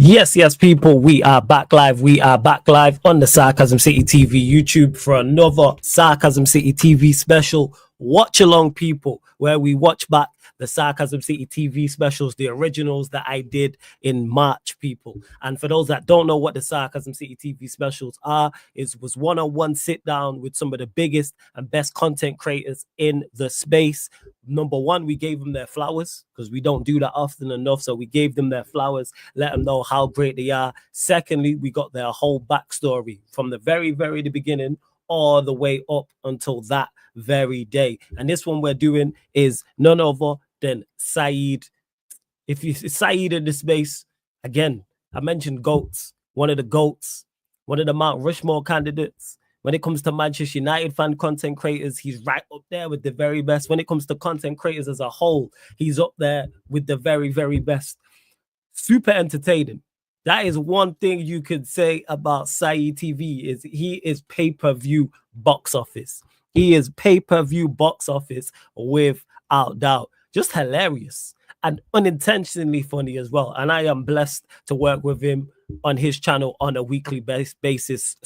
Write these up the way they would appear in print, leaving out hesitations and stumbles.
Yes, people, we are back live. We are back live on the Sarcasm City TV YouTube for another Sarcasm City TV special. Watch along, people, where we watch back the Sarcasm City TV specials, the originals that I did in March, people. And for those that don't know what the Sarcasm City TV specials are, it was one-on-one sit down with some of the biggest and best content creators in the space. Number one, we gave them their flowers because we don't do that often enough. So we gave them their flowers, let them know how great they are. Secondly, we got their whole backstory from the very beginning all the way up until that very day. And this one we're doing is none other than Saeed. If you see Saeed in the space, again, I mentioned GOATs, one of the GOATs, one of the Mount Rushmore candidates. When it comes to Manchester United fan content creators, he's right up there with the very best. When it comes to content creators as a whole, he's up there with the very best. Super entertaining. That is one thing you could say about Saeed TV is he is pay-per-view box office. He is pay-per-view box office without doubt. Just hilarious and unintentionally funny as well. And I am blessed to work with him on his channel on a weekly basis.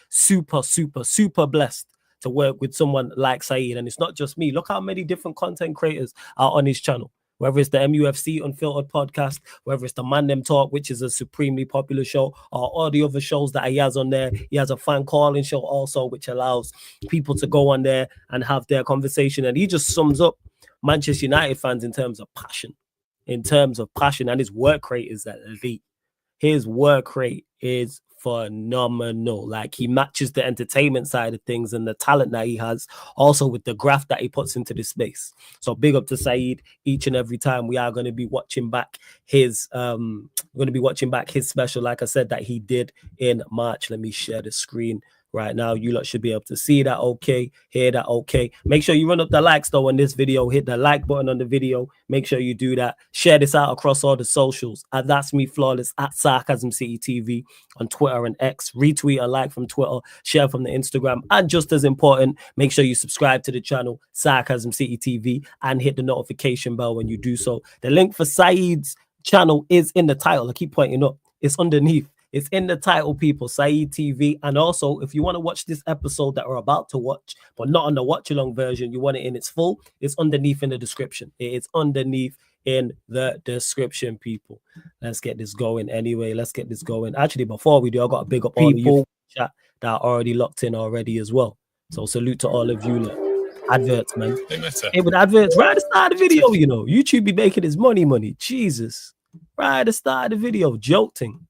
Super blessed to work with someone like Saeed. And it's not just me. Look how many different content creators are on his channel. Whether it's the MUFC Unfiltered podcast, whether it's the Man Them Talk, which is a supremely popular show, or all the other shows that he has on there. He has a fan calling show also, which allows people to go on there and have their conversation. And he just sums up Manchester United fans in terms of passion. And his work rate is elite. His work rate is phenomenal. Like, he matches the entertainment side of things and the talent that he has, also with the graft that he puts into the space. So big up to Saeed. Each and every time we are going to be watching back his special, like I said, that he did in March. Let me share the screen right now. You lot should be able to see that okay, hear that okay. Make sure you run up the likes though on this video. Hit the like button on the video. Make sure you do that. Share this out across all the socials. That's me, Flawless, at Sarcasm City TV on Twitter and X. Retweet a like from Twitter, share from the Instagram, and just as important, make sure you subscribe to the channel Sarcasm City TV and hit the notification bell when you do so. The link for Saeed's channel is in the title. I keep pointing up. It's underneath. It's in the title, people, Saeed TV. And also, if you want to watch this episode that we're about to watch, but not on the watch-along version, you want it in its full, it's underneath in the description. It's underneath in the description, people. Let's get this going anyway. Let's get this going. Actually, before we do, I've got a big up all people chat that are already locked in already as well. So salute to all of you. Adverts, man. Hey, with adverts, right at the start of the video, you know, YouTube be making his money. Jesus. Right at the start of the video, jolting.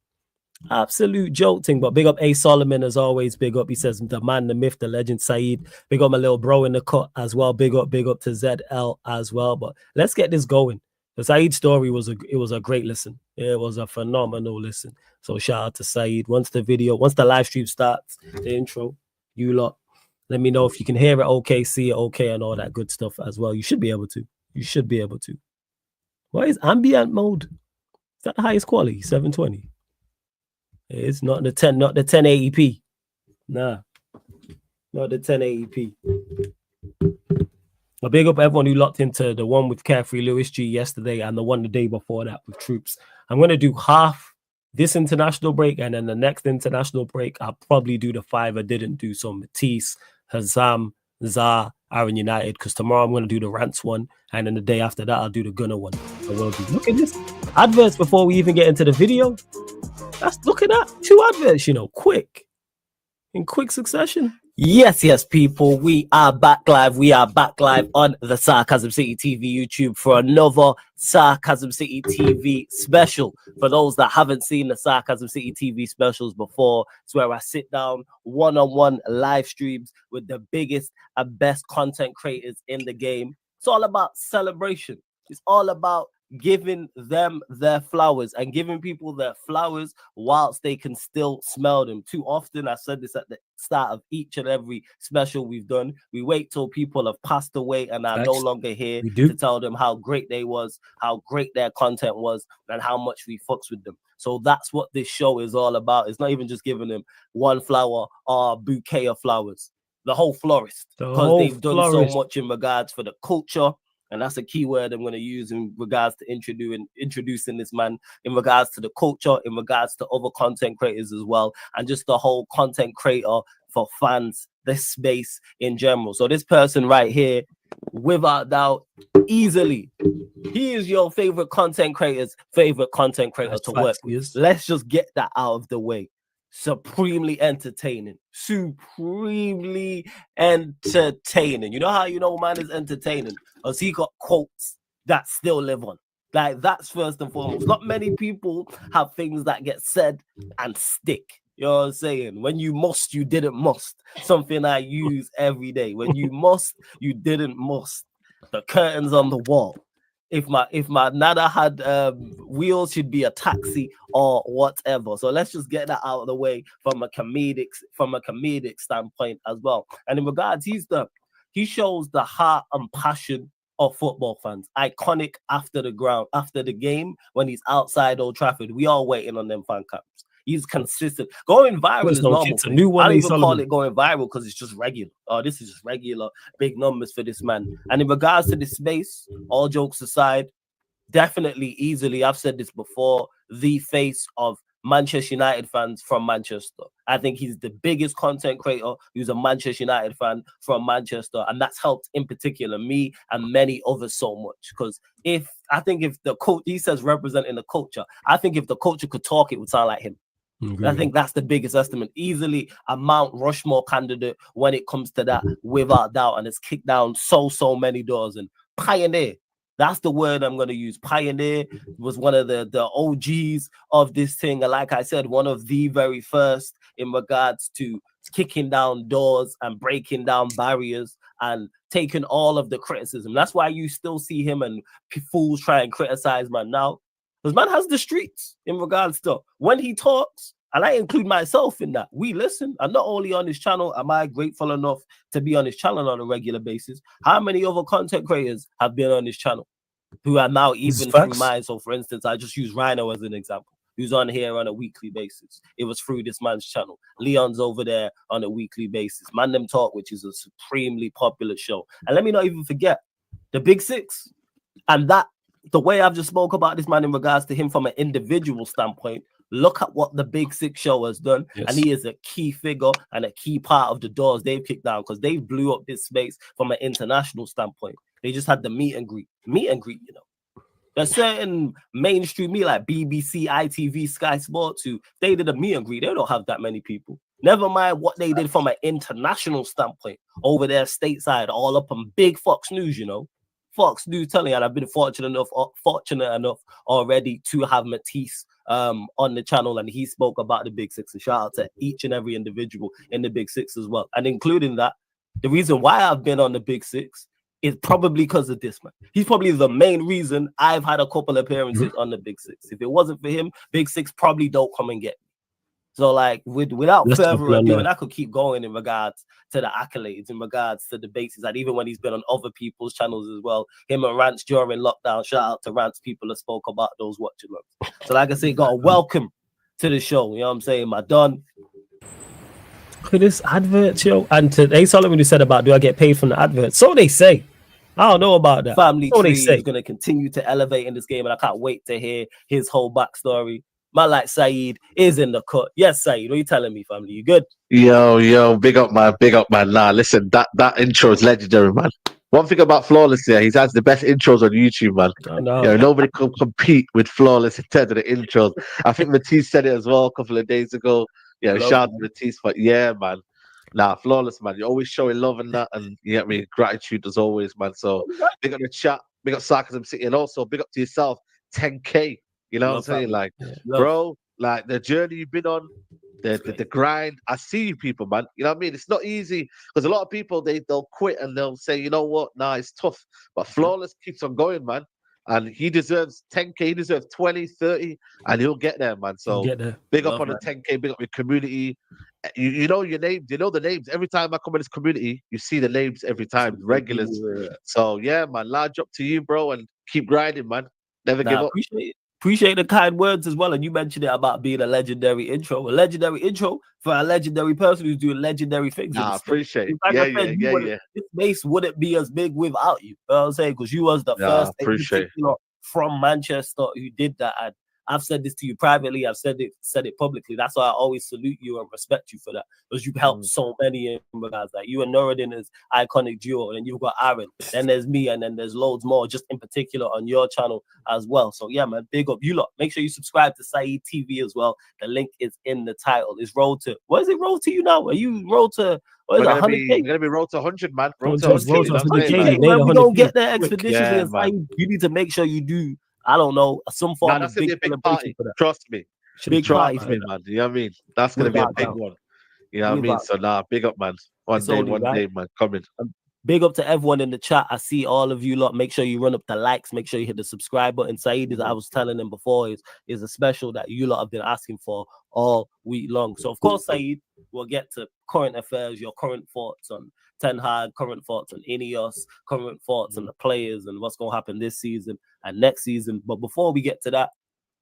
Absolute jolting. But big up A Solomon as always. Big up, he says, the man, the myth, the legend, Saeed. Big up my little bro in the cut as well. Big up to ZL as well. But let's get this going. The Saeed story was a great listen. It was a phenomenal listen. So shout out to Saeed. Once the live stream starts, the intro, you lot, let me know if you can hear it okay, see it okay, and all that good stuff as well. You should be able to. What is ambient mode? Is that the highest quality? 720. It's not the 1080p. Nah, not the 1080p. A big up everyone who locked into the one with Carefree Lewis G yesterday and the one the day before that with Troops. I'm going to do half this international break, and then the next international break, I'll probably do the 5 I didn't do. So Matisse, Hazam, Zah, Aaron United, because tomorrow I'm going to do the Rants one, and then the day after that, I'll do the Gunner one. I will do. Look at this. Adverts before we even get into the video. Look at that. 2 adverts, you know, in quick succession. Yes, people. We are back live. We are back live on the Sarcasm City TV YouTube for another Sarcasm City TV special. For those that haven't seen the Sarcasm City TV specials before, it's where I sit down one-on-one live streams with the biggest and best content creators in the game. It's all about celebration. It's all about giving them their flowers and giving people their flowers whilst they can still smell them. Too often, I said this at the start of each and every special we've done, we wait till people have passed away and are no longer here to tell them how great they was, how great their content was, and how much we fucks with them. So that's what this show is all about. It's not even just giving them one flower or a bouquet of flowers, the whole florist, because they've done so much in regards for the culture And that's a key word I'm going to use in regards to introducing this man, in regards to the culture, in regards to other content creators as well, and just the whole content creator for fans, this space in general. So this person right here, without doubt, easily, he is your favorite content creator to work with. Let's just get that out of the way. Supremely entertaining. You know how you know man is entertaining? Because he got quotes that still live on. Like, that's first and foremost. Not many people have things that get said and stick. You know what I'm saying? When you must, you didn't must. Something I use every day. When you must, you didn't must. The curtains on the wall. If my nada had wheels, should be a taxi or whatever. So let's just get that out of the way from a comedic standpoint as well. And in regards, he shows the heart and passion of football fans. Iconic after the game when he's outside Old Trafford. We are waiting on them fan camps. He's consistent. Going viral is normal. I don't even call it going viral because it's just regular. Oh, this is just regular big numbers for this man. And in regards to this space, all jokes aside, definitely, easily, I've said this before, the face of Manchester United fans from Manchester. I think he's the biggest content creator who's a Manchester United fan from Manchester, and that's helped in particular me and many others so much. Because if the coach, he says representing the culture, I think if the culture could talk, it would sound like him. I think that's the biggest estimate. Easily a Mount Rushmore candidate when it comes to that, without doubt, and it's kicked down so many doors. And pioneer, that's the word I'm going to use. Pioneer was one of the OGs of this thing. And like I said, one of the very first in regards to kicking down doors and breaking down barriers and taking all of the criticism. That's why you still see him and fools try and criticize man now. Because man has the streets in regards to when he talks, and I include myself in that. We listen, and not only on his channel am I grateful enough to be on his channel on a regular basis. How many other content creators have been on his channel who are now even through mine? So, for instance, I just use Rhino as an example, who's on here on a weekly basis. It was through this man's channel. Leon's over there on a weekly basis. Man Them Talk, which is a supremely popular show. And let me not even forget the Big Six, and that. The way I've just spoke about this man in regards to him from an individual standpoint, look at what the Big Six show has done. Yes. And he is a key figure and a key part of the doors they've kicked down, because they blew up this space from an international standpoint. They just had the meet and greet, you know. There's certain mainstream media like BBC, ITV, Sky Sports, who they did a meet and greet. They don't have that many people. Never mind what they did from an international standpoint over there stateside, all up on big Fox News, you know. Fox News telling you, and I've been fortunate enough already to have Matisse on the channel, and he spoke about the Big Six. And shout out to each and every individual in the Big Six as well, and including that, the reason why I've been on the Big Six is probably because of this man. He's probably the main reason I've had a couple appearances on the Big Six. If it wasn't for him, Big Six probably don't come and get me. So, like, without further ado, and I could keep going in regards to the accolades, in regards to the bases, and even when he's been on other people's channels as well, him and Rants during lockdown. Shout out to Rants, people that spoke about those Watchalongs. So, like I say, got a welcome to the show. You know what I'm saying, my Don. Look at this advert, yo. And today, Solomon who said about, do I get paid from the advert? So they say. I don't know about that. Family Tree is going to continue to elevate in this game, and I can't wait to hear his whole backstory. Man like Saeed is in the cut. Yes, Saeed, what are you telling me, family? You good? Yo, big up, man. Nah, listen, that intro is legendary, man. One thing about Flawless here, he has the best intros on YouTube, man. I know. You know, nobody can compete with Flawless in terms of the intros. I think Matisse said it as well a couple of days ago. Yeah, shout out to Matisse, but yeah, man. Nah, Flawless, man. You're always showing love and that, and you get me, gratitude as always, man. So big up the chat, big up Sarcasm City, and also big up to yourself, 10K. You know what I'm saying? Like, bro, like the journey you've been on, the grind. I see you people, man. You know what I mean? It's not easy because a lot of people they'll quit and they'll say, you know what? Nah, it's tough. But Flawless keeps on going, man. And he deserves 10K, he deserves 20, 30, and he'll get there, man. So big up on the 10K, big up your community. You know your names, you know the names. Every time I come in this community, you see the names every time, regulars. So yeah, man, large up to you, bro, and keep grinding, man. Never give up. Appreciate it. Appreciate the kind words as well. And you mentioned it about being a legendary intro. A legendary intro for a legendary person who's doing legendary things. Nah, I appreciate it. Like Yeah, I said, yeah. this base wouldn't be as big without you. You know what I'm saying? Because you was the Nah, first in appreciate it. particular from Manchester who did that. And I've said this to you privately. I've said it publicly. That's why I always salute you and respect you for that. Because you've helped so many guys. Like you and Nuruddin is iconic duo. And you've got Aaron. Then there's me. And then there's loads more just in particular on your channel as well. So yeah, man, big up you lot. Make sure you subscribe to Saeed TV as well. The link is in the title. It's road to, what is it road to you now? Are you road to, what is it, 100K? We're gonna be road to 100, man. Road to Road 100. to You know what I'm 100K, saying? man. Like, We don't get there expeditiously. Yeah, And Saeed, you need to make sure you do, I don't know, some form of that's gonna be a big celebration party. for that. Trust me. Big party Trust for me, that. man. You know what I mean? That's gonna be a big one. You know what I mean? So nah, big up, man. One day, man, coming. Big up to everyone in the chat. I see all of you lot. Make sure you run up the likes. Make sure you hit the subscribe button. Saeed, as I was telling them before, is a special that you lot have been asking for all week long. So, of course, Saeed, we'll get to current affairs, your current thoughts on Ten Hag, current thoughts on Ineos, current thoughts on the players and what's going to happen this season and next season. But before we get to that,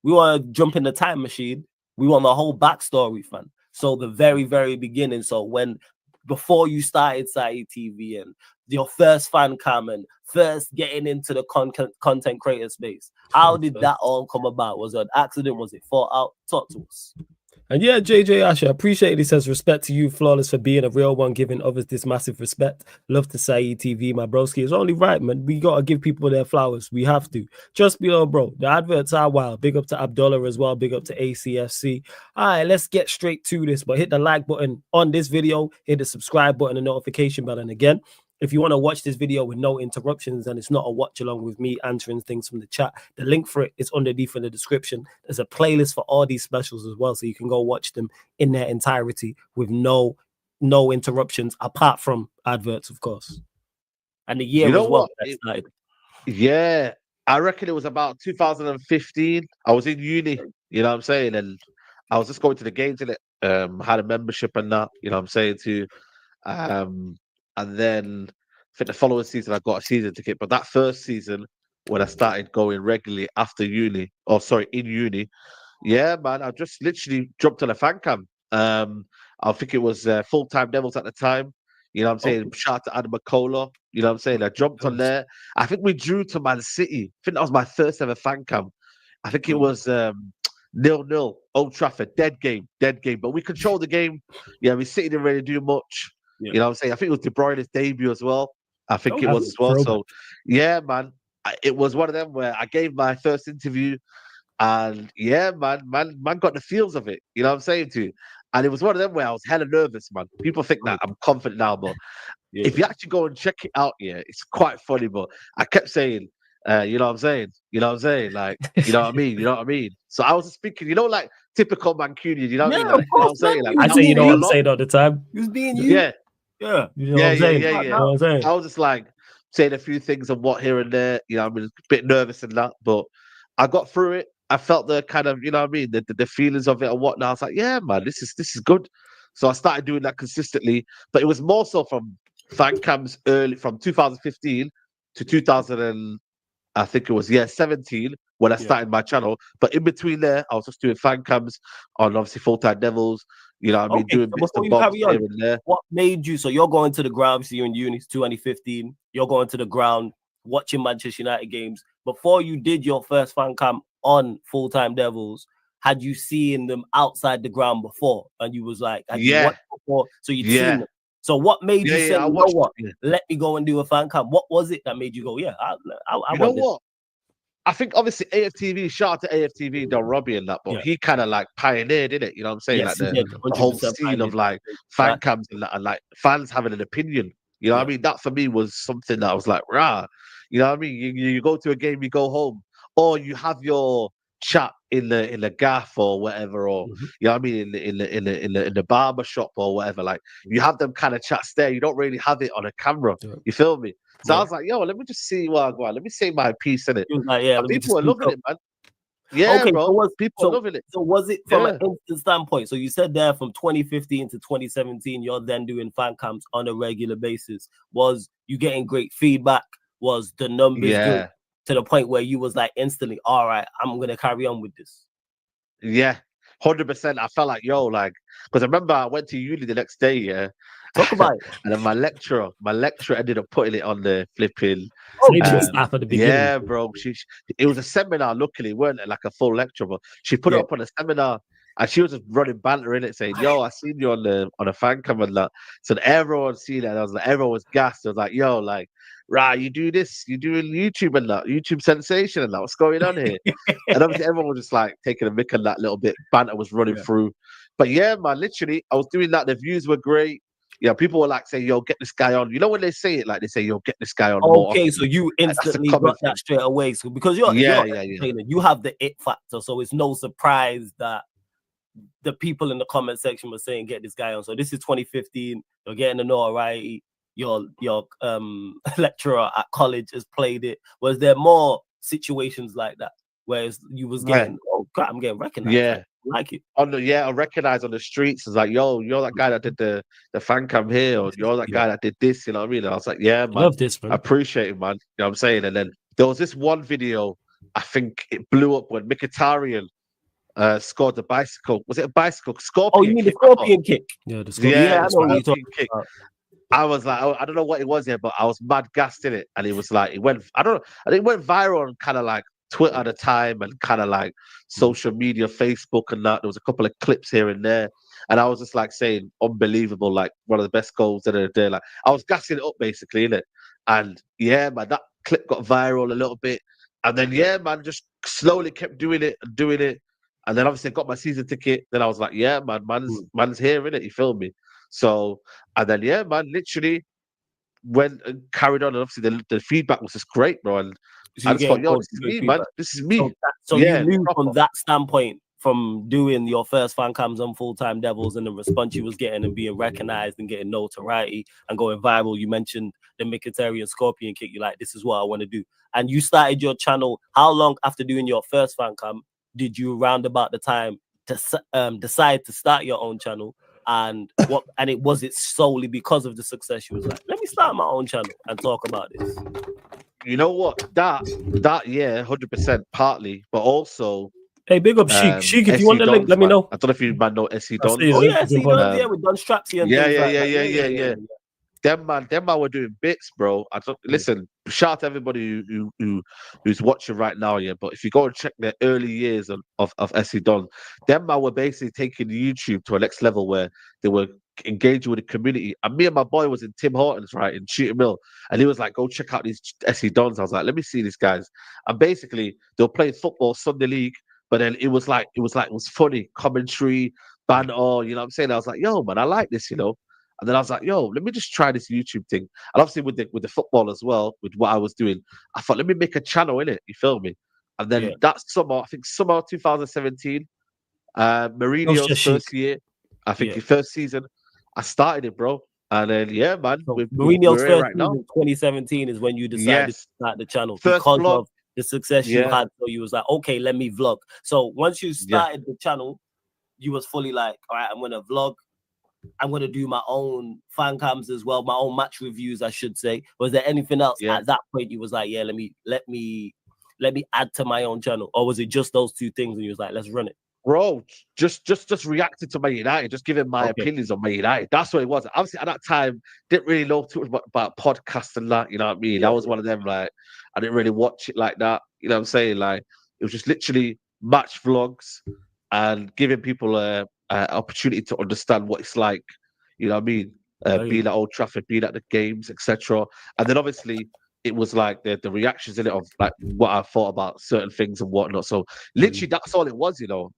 we want to jump in the time machine. We want the whole backstory, fam. So the very, very beginning. So before you started Saeed TV and your first fan cam and first getting into the content creator space, how did that all come about? Was it an accident? Was it thought out? Talk to us. And yeah, JJ Asher, appreciate it. He says, respect to you, Flawless, for being a real one, giving others this massive respect. Love to Saeed TV, my broski. It's only right, man. We got to give people their flowers. We have to. Just below, bro. The adverts are wild. Big up to Abdullah as well. Big up to ACFC. All right, let's get straight to this. But hit the like button on this video. Hit the subscribe button and notification bell. And again, if you want to watch this video with no interruptions and it's not a watch along with me answering things from the chat, the link for it is underneath in the description. There's a playlist for all these specials as well, so you can go watch them in their entirety with no interruptions apart from adverts, of course. And the year was what that started. Yeah, I reckon it was about 2015. I was in uni, you know what I'm saying, and I was just going to the games in it. Had a membership and that, you know what I'm saying, too. And then I think the following season I got a season ticket. But that first season when I started going regularly after uni, in uni, yeah, man, I just literally jumped on a fan cam. I think it was Full-Time Devils at the time. You know what I'm saying? Shout out to Adam McCullough. You know what I'm saying? I jumped on there. I think we drew to Man City. I think that was my first ever fan cam. I think it was 0-0, Old Trafford, dead game. But we controlled the game. Yeah, we City didn't really do much. Yeah. You know what I'm saying? I think it was De Bruyne's debut as well. I think it was as well. So, yeah, man, it was one of them where I gave my first interview and, yeah, man got the feels of it. You know what I'm saying to you? And it was one of them where I was hella nervous, man. People think that I'm confident now, but if you actually go and check it out, yeah, it's quite funny. But I kept saying, you know what I'm saying? You know what I'm saying? Like, you know what I mean? You know what I mean? So I was speaking, you know, like typical Mancunian, you know what I mean? Like, you know what I'm saying? Like, I say, you know what I'm saying all the time. He was being you. Yeah. Yeah. You know what I'm saying? Yeah. You know what I'm saying? I was just like saying a few things and what here and there, you know, I mean, a bit nervous and that, but I got through it. I felt the kind of, you know what I mean, the feelings of it and whatnot. I was like, yeah, man, this is good. So I started doing that consistently, but it was more so from fan cams early, from 2015 to 2000 I think it was 17 when I started my channel. But in between there, I was just doing fan cams on obviously Full-Time Devils. You know what I mean? Doing bits and bobs here and there. What made you, so you're going to the ground, obviously you're in uni, 2015, you're going to the ground, watching Manchester United games. Before you did your first fan cam on Full-Time Devils, had you seen them outside the ground before? And you was like, had you watched before? So you'd seen them. So what made you say, you know what, let me go and do a fan cam? What was it that made you go, yeah, I you know what? I think obviously AFTV, shout out to AFTV, Don Robbie and that, but he kind of like pioneered, didn't it? You know what I'm saying? Yes, like the whole scene of like fan cams and like fans having an opinion. You know what I mean? That for me was something that I was like, rah. You know what I mean? You go to a game, you go home, or you have your chat in the gaff or whatever, or you know what I mean, in the barber shop or whatever. Like you have them kind of chats there. You don't really have it on a camera. You feel me? So I was like, yo, let me just see where I go. Let me say my piece in it. Like, yeah, people are loving it, man. Yeah, okay, bro. People are loving it. So was it from an instant standpoint? So you said there from 2015 to 2017, you're then doing fan cams on a regular basis. Was you getting great feedback? Was the numbers good? to the point where you was like instantly, all right, I'm gonna carry on with this? Yeah, 100%. I felt like, yo, like, because I remember I went to uni the next day, yeah. Talk about it. And then my lecturer ended up putting it on the flipping. Oh, Say geez. this at the beginning. Yeah, bro. It was a seminar, luckily, weren't it? Like a full lecture, but she put it Yeah. up on a seminar and she was just running banter in it, saying, yo, I seen you on a fan cam and that. So everyone seen it. And I was like, everyone was gassed. I was like, yo, like, right, you do this, you doing YouTube and that, YouTube sensation and that. What's going on here? And obviously everyone was just like taking a mick on that little bit. Banter was running through. But yeah, man, literally, I was doing that. The views were great. Yeah, people were like saying, yo, get this guy on. You know when they say it, like they say, yo, get this guy on more Okay, often. so you That's the instantly common got that straight away. So because you're Yeah. you have the it factor, so it's no surprise that the people in the comment section were saying, get this guy on. So this is 2015, you're getting the notoriety, your lecturer at college has played it. Was there more situations like that where you was getting, oh God, I'm getting recognized? Yeah. Like it. I recognized on the streets. It's like, yo, you're that guy that did the fan cam here, or you're that guy that did this, you know what I mean? And I was like, yeah, man, Love this, man. I appreciate it, man. You know what I'm saying? And then there was this one video, I think it blew up when Mkhitaryan scored the bicycle. Was it a bicycle? Scorpion. Oh, you mean the scorpion kick? Yeah, the scorpion. Yeah, I know what you're scorpion kick. about. I was like, I don't know what it was here, but I was mad gassed in it. And it was like, I think it went viral on kind of like Twitter at the time and kind of like social media, Facebook and that. There was a couple of clips here and there. And I was just like saying, unbelievable, like one of the best goals of the day. Like I was gassing it up basically, innit? And yeah, man, that clip got viral a little bit. And then, yeah, man, just slowly kept doing it. And then obviously I got my season ticket. Then I was like, yeah, man, man's here, innit? You feel me? So, and then, yeah, man, literally went and carried on. And obviously the feedback was just great, bro. And So I just thought, yo, this is me, man. This is me. So yeah, you knew proper. from that standpoint, from doing your first fan cams on Full Time Devils and the response you was getting and being recognized and getting notoriety and going viral. You mentioned the Mkhitaryan scorpion kick. You're like, this is what I want to do. And you started your channel. How long after doing your first fan cam did you round about the time to decide to start your own channel? And what? And was it solely because of the success? You was like, let me start my own channel and talk about this. You know what? That yeah, 100% partly, but also. Hey, big up Sheik. Sheik, if you want the link, let me know. I don't know if you might know SC Dons. Oh yeah, SC Dons, yeah, with Don Strapsy and things like that. Yeah. Them man were doing bits, bro. Listen, shout out to everybody who's watching right now, yeah. But if you go and check their early years of SC Don, them man were basically taking YouTube to a next level where they were engaging with the community. And me and my boy was in Tim Hortons, right, in Shooting Mill, and he was like, "Go check out these SC Dons." I was like, "Let me see these guys." And basically, they were playing football Sunday League, but then it was funny commentary, banter. You know what I'm saying? I was like, "Yo, man, I like this," you know. And then I was like, yo, let me just try this YouTube thing. And obviously with the football as well, with what I was doing, I thought, let me make a channel in it. You feel me? And then that summer, I think summer 2017, Mourinho's first year, I think his first season, I started it, bro. And then, yeah, man. So Mourinho's first season, 2017, is when you decided to start the channel because of the success you had. So you was like, okay, let me vlog. So once you started the channel, you was fully like, all right, I'm going to vlog. I'm going to do my own fan cams as well, my own match reviews, I should say. Was there anything else at that point you was like, yeah, let me add to my own channel? Or was it just those two things and you was like, let's run it? Bro, just reacted to Man United, just giving my opinions on Man United. That's what it was. Obviously, at that time, didn't really know too much about podcasts and that, you know what I mean? That was one of them, like, I didn't really watch it like that. You know what I'm saying? Like, it was just literally match vlogs and giving people a opportunity to understand what it's like, you know what I mean? Being at Old Trafford, being at the games, etc. And then obviously it was like the reactions in it of like what I thought about certain things and whatnot. So literally that's all it was, you know.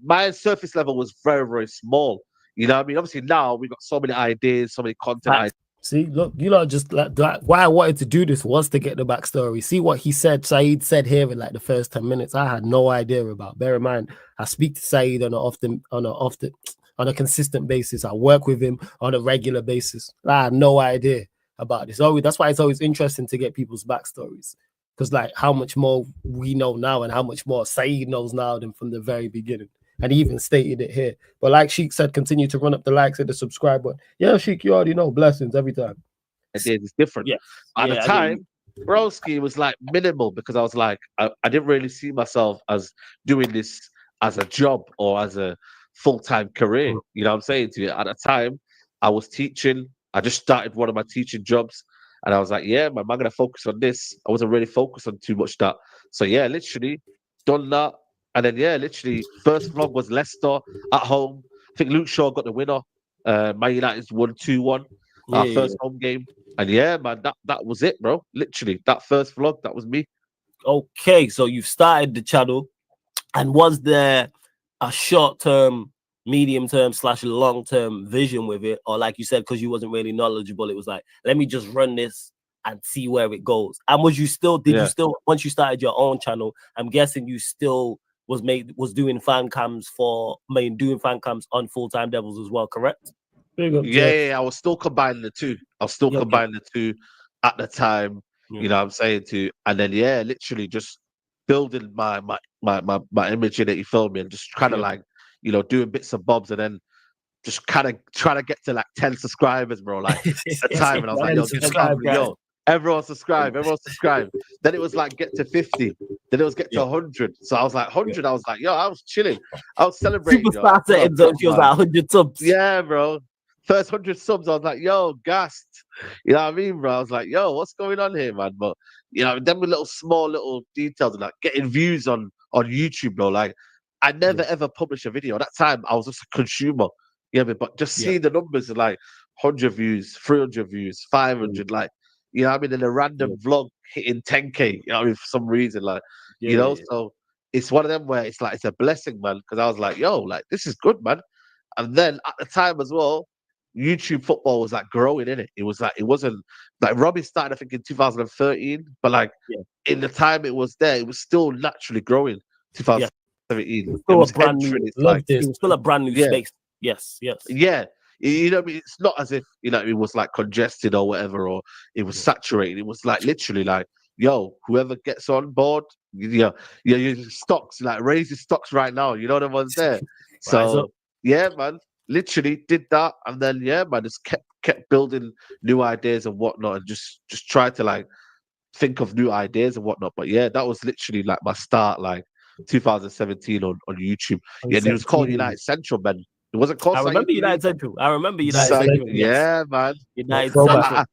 My surface level was very, very small. You know what I mean? Obviously now we've got so many ideas, so many content ideas. See, look, you know, just like why I wanted to do this was to get the backstory. See what he said, Saeed said here in like the first 10 minutes. I had no idea about. Bear in mind, I speak to Saeed on a consistent basis. I work with him on a regular basis. I had no idea about this. That's why it's always interesting to get people's backstories. Because like how much more we know now and how much more Saeed knows now than from the very beginning. And he even stated it here. But like Sheik said, continue to run up the likes and the subscribe button. Yeah, Sheik, you already know. Blessings every time. It's different. Yeah. At the time, Broski was like minimal because I was like, I didn't really see myself as doing this as a job or as a full-time career. Mm. You know what I'm saying to you? At the time, I was teaching. I just started one of my teaching jobs. And I was like, yeah, man, I'm going to focus on this. I wasn't really focused on too much that. So, yeah, literally done that. And then, yeah, literally, first vlog was Leicester at home. I think Luke Shaw got the winner. Man United's won 2-1. Our Yeah. first home game. And yeah, man, that was it, bro. Literally, that first vlog, that was me. Okay, so you've started the channel, and was there a short-term, medium-term / long-term vision with it, or like you said, because you wasn't really knowledgeable, it was like, let me just run this and see where it goes? And was you still? Did you still, once you started your own channel? I'm guessing you still was doing fan cams doing fan cams on Full Time Devils as well, correct? Yeah, I was still combining the two. I was still combining the two at the time. Yeah. You know what I'm saying to, and then yeah, literally just building my image in it. You feel me? And just kind of like, you know, doing bits and bobs, and then just kind of trying to get to like 10 subscribers, bro. Like at the time, and I was like, yo, everyone subscribe. Then it was like get to 50. Then it was get to 100. So I was like 100. I was like, yo, I was chilling. I was celebrating. Superstar settings on she was like 100 subs. Yeah, bro. First 100 subs, I was like, yo, gassed. You know what I mean, bro? I was like, yo, what's going on here, man? But, you know, them with small little details, like getting views on YouTube, bro. Like, I never ever published a video. At that time, I was just a consumer. Yeah, but just seeing the numbers of like 100 views, 300 views, 500, like, you know what I mean? In a random vlog hitting 10K, you know what I mean? For some reason, like, you know, so it's one of them where it's like, it's a blessing, man. Because I was like, yo, like, this is good, man. And then at the time as well, YouTube football was like growing in it. It was like, it wasn't like Robbie started, I think, in 2013, but like in the time it was there, it was still naturally growing. 2017, it was brand new. It was still a brand new space. Yes. Yeah. You know what I mean? It's not as if, you know, it was like congested or whatever, or it was saturated. It was like literally like, yo, whoever gets on board, your stocks, like raise your stocks right now. You know the ones there. So yeah, man, literally did that, and then yeah, man, just kept building new ideas and whatnot, and just try to like think of new ideas and whatnot. But yeah, that was literally like my start, like 2017 on YouTube. Yeah, and it was called United Central, man. It wasn't called. I remember United Central. Yeah, man. United Central.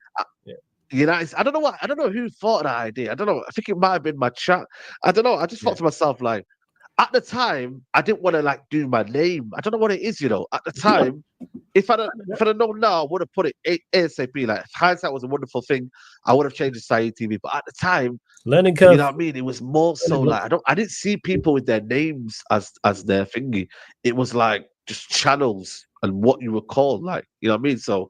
United. I don't know who thought of that idea. I don't know. I think it might have been my chat. I don't know. I just thought to myself, like, at the time, I didn't want to like do my name. I don't know what it is, you know. At the time, if I'd known now, I would have put it ASAP. Like, hindsight was a wonderful thing. I would have changed the Saeed TV. But at the time, learning curve. You know what I mean? It was more so like I didn't see people with their names as their thingy. It was like just channels and what you were called, like, you know what I mean? So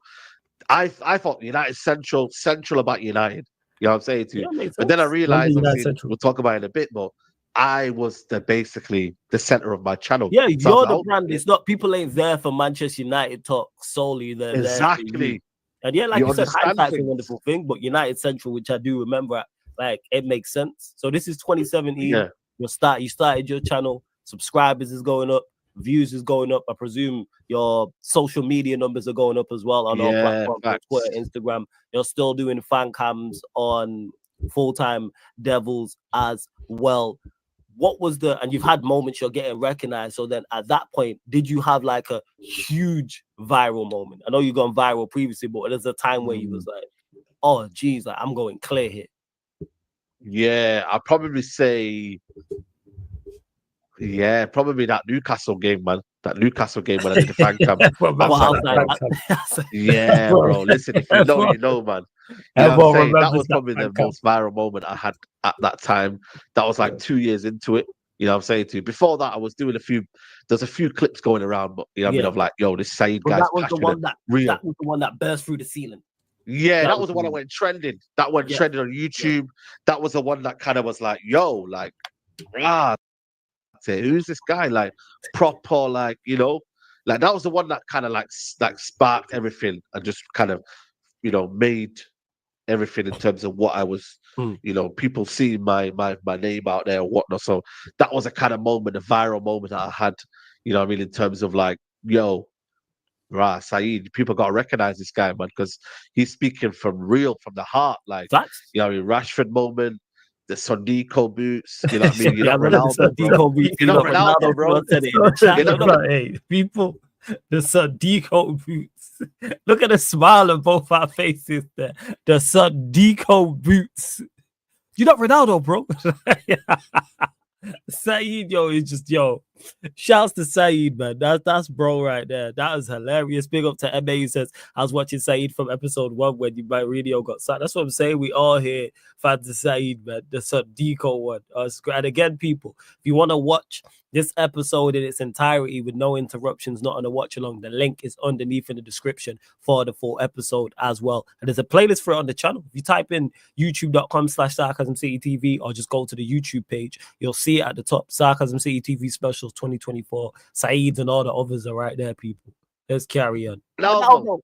I thought United Central about United. You know what I'm saying to you? But then I realized, we'll talk about it in a bit, but I was basically the center of my channel. Yeah, you're the brand. It's not, people ain't there for Manchester United talk solely. They're exactly. And yeah, like you said, hindsight's a wonderful thing, but United Central, which I do remember, like, it makes sense. So this is 2017. Yeah. You started your channel, subscribers is going up, views is going up. I presume your social media numbers are going up as well on all platforms, Twitter, Instagram. You're still doing fan cams on Full Time Devils as well. What was and you've had moments you're getting recognized. So then at that point, did you have like a huge viral moment? I know you've gone viral previously, but there's a time where you was like, oh geez, like, I'm going clear here. Yeah, I'd probably say, yeah, probably that Newcastle game, man. That Newcastle game when I did the fan cam. Yeah, bro. Listen, if you know, you know, man. You know what I'm saying? That was probably the most viral moment I had at that time. That was like 2 years into it. You know what I'm saying to you? Before that, I was doing there's a few clips going around, but you know what I mean, of like, yo, this Saeed guy's that was the one that was the one that burst through the ceiling. Yeah, that was the one that went trending. That went trending on YouTube. That was the one that kind of was like, yo, like, who's this guy? Like, proper, like, you know, like that was the one that kind of like sparked everything and just kind of, you know, made everything in terms of what I was, you know, people seeing my name out there and whatnot. So that was a kind of moment, a viral moment that I had, you know what I mean, in terms of like, yo, right, Saeed, people got to recognize this guy, man, because he's speaking from the heart. Like, Facts. you know, Rashford moment, the Sondico boots, you know what I mean? You're Yeah, not remember the Ronaldo, bro. Sadiq beats. You're You not know, Ronaldo, Ronaldo bro. said it in the chat. You're You not, know, hey, people, the Sadiq boots. Look at the smile on both our faces there. The Sadiq boots. You're not Ronaldo, bro. Saeed, yo, is just yo. Shouts to Saeed, man. That's bro right there. That was hilarious. Big up to MA who says I was watching Saeed from episode 1 when my radio got signed. That's what I'm saying. We all here fans of Saeed, man. The Sadiq one. And again, people, if you want to watch this episode in its entirety with no interruptions, not on a watch along, the link is underneath in the description for the full episode as well. And there's a playlist for it on the channel. If you type in youtube.com/Sarcasm City TV or just go to the YouTube page, you'll see it at the top. Sarcasm City TV Specials 2024. Saeed and all the others are right there, people. Let's carry on. Ronaldo.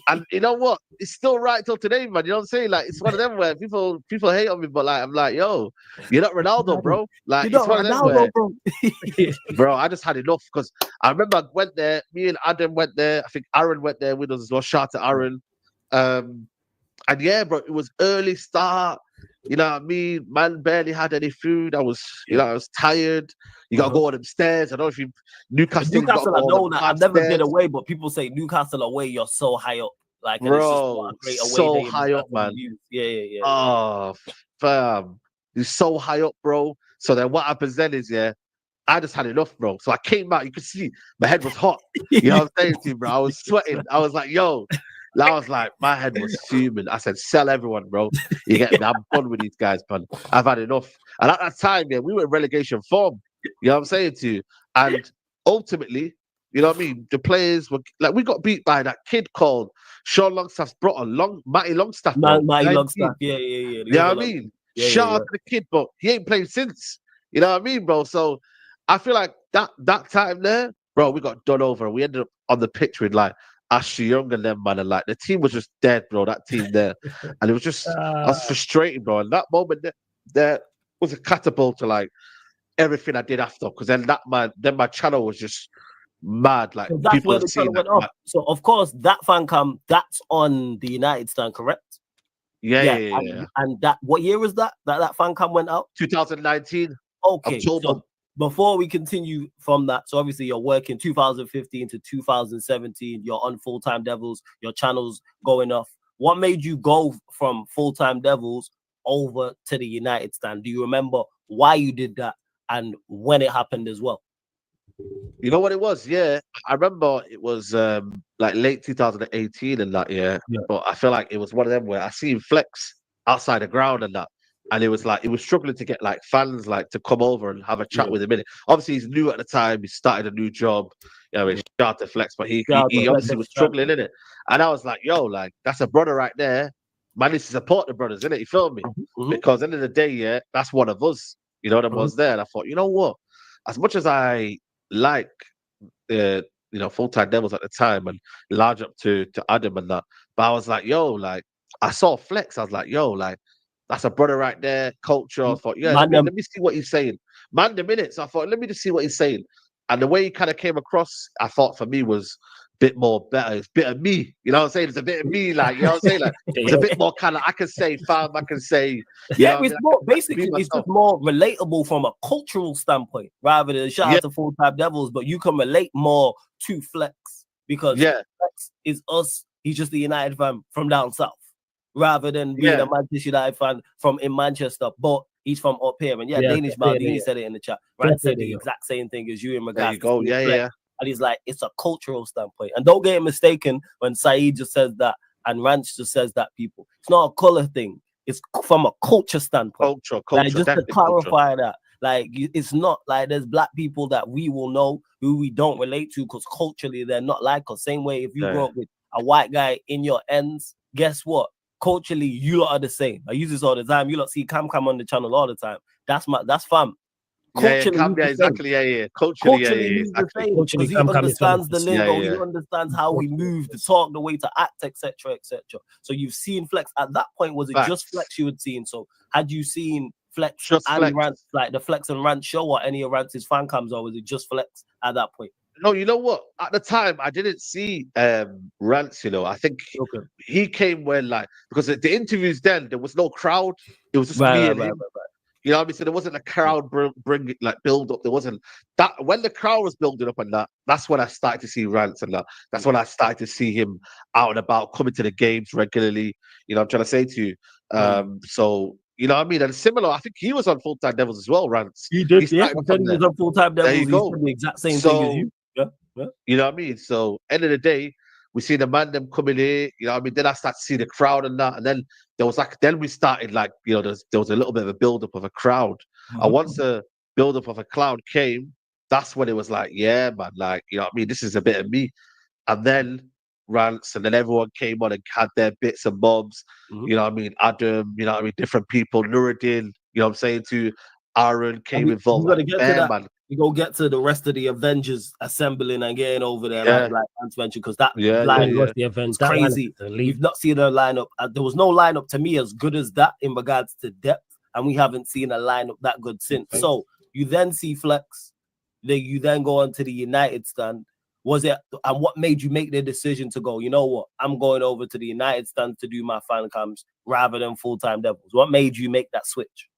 And you know what? It's still right till today, man. You know what I'm saying? Like, it's one of them where people hate on me, but like, I'm like, yo, you're not Ronaldo, bro. Like, You're it's not one of them Ronaldo, where, bro. bro, I just had enough because I remember I went there. Me and Adam went there. I think Aaron went there with us as well. Shout out to Aaron. And yeah, bro, it was early start. You know what I mean? Man barely had any food. I was tired. You gotta go on them stairs. I don't know if you Newcastle. Newcastle, I know that. I've never been stairs. away, but people say Newcastle away, you're so high up. Like, and Bro, it's just so away day high up, man. Yeah. Oh, fam. He's so high up, bro. So then what happens then is, yeah, I just had enough, bro. So I came out. You could see my head was hot. You know what I'm saying to you, bro? I was sweating. I was like, yo. I was like, my head was fuming. I said, sell everyone, bro. You get me? I'm done with these guys, man. I've had enough. And at that time, yeah, we were in relegation form. You know what I'm saying to you? And ultimately, you know what I mean? The players were like, we got beat by that kid called Sean Longstaff's brought Matty Longstaff. Matty Longstaff, yeah. You know what I mean? Shout out to the kid, but he ain't played since. You know what I mean, bro? So I feel like that time there, bro, we got done over. We ended up on the pitch with like Ashley Young and them, man, and like the team was just dead, bro. That team there, and it was just I was frustrated, bro. And that moment there was a catapult to like everything I did after, because then my channel was just mad. Like, so that's people where the channel went off. So of course that fan cam, that's on the United stand, correct? Yeah. And that, what year was that fan cam went out? 2019. Okay, October. so before we continue from that, so obviously you're working 2015 to 2017, you're on Full-Time Devils, your channel's going off. What made you go from Full-Time Devils over to the United stand? Do you remember why you did that and when it happened as well? You know what it was? Yeah, I remember it was like late 2018 and that, yeah. But I feel like it was one of them where I seen Flex outside the ground and that. And it was like, it was struggling to get like fans like to come over and have a chat with him in it. Obviously, he's new at the time. He started a new job. You know, shout out to Flex, but he obviously was struggling in it. And I was like, yo, like, that's a brother right there. Man needs to support the brothers, innit? You feel me? Because at the end of the day, yeah, that's one of us. You know, that was there. And I thought, you know what? As much as I like Full-Time Devils at the time and large up to Adam and that, but I was like, yo, like, I saw Flex. I was like, yo, like, that's a brother right there, culture. I thought, yeah, let me see what he's saying. Man, the minutes. I thought, let me just see what he's saying. And the way he kind of came across, I thought for me was a bit more better. It's a bit of me. You know what I'm saying? It's a bit of me, like, you know what I'm saying? Like, it's a bit more kind of, I can say, fam, I can say. Yeah, it's more, basically, it's just more relatable from a cultural standpoint, rather than shout out to Full-Time Devils, but you can relate more to Flex because Flex is us. He's just the United fan from down south, rather than being a Manchester United fan from in Manchester, but he's from up here. And Danish Maldini said it in the chat. Rand said the exact same thing as you in regards to Flex. And he's like, it's a cultural standpoint. And don't get it mistaken when Saeed just says that and Rance just says that, people. It's not a color thing. It's from a culture standpoint. Culture. Like, just to clarify that. Like, it's not like there's black people that we will know who we don't relate to because culturally they're not like us. Same way if you grew up with a white guy in your ends, guess what? Culturally, you lot are the same. I use this all the time. You lot see Cam on the channel all the time. That's fam. Culturally, exactly. Culturally, exactly. Because he understands the lingo, he understands how we move, the talk, the way to act, etc., etc. So you've seen Flex at that point. Was it just Flex you had seen? So had you seen Flex and Rance, like the Flex and Rance show, or any of Rance's fan cams, or was it just Flex at that point? No, you know what? At the time, I didn't see Rance. You know, I think Okay. he came when like because the interviews then there was no crowd. It was just Right, me right, and right, him. right, You know what I mean? So there wasn't a crowd bring like build up. There wasn't that when the crowd was building up and that. That's when I started to see Rance and that. That's when I started to see him out and about, coming to the games regularly. You know, I'm trying to say to you. So you know what I mean? And similar, I think he was on Full Time Devils as well. Rance. He He did, yeah. started He off said on he there. was on Full-Time There you Devils. He go. said the exact same thing as So you. Yeah, yeah. you know what I mean? So end of the day, we see the man them coming here, you know what I mean? Then I start to see the crowd and that. And then there was like then we started like, you know, there was a little bit of a build-up of a crowd. And once the build-up of a crowd came, that's when it was like, yeah, man, like, you know what I mean? This is a bit of me. And then Rants, and then everyone came on and had their bits and bobs, you know what I mean? Adam, you know what I mean? Different people, Nuruddin, you know what I'm saying? To Aaron came And involved. we gotta Like, get to man, that. man. We go get to the rest of the Avengers assembling and getting over there, Yeah. like Ant mentioned, because that Yeah, line yeah, was yeah. that crazy. We've not seen a lineup. There was no lineup to me as good as that in regards to depth, and we haven't seen a lineup that good since. So you then see Flex, you then go on to the United stand. Was it, and what made you make the decision to go, you know what, I'm going over to the United stand to do my final camps rather than Full-Time Devils? What made you make that switch?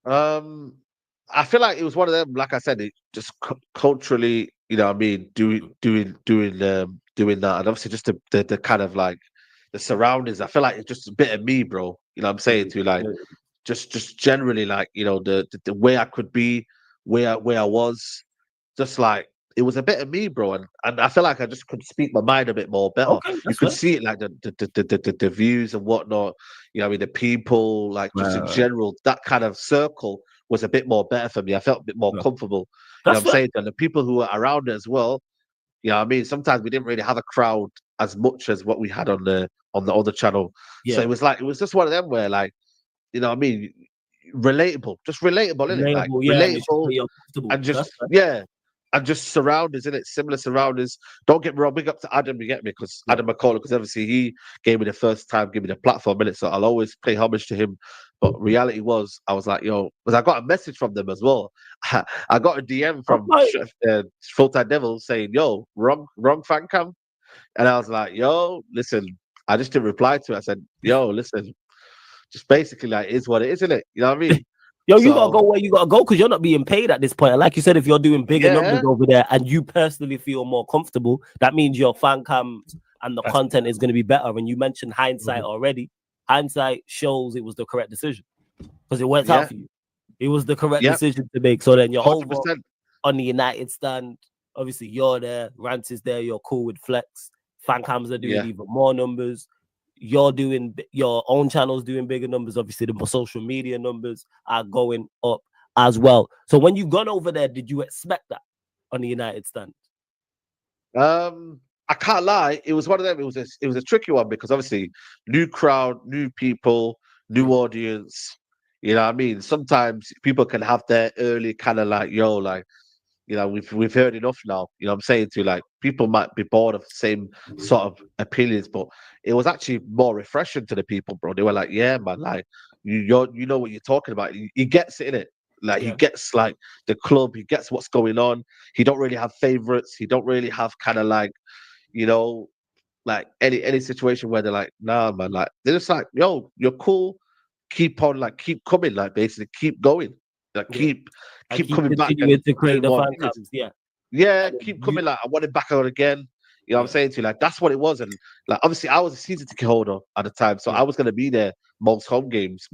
I feel like it was one of them. Like I said, it just culturally, you know, what I mean, doing that, and obviously just the kind of like the surroundings. I feel like it's just a bit of me, bro. You know, what I'm saying to you, like just generally, like you know, the way I could be, where I was, just like it was a bit of me, bro. And I feel like I just could speak my mind a bit more better. Okay, You that's could fair. see it, like the views and whatnot. You know, what I mean, the people, like just in general, that kind of circle was a bit more better for me. I felt a bit more comfortable. You know That's what I'm fair. saying? And the people who were around it as well, you know what I mean? Sometimes we didn't really have a crowd as much as what we had on the other channel. So Yeah. it was just one of them where like, you know what I mean? Relatable, just relatable, innit? Like Relatable, yeah, and it's relatable you're comfortable. and just That's fair. yeah. And just surroundings, in it, similar surroundings. Don't get me wrong, big up to Adam, you get me, because Adam McCall, because obviously he gave me the first time, gave me the platform, in it, so I'll always pay homage to him. But reality was, I was like, yo, because I got a message from them as well. I got a DM from Full Time Devil saying, yo, wrong fan cam. And I was like, yo, listen, I just didn't reply to it. I said, yo, listen, just basically like, is what it is, isn't it? You know what I mean? Yo, you gotta go where you gotta go because you're not being paid at this point. And like you said, if you're doing bigger numbers over there and you personally feel more comfortable, that means your fan cams and the content is going to be better. And you mentioned hindsight already. Hindsight shows it was the correct decision because it worked out for you. It was the correct decision to make. So then you're 100%. over on the United stand. Obviously, you're there. Rance is there. You're cool with Flex. Fan cams are doing even more numbers. You're doing your own channels doing bigger numbers. Obviously, the social media numbers are going up as well. So when you've gone over there, did you expect that on the United stand? I can't lie. It was one of them. It was a tricky one because obviously new crowd, new people, new audience. You know what I mean? Sometimes people can have their early kind of like, yo, like, you know, we've heard enough now. You know what I'm saying to you? Like people might be bored of the same sort of opinions, but it was actually more refreshing to the people, bro. They were like, yeah, man, like you know what you're talking about. He gets it in it. Like he gets like the club, he gets what's going on. He don't really have favorites. He don't really have kind of like, you know, like any situation where they're like, nah, man, like they're just like, yo, you're cool. Keep on, like keep coming, like basically keep going. Like keep coming back and to create the more fan opinions. cams, Yeah, keep coming. Like I want it back on again. You know what I'm saying to you? Like that's what it was. And like obviously I was a season ticket holder at the time. So I was gonna be there most home games,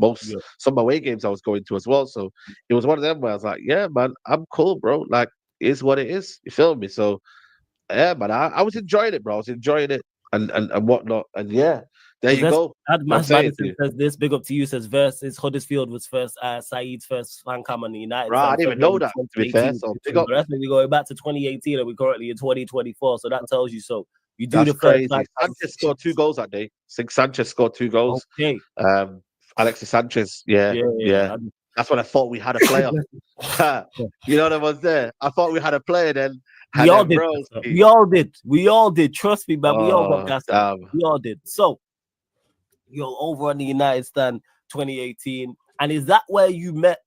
some away games I was going to as well. So it was one of them where I was like, yeah, man, I'm cool, bro. Like it is what it is. You feel me? So yeah, man, I was enjoying it, bro. I was enjoying it and whatnot. And yeah, there you go. Madison says this. Big up to you. Says versus Huddersfield was first. Saeed's first fan cam on the United. Right, I didn't even know that. To be fair, so big up. That's maybe going back to 2018, and we're currently in 2024. So that tells you so. You do That's the first. crazy. Sanchez scored 2 goals that day. Sanchez scored 2 goals. Okay. Alexis Sanchez. Yeah. That's when I thought we had a player. You know what was there? I thought we had a player then. We all did. We all did. Trust me, man. We all got gas. We all did. So you're over on the United stand 2018. And is that where you met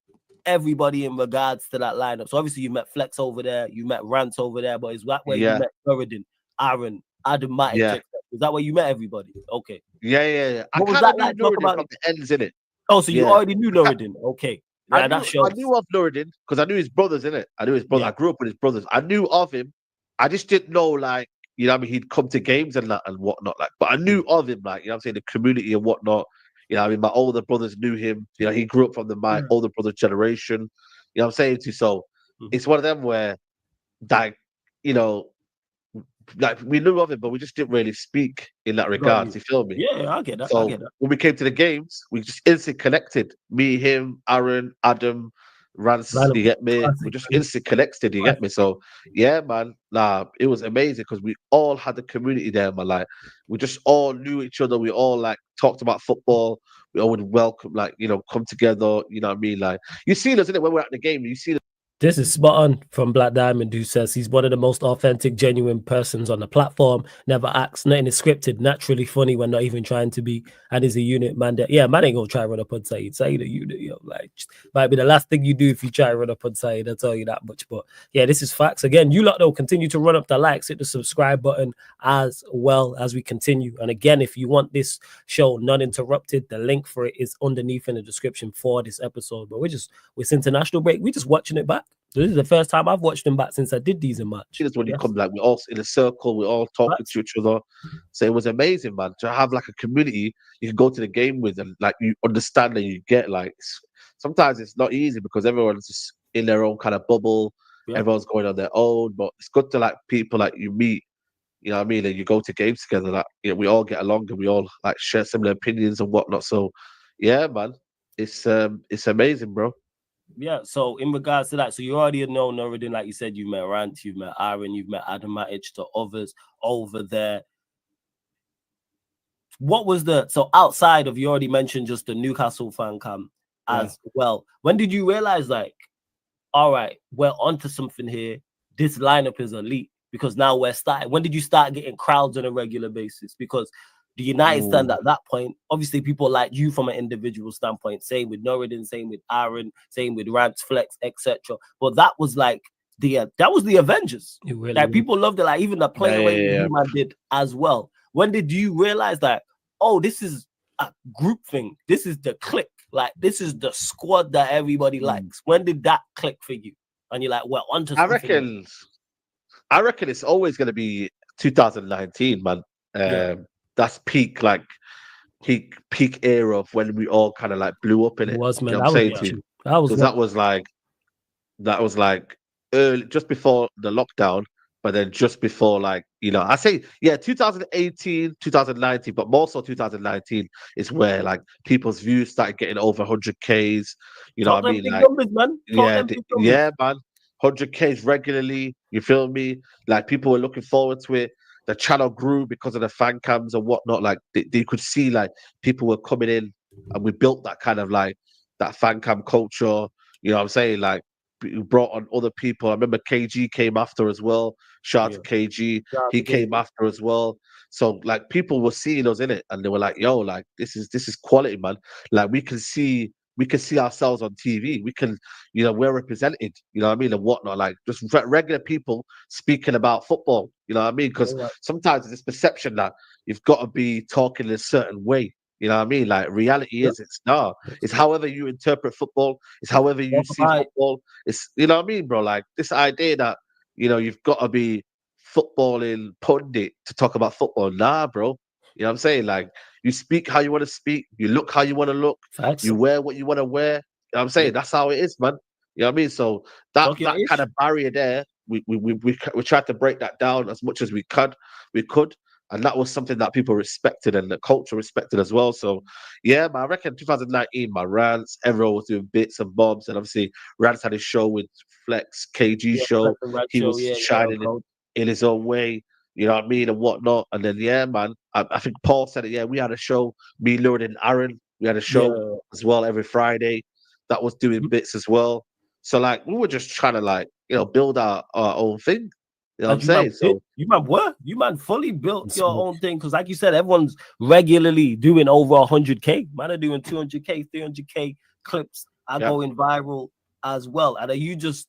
everybody in regards to that lineup? So obviously you met Flex over there, you met Rance over there, but is that where you met Nuruddin, Aaron, Adam Matic? Yeah. Is that where you met everybody? Okay. Yeah. I What was kind of that knew like? Talk Nuruddin about from the ends, innit? Oh, so you already knew Nuruddin? Okay. Yeah, that shows. I knew of Nuruddin because I knew his brothers, innit? I knew his brother. Yeah. I grew up with his brothers. I knew of him. I just didn't know, like, you know what I mean? He'd come to games and that and whatnot. Like, but I knew of him, like, you know what I'm saying, the community and whatnot. You know what I mean? My older brothers knew him. You know, he grew up from my older brother's generation. You know what I'm saying to you? So it's one of them where, like, you know, like we knew of him, but we just didn't really speak in that regard. You feel me? Yeah, I get that. So I get that. when we came to the games, we just instantly connected. Me, him, Aaron, Adam, Rance, you get me? We just instant connected, you get me? So yeah, man, nah, it was amazing because we all had the community there, man. Like we just all knew each other. We all like talked about football. We all would welcome, like, you know, come together, you know what I mean? Like you see us, innit, when we're at the game, you see This is spot on from Black Diamond, who says he's one of the most authentic, genuine persons on the platform. Never acts, nothing is scripted, naturally funny when not even trying to be, and is a unit man. Yeah, man ain't gonna try run up on Saeed. Saeed a unit, yo. Like, might be the last thing you do if you try run up on Saeed. I'll tell you that much. But yeah, this is facts. Again, you lot though continue to run up the likes, hit the subscribe button as well as we continue. And again, if you want this show not interrupted, the link for it is underneath in the description for this episode. But with international break, we're just watching it back. So this is the first time I've watched them back since I did these in March. That's when you come, like we're all in a circle, we're all talking to each other. So it was amazing, man. To have like a community you can go to the game with and like you understand and you get like sometimes it's not easy because everyone's just in their own kind of bubble, everyone's going on their own, but it's good to like people like you meet, you know what I mean, and you go to games together, like, you know, we all get along and we all like share similar opinions and whatnot. So yeah, man, it's amazing, bro. Yeah, so in regards to that, so you already know Nuruddin, like you said, you met Rant, you've met Aaron, you've met Adam Matic, the others over there. What was so outside of, you already mentioned just the Newcastle fan camp as well. When did you realize, like, all right, we're onto something here. This lineup is elite because now we're starting. When did you start getting crowds on a regular basis? Because the United stand at that point, obviously people like you from an individual standpoint, same with Nuruddin, same with Aaron, same with Rance, Flex, etc. But that was like that was the Avengers. Really, like people loved it, like even the playing you man did as well. When did you realize that, oh, this is a group thing, this is the clique, like this is the squad that everybody likes? When did that click for you? And you're like, well, onto something. I reckon it's always going to be 2019, man. That's peak era of when we all kind of like blew up in it. Was, man. You know what I'm saying to you? That was like early, just before the lockdown, but then just before, like, you know, I say 2018, 2019, but more so 2019 is where like people's views started getting over 100Ks. You know what I mean? Like, numbers, man. Man. 100Ks regularly. You feel me? Like people were looking forward to it. The channel grew because of the fan cams and whatnot. Like they could see like people were coming in, and we built that kind of like that fan cam culture. You know what I'm saying? Like we brought on other people. I remember KG came after as well. Shout out to KG. He came after as well. So like people were seeing us in it, and they were like, "Yo, like this is quality, man. Like we can see ourselves on TV. We can, you know, we're represented, you know what I mean, and whatnot. Like just regular people speaking about football, you know what I mean? Because sometimes there's this perception that you've got to be talking in a certain way, you know what I mean? Like reality is, it's however you interpret football, it's however you see football. It's, you know what I mean, bro? Like this idea that, you know, you've got to be footballing pundit to talk about football. Nah, bro. You know what I'm saying? Like, you speak how you want to speak, you look how you want to look, you wear what you want to wear. You know what I'm saying? That's how it is, man. You know what I mean? So that kind of barrier there, we tried to break that down as much as we could, and that was something that people respected and the culture respected as well. So yeah, man, I reckon 2019, my Rance, everyone was doing bits and bobs, and obviously Rance had his show with Flex, KG show. He was shining in his own way. You know what I mean, and whatnot. And then, yeah, man, I think Paul said it. Yeah, we had a show, me, Lord, and Aaron. We had a show as well every Friday. That was doing bits as well. So, like, we were just trying to, like, you know, build our own thing. You know what I'm saying? So you man fully built your own thing, because, like you said, everyone's regularly doing over 100K. Man are doing 200K, 300K clips are going viral as well? And are you just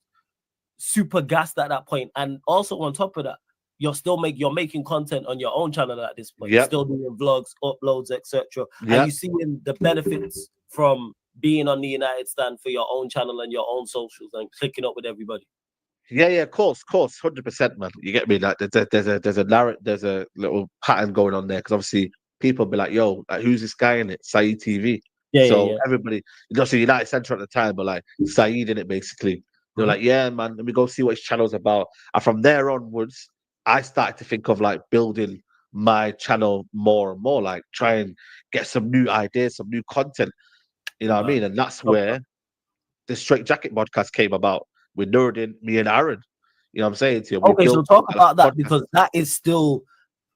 super gassed at that point? And also on top of that, you're making content on your own channel at this point. You're still doing vlogs, uploads, etc. Are you seeing the benefits from being on the United Stand for your own channel and your own socials and clicking up with everybody? Yeah, of course, 100%, man. You get me? Like, there's a little pattern going on there because obviously people be like, "Yo, like, who's this guy in it?" Saeed TV. So everybody, so United Centre at the time, but like Saeed in it basically. They're like, "Yeah, man, let me go see what his channel's about." And from there onwards, I started to think of like building my channel more and more, like try and get some new ideas, some new content. You know what I mean? And that's where the Straight Jacket podcast came about with Nuruddin, me, and Aaron. You know what I'm saying to you? Okay, so talk about that because that is still,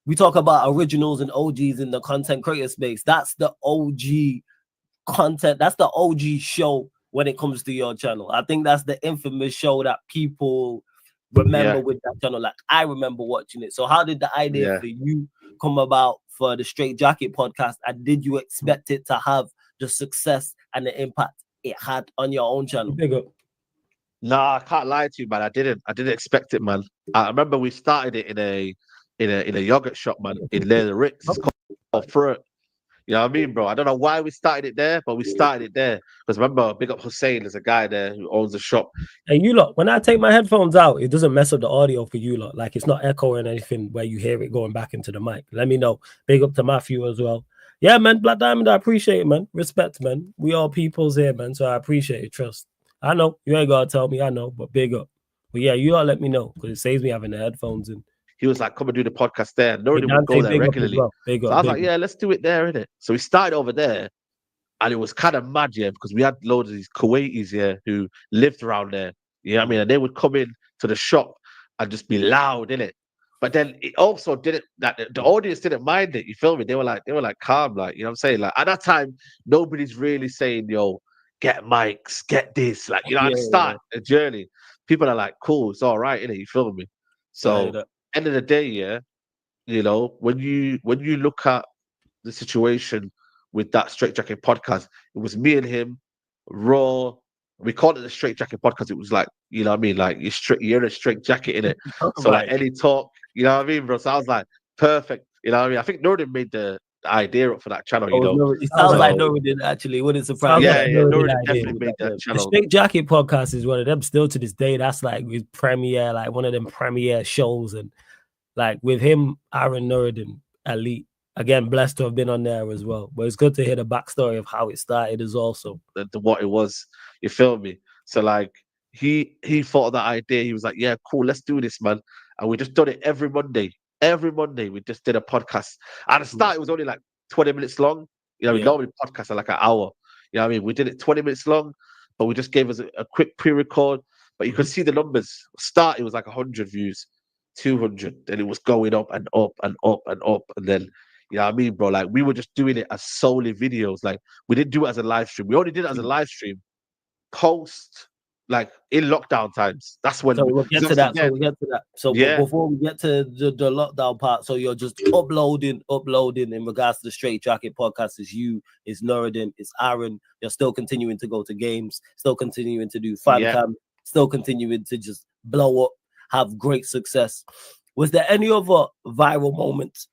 we talk about originals and OGs in the content creator space. That's the OG content. That's the OG show when it comes to your channel. I think that's the infamous show that people remember with that channel. Like, I remember watching it. So how did the idea for you come about for the Straight Jacket podcast? And did you expect it to have the success and the impact it had on your own channel? Big up. Nah, I can't lie to you, man. I didn't expect it, man. I remember we started it in a yogurt shop, man, in the Ritz. It's called Fruit. You know what I mean, bro? I don't know why we started it there, but we started it there. Because remember, big up Hussein, there's a guy there who owns the shop. And you lot, when I take my headphones out, it doesn't mess up the audio for you lot. Like, it's not echoing anything where you hear it going back into the mic. Let me know. Big up to Matthew as well. Yeah, man, Black Diamond, I appreciate it, man. Respect, man. We all peoples here, man. So I appreciate it. Trust. I know. You ain't got to tell me. I know. But big up. But yeah, you all let me know because it saves me having the headphones in. He was like, come and do the podcast there. Nobody would go there regularly. So I was like, yeah, let's do it there, innit? So we started over there. And it was kind of mad, yeah, because we had loads of these Kuwaitis, yeah, who lived around there. You know what I mean? And they would come in to the shop and just be loud, innit? But then it also didn't, that the audience didn't mind it. You feel me? They were like calm, like, you know what I'm saying? Like, at that time, nobody's really saying, yo, get mics, get this. Like, you know, I'd start a journey. People are like, cool, it's all right, innit? You feel me? So, end of the day, yeah, you know, when you look at the situation with that Straight Jacket podcast, it was me and him, raw. We called it the Straight Jacket podcast. It was like, you know what I mean? Like, you're in a straight jacket in it. So like any talk, you know what I mean, bro? So I was like, perfect. You know what I mean? I think Nuruddin made the idea up for that channel, you know. It sounds like Nuruddin actually. Wouldn't surprise me. Yeah, Nuruddin definitely made that channel. The Straight Jacket podcast is one of them still to this day. That's like with premiere, like one of them premiere shows. And like with him, Aaron Nuruddin, elite. Again, blessed to have been on there as well. But it's good to hear the backstory of how it started as also. What it was. You feel me? So like he thought of that idea. He was like, yeah, cool, let's do this, man. And we just done it every Monday. Every Monday we just did a podcast. At the start, it was only like 20 minutes long. You know, we normally podcast are like an hour. You know what I mean? We did it 20 minutes long, but we just gave us a quick pre-record. But you could see the numbers. Start, it was like 100 views, 200, and it was going up and up and up and up. And then, you know what I mean, bro? Like, we were just doing it as solely videos. Like, we didn't do it as a live stream. We only did it as a live stream post, like, in lockdown times. That's when we'll get to that. So before we get to the lockdown part, so you're just uploading in regards to the Straight Jacket podcast. It's you, it's Nuruddin, it's Aaron. You're still continuing to go to games, still continuing to do fan cam, still continuing to just blow up, have great success. Was there any other viral moments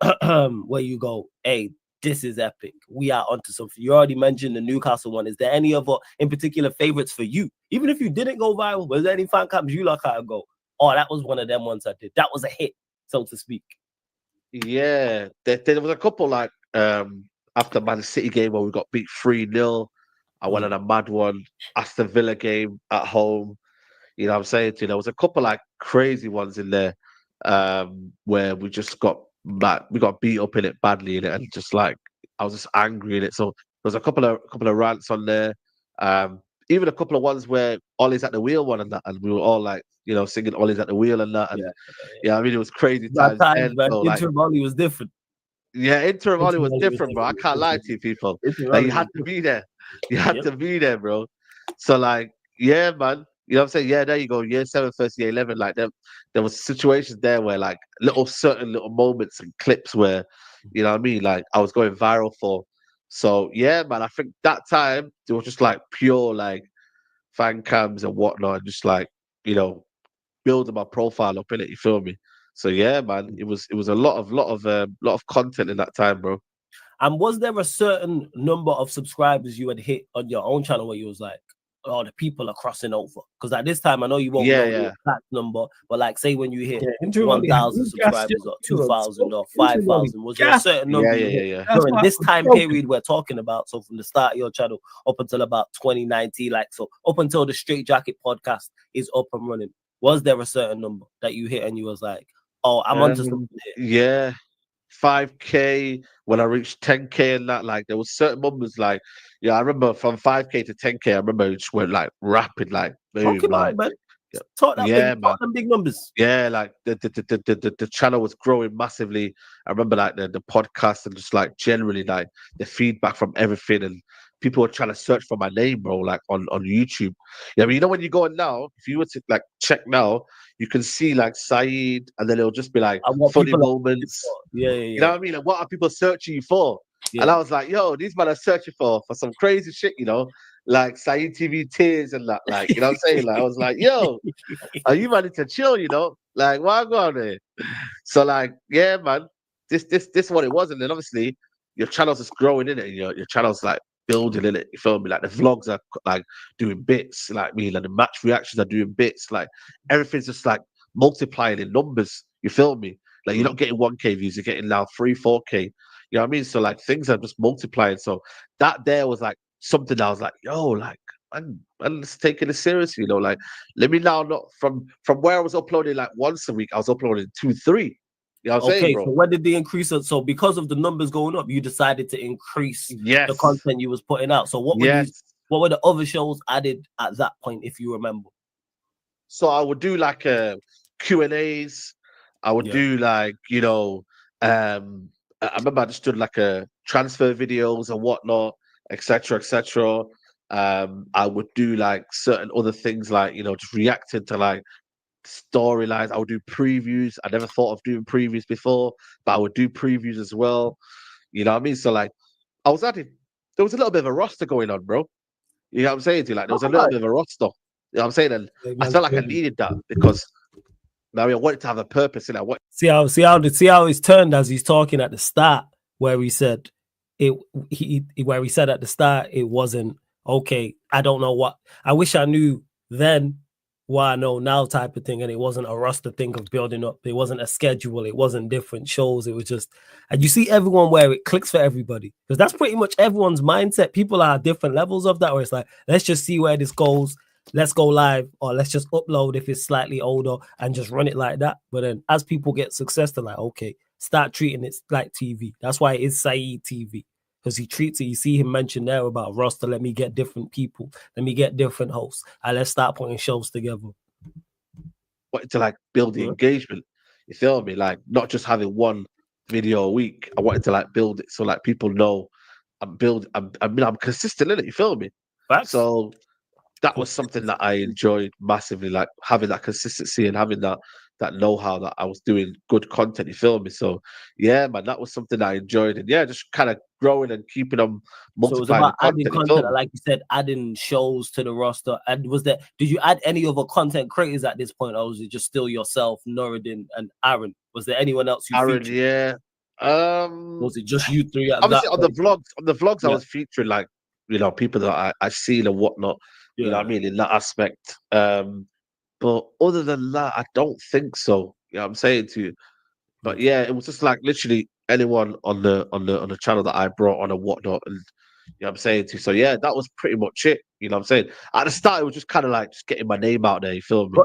where you go, hey, this is epic, we are onto something? You already mentioned the Newcastle one. Is there any other in particular favorites for you? Even if you didn't go viral, was there any fan cams you like how to go, oh, that was one of them ones I did, that was a hit, so to speak? Yeah, there was a couple like after Man City game where we got beat 3-0. I went on a mad one. Aston Villa game at home. You know what I'm saying to you? There was a couple like crazy ones in there where we just got beat up in it badly in it, and just like I was just angry in it. So there was a couple of rants on there. Even a couple of ones where Ollie's at the wheel one and that, and we were all like, you know, singing Ollie's at the wheel and that. And I mean, it was crazy times. Interim Ollie was different. Yeah, Interim Ollie was different, bro. I can't lie to you, people. Like, you had to be there. You had to be there, bro. So like, yeah, man. You know what I'm saying? Yeah, there you go. Year 7 first year 11. Like, there was situations there where like certain little moments and clips where, you know what I mean? Like, I was going viral for. So yeah, man, I think that time it was just like pure like fan cams and whatnot, and just like, you know, building my profile up in it. You feel me? So yeah, man, it was a lot of content in that time, bro. And was there a certain number of subscribers you had hit on your own channel where you was like, oh, the people are crossing over? Because at this time, I know you won't know the exact number, but like, say when you hit 1,000 subscribers or 2,000 or 5,000, was there a certain number you hit during this time period we're talking about? So from the start of your channel up until about 2019, like, so up until the Straight Jacket podcast is up and running, was there a certain number that you hit and you was like, oh, I'm onto something here? Yeah. 5K when I reached 10K and that, like there was certain numbers, like I remember from 5K to 10K, I remember it just went like rapid, like boom, like Man. Talk them big numbers. Yeah, like the channel was growing massively. I remember like the podcast and just like generally like the feedback from everything, and people were trying to search for my name, bro, like on YouTube. Yeah, I mean, you know when you go on now, if you were to like check now, you can see like Saeed, and then it'll just be like funny moments. Yeah. You know what I mean? Like, what are people searching you for? Yeah. And I was like, yo, these men are searching for some crazy shit, you know, like Saeed TV tears and that, like, you know what I'm saying? Like, I was like, yo, are you ready to chill, you know? Like, why go on there? So like, yeah, man, this is what it was. And then obviously your channel's just growing in it, and your channel's like building in it. You feel me? Like the vlogs are like doing bits, like me, like the match reactions are doing bits, like everything's just like multiplying in numbers. You feel me? Like you're not getting 1K views, you're getting now 3, 4K. You know what I mean? So like things are just multiplying. So that there was like something that I was like, yo, like I'm just taking it seriously, you know. Like let me now not from where I was uploading like once a week, I was uploading 2, 3. You know what I'm saying, bro? So when did the increase? So because of the numbers going up, you decided to increase the content you was putting out. So what were the other shows added at that point, if you remember? So I would do like Q&As. I would do like, you know, I remember I just did like a transfer videos and whatnot, etc., etc. I would do like certain other things, like, you know, just reacting to like storylines. I would do previews. I never thought of doing previews before, but I would do previews as well. You know what I mean? So like I was adding, there was a little bit of a roster going on, bro. You know what I'm saying to you? Like there was a little bit of a roster. You know what I'm saying? And I felt like I needed that because I wanted to have a purpose in it. See how it's turned as he's talking at the start, where he said where he said at the start it wasn't okay. I don't know what I wish I knew then what I know now type of thing, and it wasn't a roster thing of building up. It wasn't a schedule. It wasn't different shows. It was just, and you see everyone where it clicks for everybody, because that's pretty much everyone's mindset. People are at different levels of that, where it's like, let's just see where this goes. Let's go live, or let's just upload if it's slightly older and just run it like that. But then as people get success, they're like, okay, start treating it like TV. That's why it is Saeed TV, because he treats it. You see him mention there about roster. Let me get different people. Let me get different hosts. And let's start putting shows together. Wanted to like build the engagement. You feel me? Like not just having one video a week. I wanted to like build it so like people know I'm consistent in it. You feel me? Facts. So that was something that I enjoyed massively, like having that consistency and having that know-how that I was doing good content. You feel me? So yeah, man, that was something I enjoyed, and yeah, just kind of growing and keeping them multiplying. So it was about adding content, like you said, adding shows to the roster. And did you add any other content creators at this point, or was it just still yourself, Nuruddin, and Aaron? Was there anyone else you featured? Yeah. Was it just you three? Obviously, on the vlogs, I was featuring like, you know, people that I seen and whatnot. You know what I mean, in that aspect. But other than that, I don't think so. You know what I'm saying to you. But yeah, it was just like literally anyone on the channel that I brought on and whatnot, and you know what I'm saying to you. So yeah, that was pretty much it. You know what I'm saying? At the start, it was just kind of like just getting my name out there. You feel me?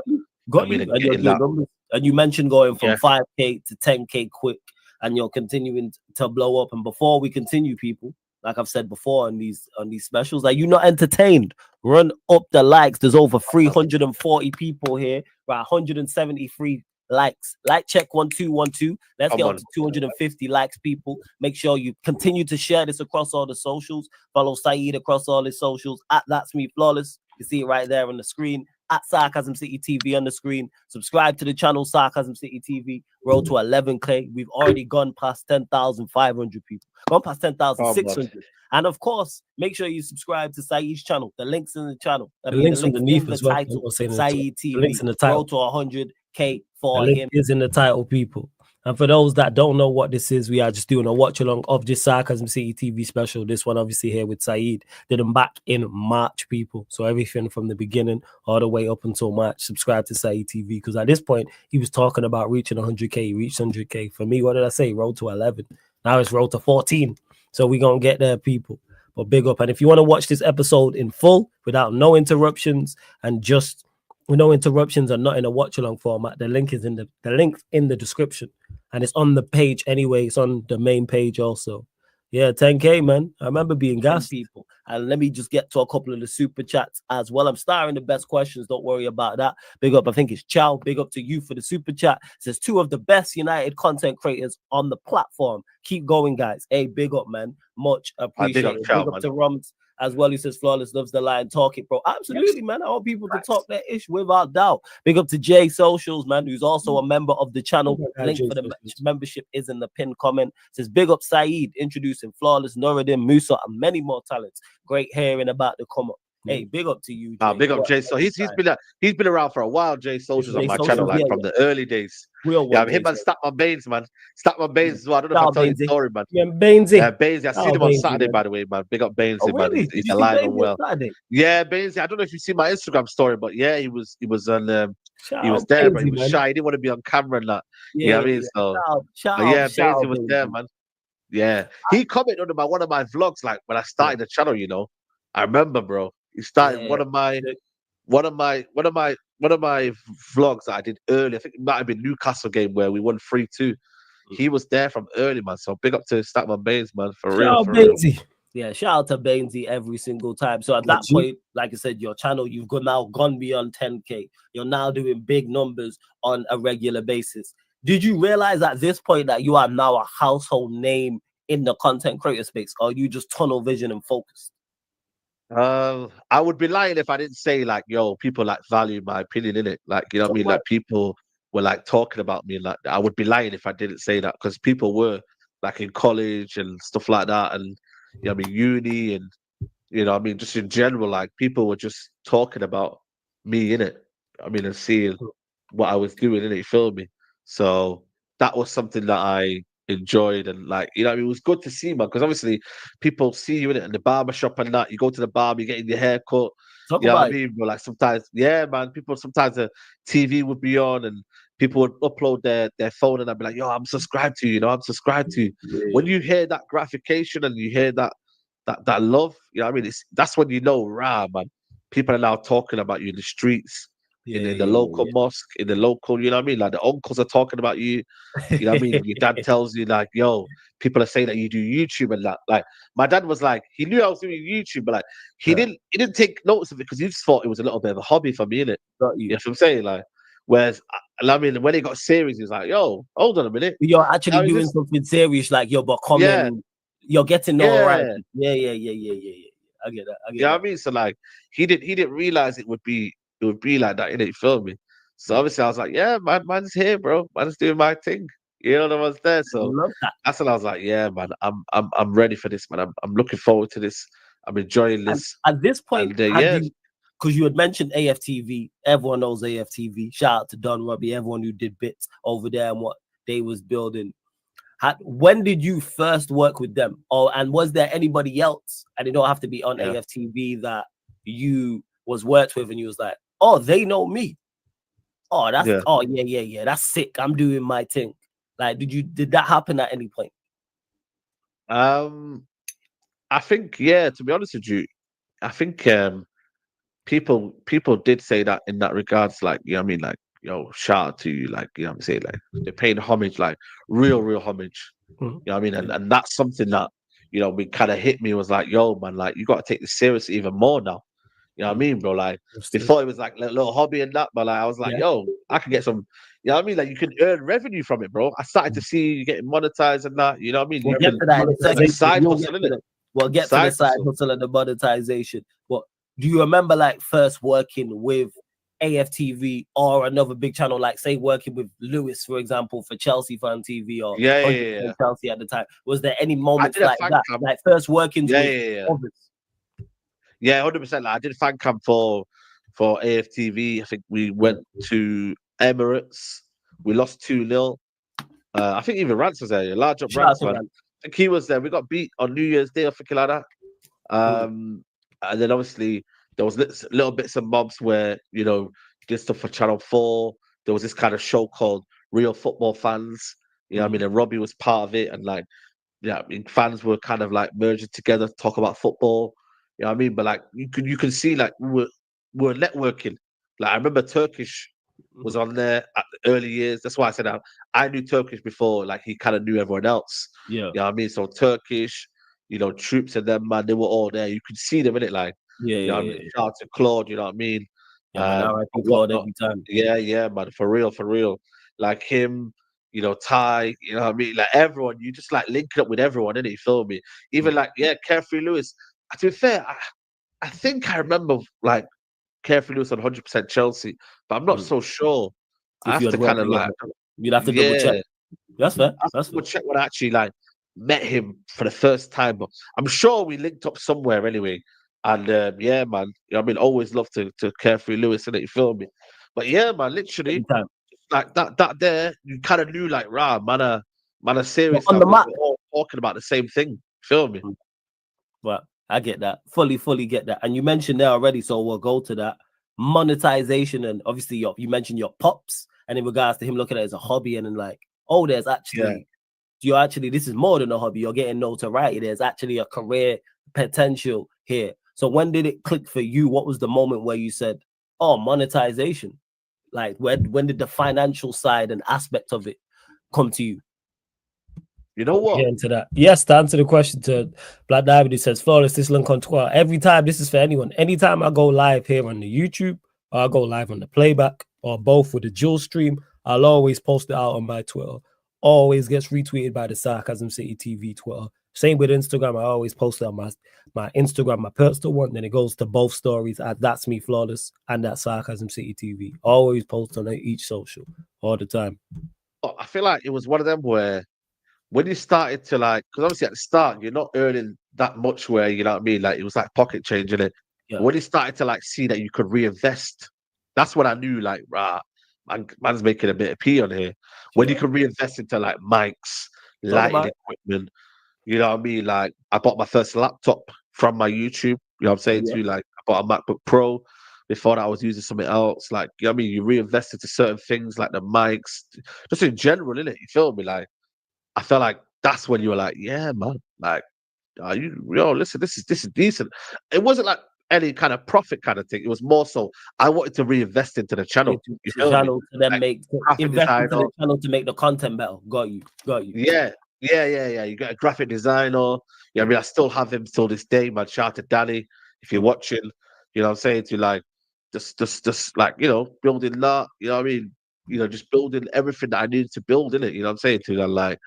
And you mentioned going from 5K to 10K quick, and you're continuing to blow up. And before we continue, people, like I've said before on these specials, like, you're not entertained, run up the likes. There's over 340 people here, right? 173 likes. Like check 1212. Let's get up to 250 likes, people. Make sure you continue to share this across all the socials. Follow Saeed across all his socials at That's Me Flawless. You see it right there on the screen. At Sarcasm City TV on the screen. Subscribe to the channel Sarcasm City TV. Roll to 11K. We've already gone past 10,500 people. Gone past 10,600. And of course, make sure you subscribe to Saeed's channel. The link's in the channel. The link's underneath in the as well. title. The Saeed TV. link's in the title. Road to 100K for the link him. is in the title, people. And for those that don't know what this is, we are just doing a watch along of this Sarcasm City TV special. This one, obviously, here with Saeed. Did them back in March, people. So everything from the beginning all the way up until March. Subscribe to Saeed TV, because at this point, he was talking about reaching 100K. He reached 100K. For me, what did I say? Road to 11. Now it's road to 14. So we're going to get there, people. But big up. And if you want to watch this episode in full without no interruptions and just with no interruptions and not in a watch along format, the link is in the description, and it's on the page anyway. It's on the main page also. Yeah, 10K, man. I remember being gassed, people. And let me just get to a couple of the super chats as well. I'm starting the best questions. Don't worry about that. Big up. I think it's Chow. Big up to you for the super chat. It says 2 of the best United content creators on the platform. Keep going, guys. Hey, big up, man. Much appreciated. Big up to Rums as well. He says Flawless loves the line. Talk it, bro. Absolutely, man. I want people to talk their ish without doubt. Big up to Jay Socials, man, who's also a member of the channel. Link for the membership is in the pinned comment. It says big up Saeed, introducing Flawless, Nuruddin, Musa, and many more talents. Great hearing about the come up. Hey, big up to you, Jay. Big up Jay. So he's been around for a while. Jay Socials on my channel, like from the early days. Real yeah, him and Stack My Baines, man. Stack My Baines as well. I don't know if I tell you the story, man. Yeah, Bainesy. Yeah, Bainesy. I seen him on Saturday, by the way, man. Big up Bainesy, man. Really? He's alive and well. Yeah, Bainesy. I don't know if you see my Instagram story, but yeah, he was on he was there, but he was shy. He didn't want to be on camera and that. Yeah, you know what I mean? So Bainesy was there, man. Yeah. He commented on one of my vlogs, like when I started the channel, you know. I remember, bro. He started one of my vlogs that I did early. I think it might have been Newcastle game where we won 3-2. He was there from early, man. So big up to Statman Baines, man, for real. Yeah, shout out to Bainesy every single time. So at that point, like I said, your channel, you've now gone beyond 10K. You're now doing big numbers on a regular basis. Did you realize at this point that you are now a household name in the content creator space, or are you just tunnel vision and focused? I would be lying if I didn't say, like, yo, people like value my opinion in it. Like, you know what I mean? Like, people were like talking about me, and like, I would be lying if I didn't say that, because people were like in college and stuff like that, and you know, I mean, uni, and you know, I mean, just in general, like people were just talking about me in it. I mean, and seeing what I was doing in it. You feel me? So that was something that I enjoyed, and like, you know, it was good to see, man, because obviously people see you in it in the barber shop and that. You go to the barber, you're getting your hair cut. You know what I mean? But like sometimes, yeah, man, people sometimes the TV would be on and people would upload their phone and I'd be like, yo, I'm subscribed to you, you know, I'm subscribed to you. Yeah. When you hear that gratification and you hear that love, you know what I mean? That's when you know, rah, man, people are now talking about you in the streets. In the local mosque, in the local, you know what I mean? Like the uncles are talking about you. You know what I mean? Your dad tells you, like, yo, people are saying that you do YouTube and that. Like, my dad was like, he knew I was doing YouTube, but like, he didn't take notice of it because he just thought it was a little bit of a hobby for me, innit? You know what I'm saying? Like, whereas, I mean, when he got serious, he was like, yo, hold on a minute. You're actually doing something serious, like, yo, but you're getting notoriety. Yeah. I get that. You know what I mean? So like, he didn't realize it would be like that, innit? You feel me? So obviously I was like, yeah, man's here, bro. Man's doing my thing. You know, I was there. So that's when I was like, yeah, man, I'm ready for this, man. I'm looking forward to this. I'm enjoying this. At this point, because you had mentioned AFTV, everyone knows AFTV. Shout out to Don Robbie, everyone who did bits over there and what they was building. When did you first work with them? And was there anybody else, and it don't have to be on AFTV, that you was worked with and you was like, oh, they know me. Oh, that's that's sick. I'm doing my thing. Like, did that happen at any point? I think, to be honest with you, I think people did say that in that regards, like, you know what I mean, like, yo, shout out to you, like, you know what I'm saying, like, they're paying homage, like real homage. You know what I mean? And that's something that, you know, we kind of hit me, was like, yo, man, like, you got to take this seriously even more now. You know what I mean, bro? Like, before it was like a little hobby and that, but like, I was like, yo, I can get some, you know what I mean? Like, you can earn revenue from it, bro. I started to see you getting monetized and that, you know what I mean? We'll get to that. Side hustle, innit? We'll get to the side hustle and the monetization. But do you remember, like, first working with AFTV or another big channel, like say working with Lewis, for example, for Chelsea Fan TV or Chelsea at the time? Was there any moments like that, like first workings with others? Yeah, 100%. Like, I did fan cam for AFTV. I think we went to Emirates. We lost 2-0. I think even Rance was there. Large up Rance, man. I think he was there. We got beat on New Year's Day, I think like that. And then obviously there was little bits and bobs where, you know, did stuff for Channel 4. There was this kind of show called Real Football Fans. You know what I mean? And Robbie was part of it. And like, yeah, I mean, fans were kind of like merging together to talk about football. You know what I mean? But like you can see like we were networking. Like I remember Turkish was on there at the early years. That's why I said I knew Turkish before, like he kind of knew everyone else. Yeah. You know what I mean? So Turkish, you know, Troops and them, man, they were all there. You could see them in it, like you know what I mean? Shout out to Claude, you know what I mean? Yeah, man, I Claude every time. Yeah, man, for real. Like him, you know, Ty, you know what I mean? Like everyone, you just like linking up with everyone, innit? You feel me? Even like, Carefree Lewis. To be fair, I think I remember like Carefree Lewis on 100% Chelsea, but I'm not so sure. I have to kind of like, you'd have to double check. That's fair. That's double check when I actually like met him for the first time. But I'm sure we linked up somewhere anyway. And yeah, man, you know what I mean, always love to Carefree Lewis, innit? You feel me? But yeah, man, literally, like that there, you kind of knew like, rah, man, a serious on the map. We're all talking about the same thing. Feel me? But I get that. Fully get that. And you mentioned there already, so we'll go to that. Monetization, and obviously you mentioned your pops, and in regards to him looking at it as a hobby, and then like, oh, there's actually this is more than a hobby. You're getting notoriety. There's actually a career potential here. So when did it click for you? What was the moment where you said, oh, monetization? Like when did the financial side and aspect of it come to you? You know what? Get into that. Yes, to answer the question to Black Diamond, he says, Flawless, this link on Twitter. Every time, this is for anyone. Anytime I go live here on the YouTube, or I go live on the playback, or both with the dual stream, I'll always post it out on my Twitter. Always gets retweeted by the Sarcasm City TV Twitter. Same with Instagram. I always post it on my Instagram, my personal one. Then it goes to both stories at That's Me Flawless and that Sarcasm City TV. Always post on each social all the time. I feel like it was one of them where when you started to like, because obviously at the start you're not earning that much where, you know what I mean, like it was like pocket change in it. Yeah. When you started to like see that you could reinvest, that's when I knew like, rah, man's making a bit of pee on here. When you could reinvest into like mics, lighting equipment, you know what I mean? Like I bought my first laptop from my YouTube, you know what I'm saying to you? Like I bought a MacBook Pro. Before that I was using something else. Like, you know what I mean? You reinvest into certain things like the mics, just in general, innit? You feel me? Like I felt like that's when you were like, yeah, man, like, listen, this is decent. It wasn't like any kind of profit kind of thing. It was more so I wanted to reinvest into the channel. To then like, invest into the channel to make the content better. Got you. Yeah. You got a graphic designer. Yeah, I mean, I still have him till this day, man. Shout out to Danny if you're watching. You know what I'm saying? To like, just like, you know, building that. You know what I mean? You know, just building everything that I needed to build in it. You know what I'm saying? To like.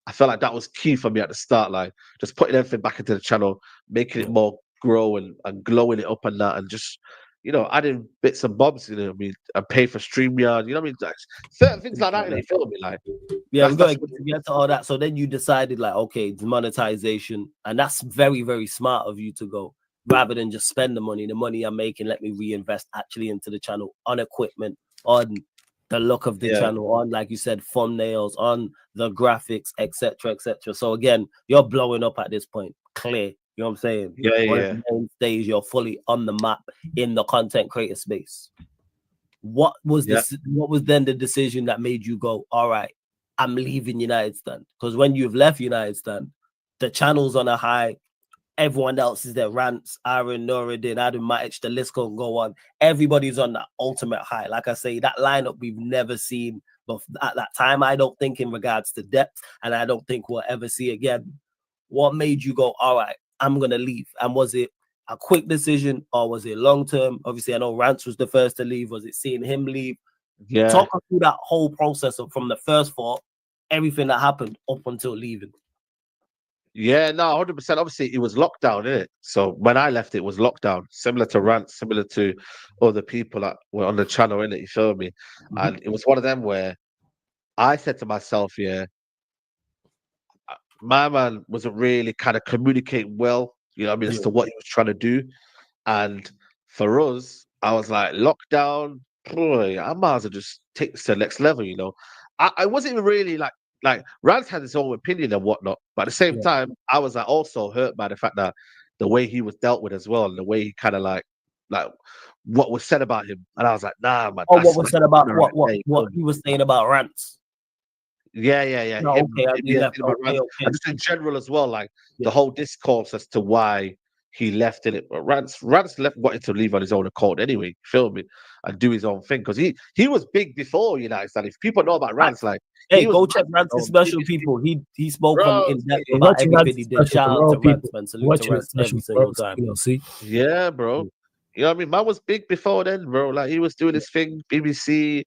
I felt like that was key for me at the start, like just putting everything back into the channel, making it more grow and glowing it up and that, and just, you know, adding bits and bobs, you know what I mean, and pay for StreamYard, you know what I mean, like, certain things like that, you feel me, like. Yeah, we got to get to all that. So then you decided, like, okay, monetization, and that's very, very smart of you to go, rather than just spend the money I'm making, let me reinvest actually into the channel, on equipment, on the look of the channel, on, like you said, thumbnails, on the graphics, etc. So again, you're blowing up at this point, clear. You know what I'm saying? Yeah. Main stage, you're fully on the map in the content creator space. What was this? What was then the decision that made you go, all right, I'm leaving United Stand? Because when you've left United Stand, the channel's on a high. Everyone else is there. Rants, Aaron, Nuruddin, Adam Matic, the list can go on. Everybody's on that ultimate high. Like I say, that lineup we've never seen at that time. I don't think in regards to depth, and I don't think we'll ever see again. What made you go, all right, I'm going to leave? And was it a quick decision or was it long term? Obviously, I know Rants was the first to leave. Was it seeing him leave? Yeah. Talk us through that whole process from the first thought, everything that happened up until leaving. Yeah, no, 100%. Obviously, it was lockdown, innit? So when I left, it was lockdown, similar to Rant, similar to other people that were on the channel, innit? You feel me? Mhm. And it was one of them where I said to myself, yeah, my man wasn't really kind of communicating well, you know what I mean, as Yeah. to what he was trying to do. And for us, I was like, lockdown, boy, I might as well just take this to the next level, you know. I wasn't even really like Rance had his own opinion and whatnot, but at the same Yeah. time, I was like also hurt by the fact that the way he was dealt with as well, and the way he kind of like what was said about him. And I was like, nah, man, Oh, what that's was not said about the right what way. he was saying about rants? Yeah. No, Him, okay, maybe he yeah, left. about Okay, Rance, okay. and just in general as well, like the Yeah. whole discourse as to why he left in it. But Rance left wanted to leave on his own accord anyway, you feel me, and do his own thing because he was big before United States. If people know about Rance, like Hey, he was go check massive Rants' on special, previously. people. He spoke on Bro, in depth see, about Watching everything he Rant's did. special Shout for out all to people. Rants, man. Salute to Watching his Rants special every for single us, time. you know, see? yeah, bro. You know what I mean? Man was big before then, bro. Like he was doing his thing, BBC.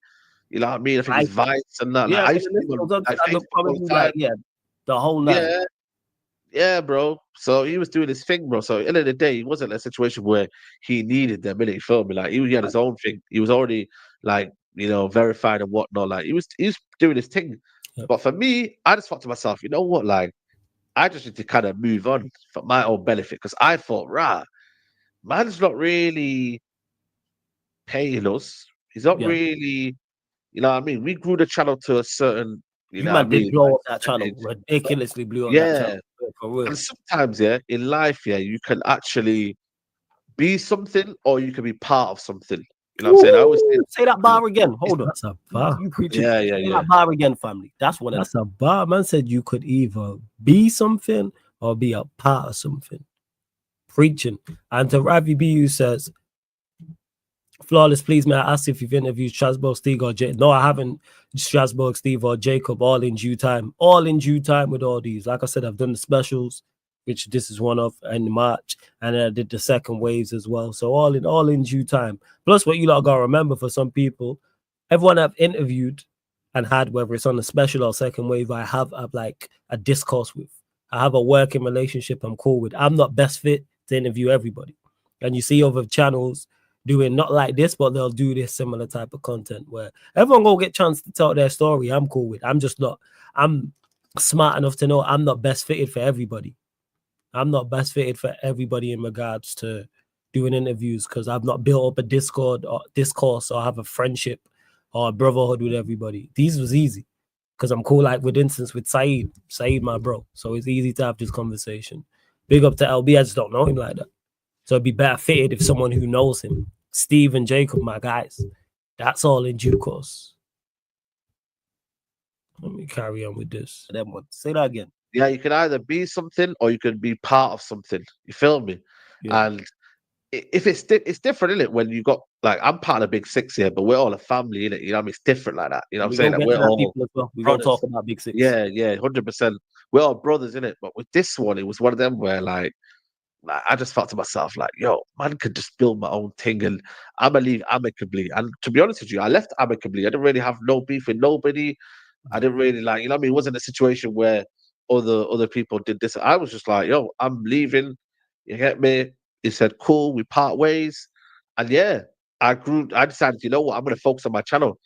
You know what I mean? I think Right? his Vice and that. Like Yeah, I when used the to see list him on goes on, like stand up Facebook all comedy, the time. like yeah, the whole nine. Yeah, yeah, bro. So he was doing his thing, bro. So at the end of the day, he wasn't in a situation where he needed them, innit? You feel me? Like he had his own thing. He was already like, you know, verified and whatnot. Like he was doing his thing. Yep. But for me, I just thought to myself, you know what? Like, I just need to kind of move on for my own benefit. Because I thought, rah, man's not really paying us. He's not Yeah, really, you know what I mean? We grew the channel to a certain, you you know what I man did mean, blow like up that channel, percentage. ridiculously blew up that Yeah. channel for real. And sometimes, yeah, in life, yeah, you can actually be something or you can be part of something. You know what I'm saying? I always say Ooh, say that that. bar again. Hold on. That's a bar. You preaching. Say Yeah. that bar again, family. That's one of That's a bar. Man said you could either be something or be a part of something. Preaching. And to Ravi BU says, Flawless, please, may I ask if you've interviewed Strasbourg, Steve, or Jacob? No, I haven't. Strasbourg, Steve, or Jacob, all in due time. All in due time with all these. Like I said, I've done the specials, which this is one of in March, and then I did the second waves as well. So all in due time. Plus, what you lot gotta remember for some people, everyone I've interviewed and had, whether it's on the special or second wave, I have like a discourse with. I have a working relationship I'm cool with. I'm not best fit to interview everybody. And you see other channels doing not like this, but they'll do this similar type of content where everyone will get a chance to tell their story. I'm cool with. I'm just not. I'm smart enough to know I'm not best fitted for everybody. I'm not best fitted for everybody in regards to doing interviews because I've not built up a Discord or discourse or have a friendship or a brotherhood with everybody. These was easy because I'm cool, like with instance with Saeed, my bro. So it's easy to have this conversation. Big up to LB. I just don't know him like that. So it'd be better fitted if someone who knows him, Steve and Jacob, my guys. That's all in due course. Let me carry on with this. them one. Say that again. Yeah, you can either be something or you can be part of something. You feel me? Yeah. And if it's different, isn't it? When you got like I'm part of the Big Six here, but we're all a family, innit? You know what I mean? It's different like that. You know what I'm We saying? gonna Like get we're to that all people as well. We gonna brothers. talk about Big Six. Yeah, 100%. We're all brothers, innit? But with this one, it was one of them where like I just thought to myself, like, yo, man could just build my own thing and I'ma leave amicably. And to be honest with you, I left amicably. I didn't really have no beef with nobody. I didn't really like, you know what I mean? It wasn't a situation where other people did this. I was just like, yo, I'm leaving. You get me? He said, cool, we part ways. And yeah, I decided, you know what, I'm gonna focus on my channel.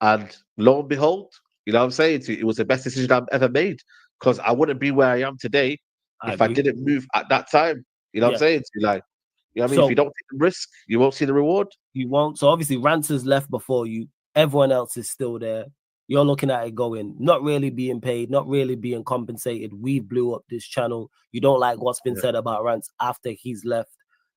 And lo and behold, you know what I'm saying? It was the best decision I've ever made. Because I wouldn't be where I am today I if I agree. didn't move at that time. You know what I'm Yeah. saying? To you, like, you know what I mean? If So you don't take the risk, you won't see the reward. you won't. So obviously, Rancer's left before you. Everyone else is still there. You're looking at it going, not really being paid, not really being compensated. We blew up this channel. You don't like what's been Yeah. said about Rance after he's left.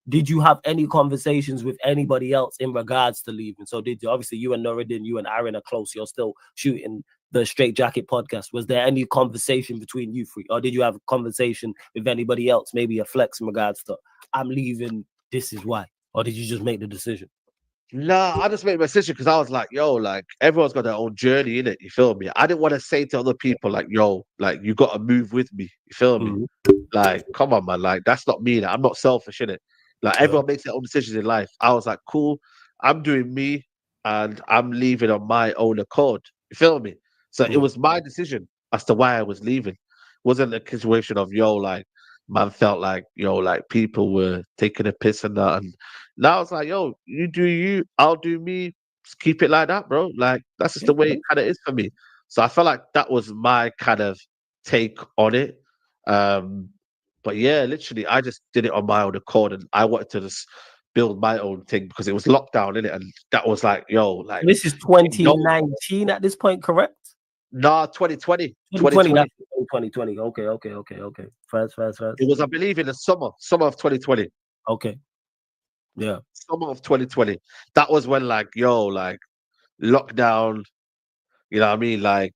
Did you have any conversations with anybody else in regards to leaving? So did you? Obviously, you and Nuruddin, you and Aaron are close. You're still shooting the Straight Jacket podcast. Was there any conversation between you three? Or did you have a conversation with anybody else? Maybe a flex in regards to, I'm leaving, this is why. Or did you just make the decision? Nah, I just made my decision because I was like, yo, like everyone's got their own journey in it. You feel me? I didn't want to say to other people like, yo, like you got to move with me. You feel me? Mhm. Like, come on, man. Like that's not me. Like, I'm not selfish in it. Like everyone makes their own decisions in life. I was like, cool. I'm doing me, and I'm leaving on my own accord. You feel me? So it Mm. was my decision as to why I was leaving. wasn't a situation of like man felt like like people were taking a piss and that. And now it's like you do you, I'll do me. Just keep it like that, bro. Like that's just the way it kind of is for me. So I felt like that was my kind of take on it. But yeah, literally, I just did it on my own accord, and I wanted to just build my own thing because it was lockdown in it, and that was like, like This is 2019 at this point, correct? nah, 2020. 2020. Okay. First. It was, I believe, in the summer of 2020. Okay. Yeah. Summer of 2020. That was when like lockdown, you know what I mean? Like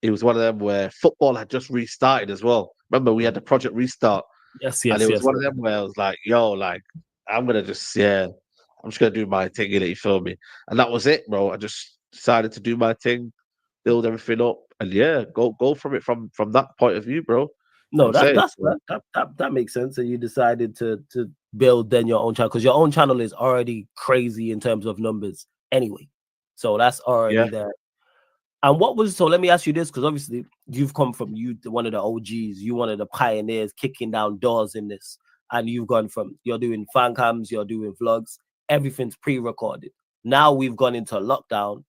it was one of them where football had just restarted as well. Remember, we had the Project Restart. Yes. And it was one of them where I was like, like, I'm gonna just I'm just gonna do my thing in it, you feel me? And that was it, bro. I just decided to do my thing, build everything up, and go from it from that point of view, bro. No, that makes sense. And you decided to build then your own channel because your own channel is already crazy in terms of numbers anyway. So that's already there. And so let me ask you this, because obviously you've come from one of the OGs, you one of the pioneers kicking down doors in this. And you've gone from, you're doing fan cams, you're doing vlogs, everything's pre-recorded. Now we've gone into lockdown.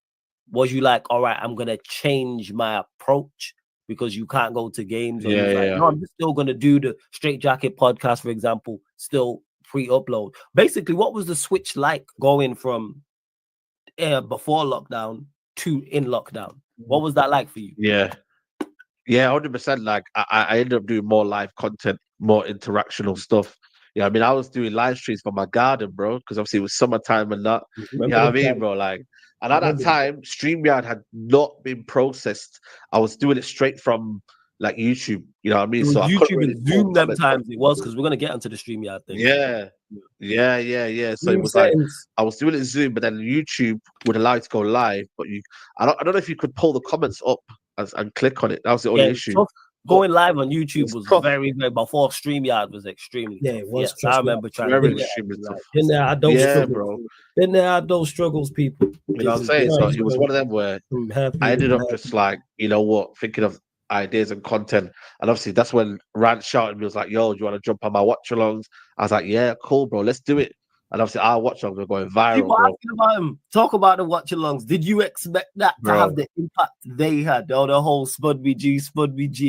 Was you like, all right, I'm going to change my approach because you can't go to games? Or no, I'm still going to do the Straight Jacket podcast, for example, still pre-upload. Basically, what was the switch like going from before lockdown to in lockdown? What was that like for you? Yeah, 100%. Like I ended up doing more live content, more interactional stuff. Yeah, I mean, I was doing live streams from my garden, bro, because obviously it was summertime and that. I mean, bro, like, and at that time, StreamYard had not been processed. I was doing it straight from like YouTube, you know what I mean? So YouTube and Zoom them times it was, because we're gonna get onto the StreamYard thing. Yeah. So it was like I was doing it in Zoom, but then YouTube would allow you to go live, but I don't know if you could pull the comments up and click on it. That was the only issue. Tough. Going live on YouTube was very, very before StreamYard was extremely tough. It was. I remember trying to do that. Then there are those struggles, bro. Then there are those struggles, people. You know what I'm saying? So it was one of them where I ended up just like, you know what, thinking of ideas and content. And obviously that's when Rant shouted me, was like, yo, do you want to jump on my watch-alongs? I was like, yeah, cool, bro, let's do it. And obviously our watch-alongs were going viral. People asking about him. Talk about the watch-alongs. Did you expect that to have the impact they had? Or the whole Spud BG,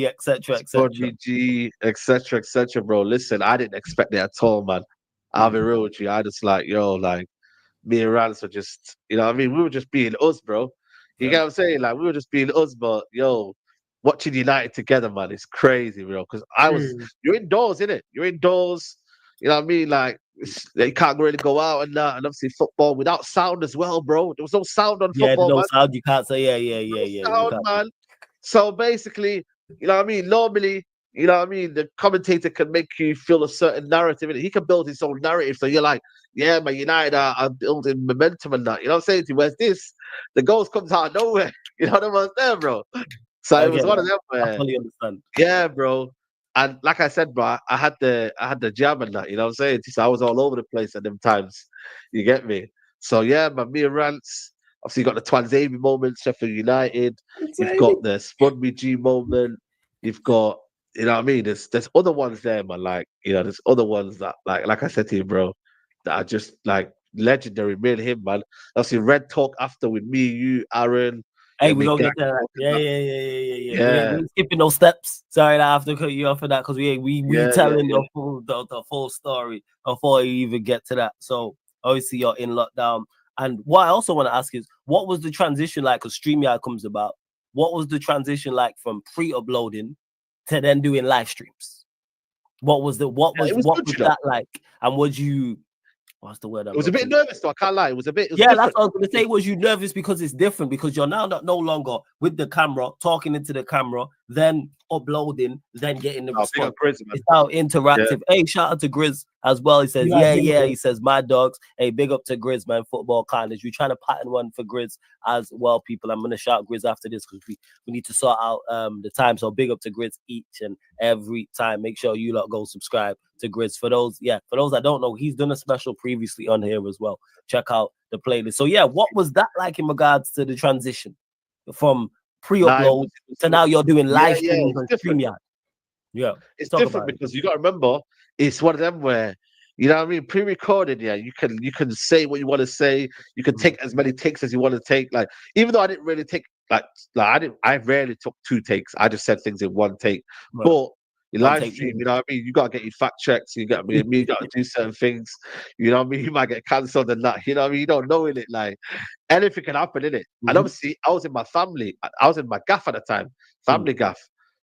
etc., etc. Spud BG, etc., bro. Listen, I didn't expect it at all, man. I'll be real with you. I just like, like, me and Rance were just, you know what I mean? We were just being us, bro. You get what I'm saying? Like, we were just being us, but, watching United together, man, it's crazy, bro. Because you're indoors, innit? You're indoors. You know what I mean? Like, you can't really go out and that. And obviously, football without sound as well, bro. There was no sound on football. No sound. You can't say, yeah. Sound, man. So basically, you know what I mean? Normally, you know what I mean? The commentator can make you feel a certain narrative, and he can build his own narrative. So you're like, yeah, man, United are building momentum and that. You know what I'm saying to you? Whereas the goals comes out of nowhere. You know what I'm saying, bro? So it was one of them where I fully understand. Yeah, bro. And like I said, bro, I had the jam and that, you know what I'm saying? So I was all over the place at them times. You get me? So yeah, man, me and Rance, obviously you got the Twanzavy moment, Sheffield United, you've got the Spud BG moment, you've got, you know what I mean? There's other ones there, man. Like, there's other ones that like I said to you, bro, that are just like legendary. Me and him, man. Obviously Red Talk after with me, you, Aaron. Hey, we don't get that. Yeah. We're skipping those steps. Sorry, I have to cut you off for that because we telling the full story before you even get to that. So obviously you're in lockdown. And what I also want to ask is, what was the transition like? Because StreamYard comes about. What was the transition like from pre-uploading to then doing live streams? What was that like? And would you? What's the word? It was a bit nervous, though. I can't lie. It was different. That's what I was going to say. Was you nervous because it's different? Because you're now no longer with the camera, talking into the camera, then uploading, then getting the response. It's now interactive. Yeah. Hey, shout out to Grizz as well. He says, He says, my dogs. Hey, big up to Grizz, man. Football Carnage. We're trying to pattern one for Grizz as well, people. I'm going to shout Grizz after this because we need to sort out the time. So big up to Grizz each and every time. Make sure you lot go subscribe to Grizz. For those that don't know, he's done a special previously on here as well. Check out the playlist. So what was that like in regards to the transition from pre-upload to now you're doing live streams on StreamYard? Yeah. It's Talk different about it. because you got to remember, it's one of them where, you know what I mean, pre-recorded, yeah, you can say what you want to say, you can take as many takes as you want to take. Like, even though I didn't really take I rarely took 2 takes. I just said things in 1 take. Right. But your One live take stream, two. you know what I mean? You gotta get your fact checks, you got me, you gotta do certain things, you know what I mean? You might get cancelled and that, you know what I mean? You don't know in it, like anything can happen in it. And obviously I was in my family, I was in my gaff at the time, family gaff.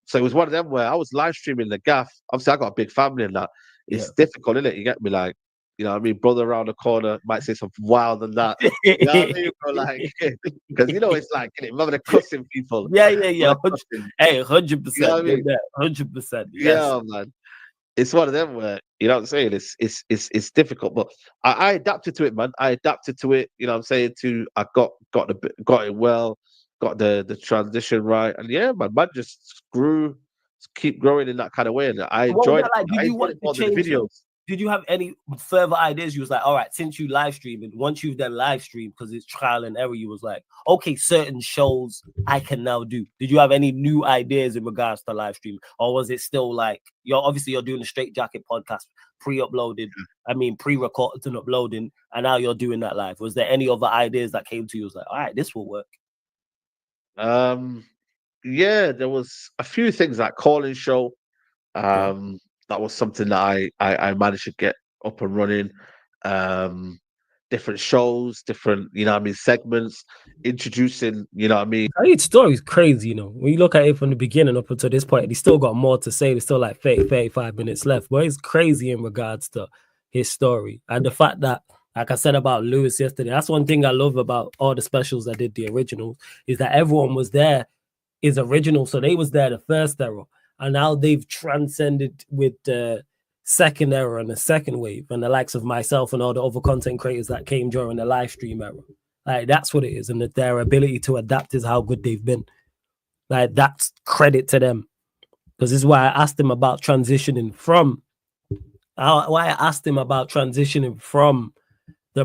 So it was one of them where I was live streaming the gaff. Obviously, I got a big family and that. It's difficult, isn't it? You get me, like, you know what I mean? Brother around the corner might say something wild and that. You know what I mean, bro? Like, because, you know, it's like, remember the cussing people. Yeah. Cussing. Hey, 100%. You know what I mean? 100%. Yes. Yeah, man. It's one of them where, you know what I'm saying? It's difficult, but I adapted to it, man. I adapted to it. You know what I'm saying? I got it well, got the transition right, and yeah, man just grew, keep growing in that kind of way, and I What was enjoyed that it. like? Did I you enjoyed want it to more than the change? videos. Did you have any further ideas? You was like, all right, since you live streaming, once you've done live stream, because it's trial and error, you was like, okay, certain shows I can now do. Did you have any new ideas in regards to live stream? Or was it still like, you're doing a Straight Jacket podcast, pre-uploaded, pre-recorded and uploading, and now you're doing that live? Was there any other ideas that came to you? Was like, all right, this will work. Yeah, there was a few things like calling show. That was something that I managed to get up and running. Different shows, different, you know what I mean, segments, introducing, you know what I mean. Saeed's story is crazy, you know. When you look at it from the beginning up until this point, he's still got more to say. There's still like 30, 35 minutes left. But it's crazy in regards to his story. And the fact that, like I said about Lewis yesterday, that's one thing I love about all the specials that did the originals, is that everyone was there is original. So they was there the first era. And now they've transcended with the second era and the second wave, and the likes of myself and all the other content creators that came during the live stream era. Like, that's what it is. And that their ability to adapt is how good they've been. Like, that's credit to them. Because this is why I asked him about transitioning from the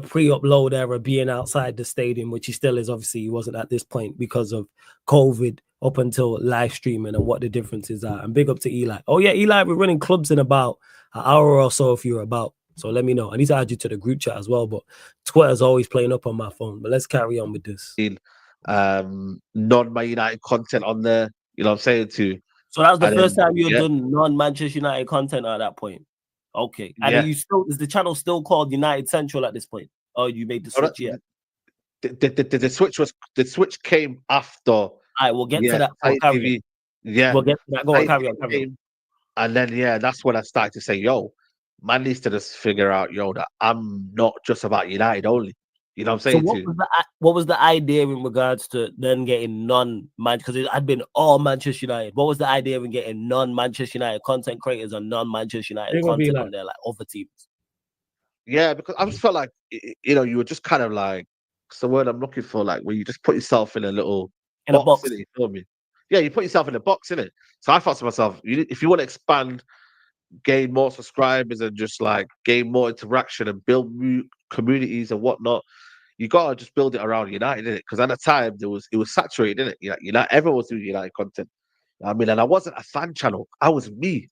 pre-upload era, being outside the stadium, which he still is. Obviously, he wasn't at this point because of COVID, up until live streaming, and what the differences are. And big up to Eli. Oh yeah, Eli, we're running clubs in about an hour or so if you're about. So let me know. I need to add you to the group chat as well, but Twitter's always playing up on my phone. But let's carry on with this. Non-Man United content on there, you know what I'm saying, too. So that was the first time you've done non-Manchester United content at that point. Okay. And is the channel still called United Central at this point? Oh, you made the switch yet? The switch came after. All right, we'll get to that. TV. Yeah, we'll get to that. Go on, carry on. And then that's when I started to say, yo, man needs to just figure out, that I'm not just about United only. You know what I'm saying? So what was the idea in regards to then getting non-Manchester? Because it had been all Manchester United. What was the idea in getting non-Manchester United content creators and non-Manchester United content on there, like other teams? Yeah, because I just felt like, you were just kind of like, it's the word I'm looking for, like, where you just put yourself in a little box. Innit, you feel me? Yeah, you put yourself in a box, innit? So I thought to myself, if you want to expand, gain more subscribers and just like gain more interaction and build communities and whatnot, you gotta just build it around United, innit? Because at the time it was saturated, innit? United, everyone was doing United content. I mean, and I wasn't a fan channel. I was me.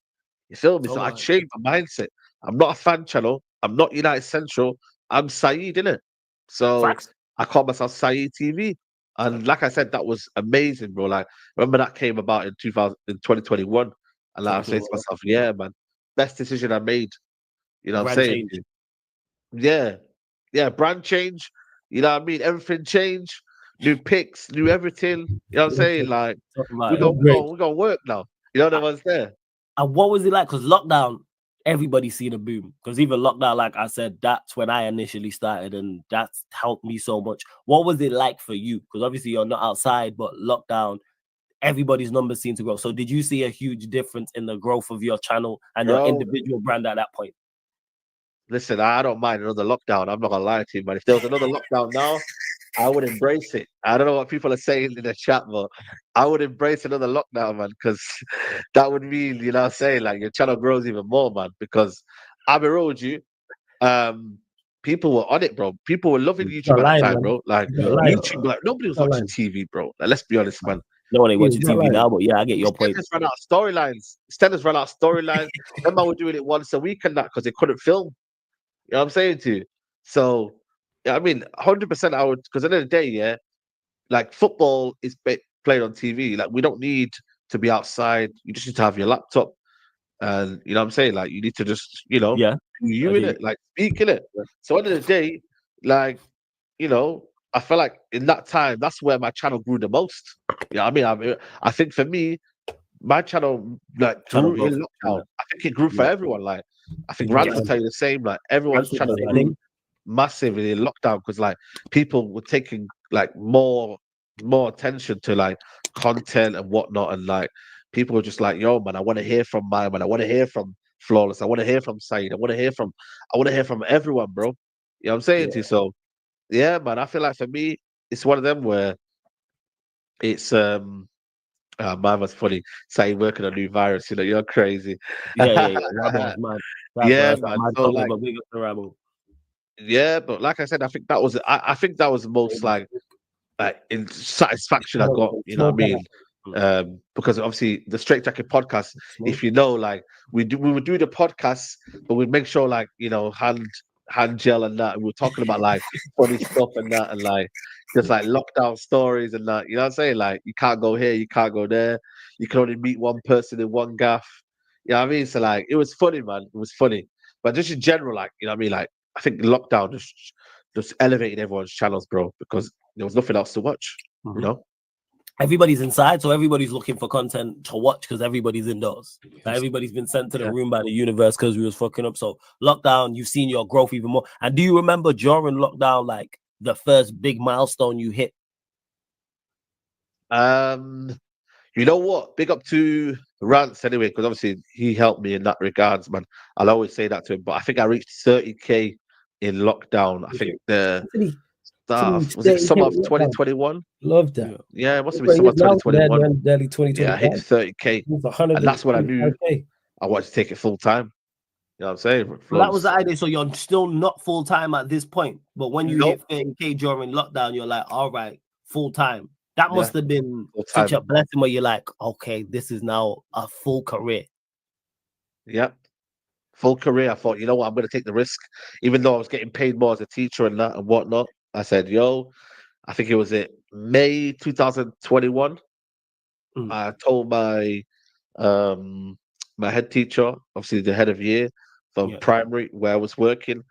You feel me? So I changed my mindset. I'm not a fan channel. I'm not United Central. I'm Saeed, innit? So I call myself Saeed TV. And like I said, that was amazing, bro. Like, remember that came about in 2021. And like, I say to myself, yeah, man, best decision I made. You know what I'm saying? Yeah. Yeah, brand change. You know what I mean? Everything changed. New picks, new everything. You know what I'm saying? Like, we're gonna work now. You know what I was there. And what was it like? Because lockdown, everybody seen a boom. Because even lockdown, like I said, that's when I initially started, and that's helped me so much. What was it like for you? Because obviously you're not outside, but lockdown, everybody's numbers seem to grow. So did you see a huge difference in the growth of your channel and your individual brand at that point? Listen, I don't mind another lockdown. I'm not gonna lie to you, man. If there was another lockdown now, I would embrace it. I don't know what people are saying in the chat, but I would embrace another lockdown, man, because that would mean, you know what I'm saying, like your channel grows even more, man. Because I'll be real with you, people were on it, bro. People were loving YouTube at the time, bro. Like YouTube, like nobody was watching TV, bro. Like, let's be honest, man. No one ain't Yeah, watching is that TV right? now, but yeah, I get your point. Extenders ran out of storylines. Extenders ran out of storylines. Them man were doing it once a week and that because they couldn't film. You know what I'm saying to you? So, yeah, I mean, 100% I would, because at the end of the day, yeah, like football is played on TV. Like we don't need to be outside. You just need to have your laptop, and you know what I'm saying. Like you need to just, Yeah, you I in do. it, like speak in it. Yeah. So at the end of the day, like I feel like in that time, that's where my channel grew the most. Yeah, I think for me, my channel like Channel grew in growth. lockdown. I think it grew for Yeah. everyone. Like I think Yeah. Rance will tell you the same. Like everyone's Rance channel does, I grew think. massively in lockdown because like people were taking like more attention to like content and whatnot, and like people were just like, yo man, I want to hear from man, I want to hear from Flawless, I want to hear from Saeed, I want to hear from everyone, bro. You know what I'm saying to you? So yeah, man, I feel like for me it's one of them where it's man, was funny. Saeed working on a new virus, you're crazy. Yeah. Rabo's mad. Yeah, That's a man. mad So topic, like, but big up to Rabo. yeah, but like I said, I think that was I think that was the most like in satisfaction I got, you know what I mean? Because obviously the Straight Jacket podcast, if you know, like we would do the podcast, but we'd make sure like, hand gel and that. And we were talking about like funny stuff and that, and like just like lockdown stories and that, you know what I'm saying? Like you can't go here, you can't go there, you can only meet one person in one gaff. You know what I mean? So like it was funny, man. It was funny. But just in general, like, you know what I mean? Like I think lockdown just elevated everyone's channels, bro, because there was nothing else to watch, you know? Everybody's inside, so everybody's looking for content to watch because everybody's indoors. Like, everybody's been sent to the room by the universe because we was fucking up. So lockdown, you've seen your growth even more. And do you remember during lockdown, like the first big milestone you hit? You know what? Big up to Rance anyway, because obviously he helped me in that regards, man. I'll always say that to him. But I think I reached 30K in lockdown. I think the start was it summer of 2021? Love that. Yeah, it must have been summer of 2021. Nearly 2025. Yeah, I hit 30K. And that's when I knew I wanted to take it full time. You know what I'm saying? So that was the idea. So you're still not full time at this point. But when you hit 30K during lockdown, you're like, all right, full time. That must have been such a blessing where you're like, okay, this is now a full career. Yep. Full career. I thought, you know what, I'm going to take the risk. Even though I was getting paid more as a teacher and that and whatnot. I said, I think it was May 2021. I told my my head teacher, obviously the head of year from primary where I was working,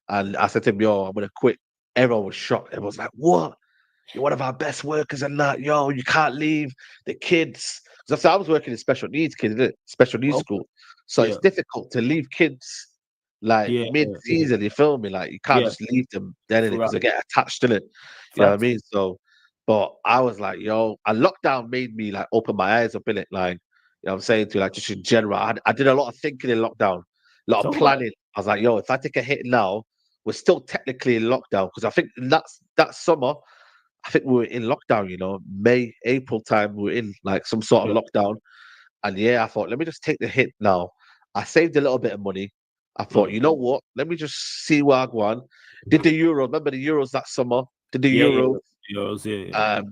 and I said to him, I'm going to quit. Everyone was shocked. Everyone was like, what? You're one of our best workers and that, you can't leave the kids. Because I was working in special needs kids, special needs school. So it's difficult to leave kids like mid-season, you feel me? Like you can't just leave them then because they get attached to it. You know what I mean? So, but I was like, and lockdown made me like open my eyes up in it. Like, you know what I'm saying to you, like just in general. I did a lot of thinking in lockdown, a lot of planning. I was like, if I take a hit now, we're still technically in lockdown. Because I think that summer, I think we were in lockdown, May, April time, we were in like some sort of lockdown. And I thought, let me just take the hit now. I saved a little bit of money. I thought, you know what? Let me just see where I go on. Did the Euros, remember the Euros that summer? Did the Euros.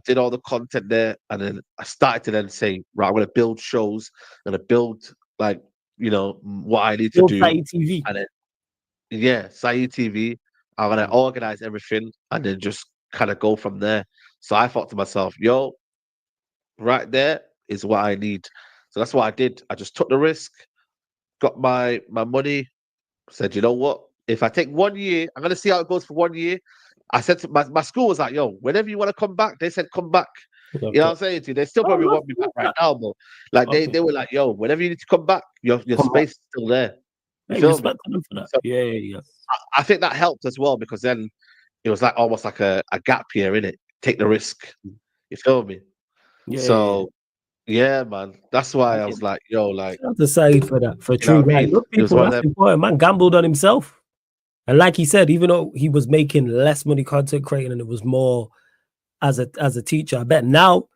Did all the content there. And then I started to then say, right, I'm going to build shows. I'm going to build like, what I need to do. Saeed TV. And then, Saeed TV. I'm going to organize everything and then just kind of go from there. So I thought to myself, right there is what I need. So that's what I did. I just took the risk, got my money, said, you know what? If I take 1 year, I'm gonna see how it goes for 1 year. I said to my school was like, whenever you want to come back, they said come back. You know what I'm saying to you? They still probably want me back right now, but like they were like, whenever you need to come back, your space is still there. Respect them for that. So, I think that helped as well because then it was like almost like a gap year, innit? Take the risk. You feel me? Yeah, man. That's why I was like, like shout out to Saeed for that. For true, I mean? Look, people, that's important. Man gambled on himself. And like he said, even though he was making less money content creating and it was more as a teacher, I bet now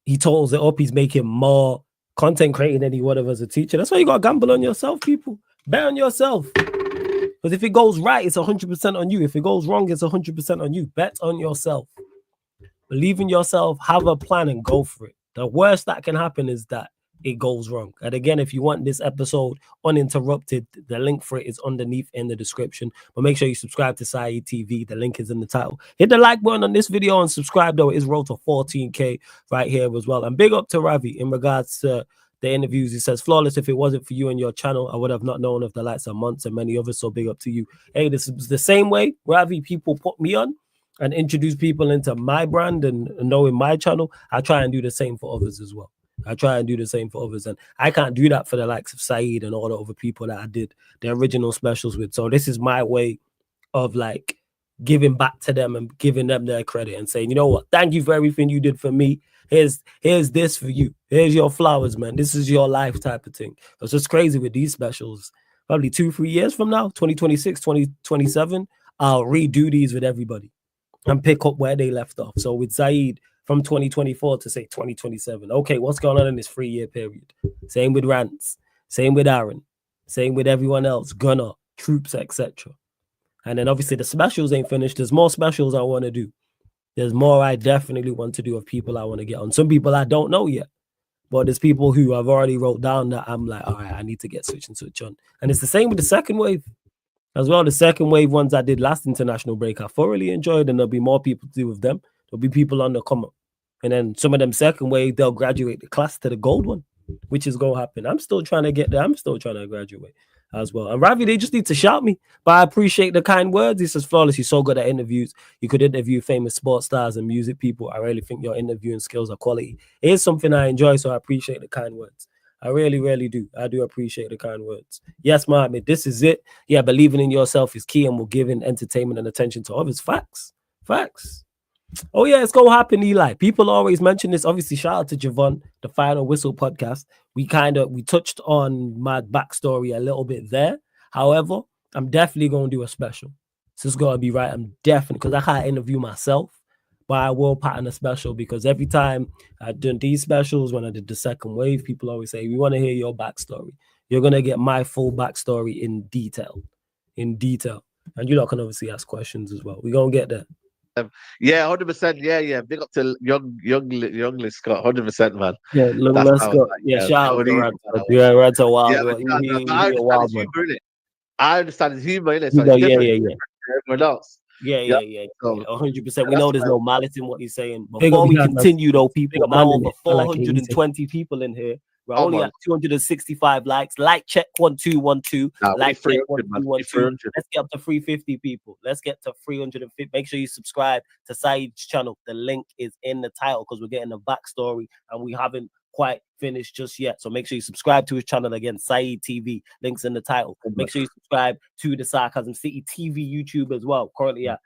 he totals it up. He's making more content creating than he would have as a teacher. That's why you got to gamble on yourself, people. Bet on yourself. Because if it goes right, it's 100% on you. If it goes wrong, it's 100% on you. Bet on yourself. Believe in yourself. Have a plan and go for it. The worst that can happen is that it goes wrong. And again, if you want this episode uninterrupted, the link for it is underneath in the description. But make sure you subscribe to Saeed TV. The link is in the title. Hit the like button on this video and subscribe, though. It is road to 14K right here as well. And big up to Ravi in regards to the interviews. He says, flawless, if it wasn't for you and your channel, I would have not known of the likes of Months and many others. So big up to you. Hey, this is the same way, Ravi, people put me on and introduce people into my brand and knowing my channel. I try and do the same for others as well. I try and do the same for others. And I can't do that for the likes of Saeed and all the other people that I did the original specials with. So this is my way of like giving back to them and giving them their credit and saying, you know what, thank you for everything you did for me. Here's this for you. Here's your flowers, man. This is your life type of thing. It's just crazy with these specials. Probably 2-3 years from now, 2026, 2027, I'll redo these with everybody and pick up where they left off. So with Saeed, from 2024 to say 2027. Okay, what's going on in this 3-year period? Same with Rants, same with Aaron, same with everyone else, Gunner, Troops, etc. And then obviously the specials ain't finished. There's more specials I want to do. There's more I definitely want to do of people I want to get on. Some people I don't know yet, but there's people who I've already wrote down that I'm like, all right, I need to get switch on. And it's the same with the second wave as well. The second wave ones I did last international break, I thoroughly enjoyed, and there'll be more people to do with them. There'll be people on the come up. And then some of them second wave, they'll graduate the class to the gold one, which is going to happen. I'm still trying to get there. I'm still trying to graduate as well. And Ravi, they just need to shout me. But I appreciate the kind words. He says, flawless, you're so good at interviews. You could interview famous sports stars and music people. I really think your interviewing skills are quality. It is something I enjoy, so I appreciate the kind words. I really, really do. I do appreciate the kind words. Yes, Mohammed, this is it. Yeah, believing in yourself is key and will give entertainment and attention to others. Facts. Facts. Oh, yeah, it's going to happen, Eli. People always mention this. Obviously, shout out to Javon, the Final Whistle podcast. We touched on my backstory a little bit there. However, I'm definitely going to do a special. This is going to be right. I'm definitely, because I can't interview myself, but I will pattern a special because every time I've done these specials, when I did the second wave, people always say, we want to hear your backstory. You're going to get my full backstory in detail. And you lot can obviously ask questions as well. We're going to get there. Yeah, 100%. Yeah. Big up to young Scott, 100%, man. Yeah, let's go. Yeah, shout out to Rant. Yeah, Rant's a wild. I understand his humor, innit? So yeah. Everyone else. Yeah. 100%. We know there's no malice in what he's saying. Before we continue, though, people, now over 420 people in here. We're only at 265 likes. Like check 1212. Like check 1212. Let's get up to 350 people. Let's get to 350. Make sure you subscribe to Saeed's channel. The link is in the title because we're getting a backstory and we haven't quite finished just yet. So make sure you subscribe to his channel again, Saeed TV. Links in the title. Make sure you subscribe to the Sarcasm City TV YouTube as well. Currently at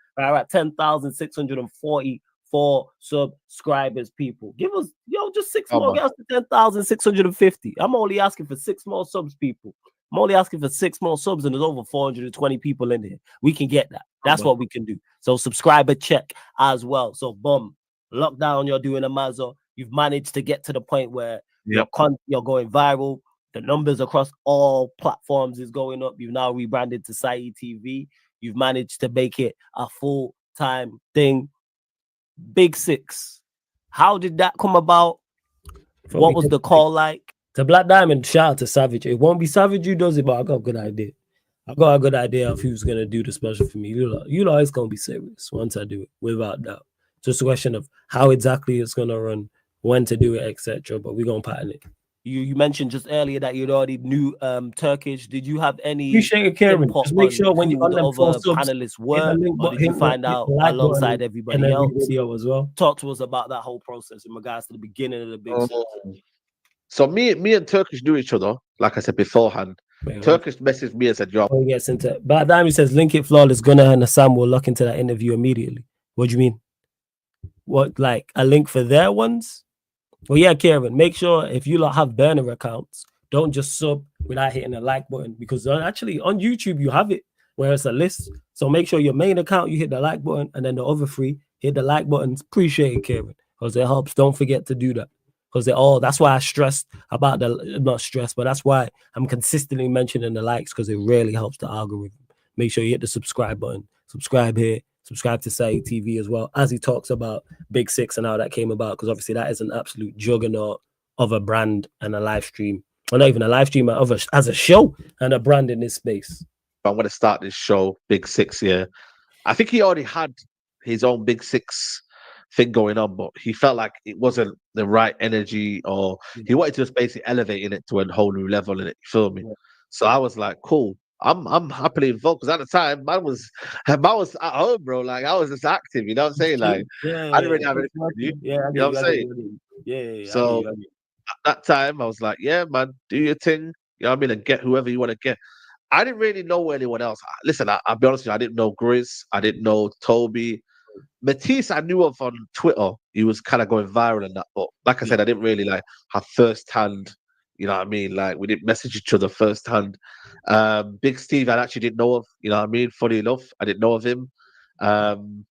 10,644 subscribers, people. Give us, just 6 more, get us to 10,650. I'm only asking for 6 more subs, people. I'm only asking for 6 more subs, and there's over 420 people in here. We can get that. That's what we can do. So subscriber check as well. So boom, lockdown, you're doing a mazzo. You've managed to get to the point where you're going viral. The numbers across all platforms is going up. You've now rebranded to Saeed TV. You've managed to make it a full-time thing. Big 6. How did that come about? What was the call like? To Black Diamond, shout out to Savage. It won't be Savage who does it, but I got a good idea. I got a good idea of who's going to do the special for me. You know it's going to be serious once I do it, without doubt. Just a question of how exactly it's going to run, when to do it, etc. But we're going to pattern it. You mentioned just earlier that you already knew Turkish. Did you have any? Appreciate it, Karen. Just make sure when you're on them other panelists were, or did you find out alongside everybody else? Video as well. Talk to us about that whole process in regards to the beginning of the big. So me and Turkish knew each other, like I said beforehand. Turkish messaged me and said, "Yo." Oh yes, into. But Diamond says, "Link it, flawless." Gunnar and Hassan will look into that interview immediately. What do you mean? What, like a link for their ones? Well, yeah, Karen, make sure if you lot have burner accounts, don't just sub without hitting the like button, because actually on YouTube you have it where it's a list. So make sure your main account, you hit the like button, and then the other 3, hit the like buttons. Appreciate it, Karen, because it helps. Don't forget to do that, because that's why I stressed about not stressed, but that's why I'm consistently mentioning the likes, because it really helps the algorithm. Make sure you hit the subscribe button. Subscribe here, Subscribe to Saeed TV as well, as he talks about Big Six and how that came about, because obviously that is an absolute juggernaut of a brand and a live stream. Or not even a live stream, as a show and a brand in this space. I'm going to start this show, Big Six, yeah. I think he already had his own Big Six thing going on, but he felt like it wasn't the right energy, or he wanted to just basically elevating it to a whole new level in it. You feel me? Yeah. So I was like, cool. I'm happily involved, because at the time I was at home, bro. Like I was just active, you know what I'm saying? Like I didn't really have anything to do. Yeah, I You know get what I'm saying? Yeah, So at that time I was like, yeah, man, do your thing. You know what I mean? And get whoever you want to get. I didn't really know anyone else. Listen, I'll be honest with you, I didn't know Grizz, I didn't know Toby. Matisse I knew of on Twitter. He was kind of going viral and that, but like I said, I didn't really like have first hand, you know what I mean? Like we didn't message each other first hand. Big Steve I actually didn't know of, you know what I mean? Funny enough, I didn't know of him. And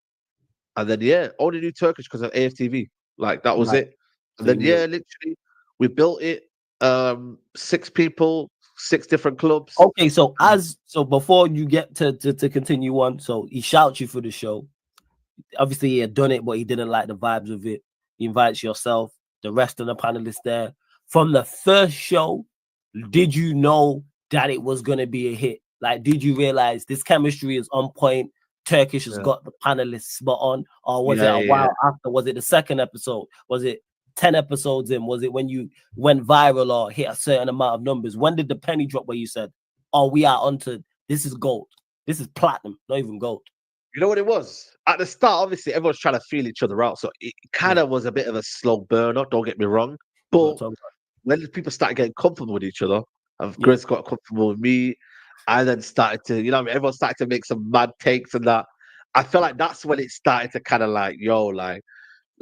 then yeah, only knew Turkish because of AFTV. Like that was it. And then yeah, literally we built it. 6 people, 6 different clubs. Okay, so before you get to continue on, so he shouts you for the show. Obviously, he had done it, but he didn't like the vibes of it. He invites yourself, the rest of the panelists there. From the first show, did you know that it was going to be a hit? Like, did you realize this chemistry is on point? Turkish has got the panelists spot on, or was it a while after? Was it the second episode? Was it 10 episodes in? Was it when you went viral or hit a certain amount of numbers? When did the penny drop where you said, oh, we are onto this is gold, this is platinum, not even gold? You know what it was? At the start, obviously, everyone's trying to feel each other out. So it kind of was a bit of a slow burner, don't get me wrong. But when people started getting comfortable with each other, and Grizz got comfortable with me, I then started to, you know what I mean? Everyone started to make some mad takes and that. I felt like that's when it started to kind of like, yo, like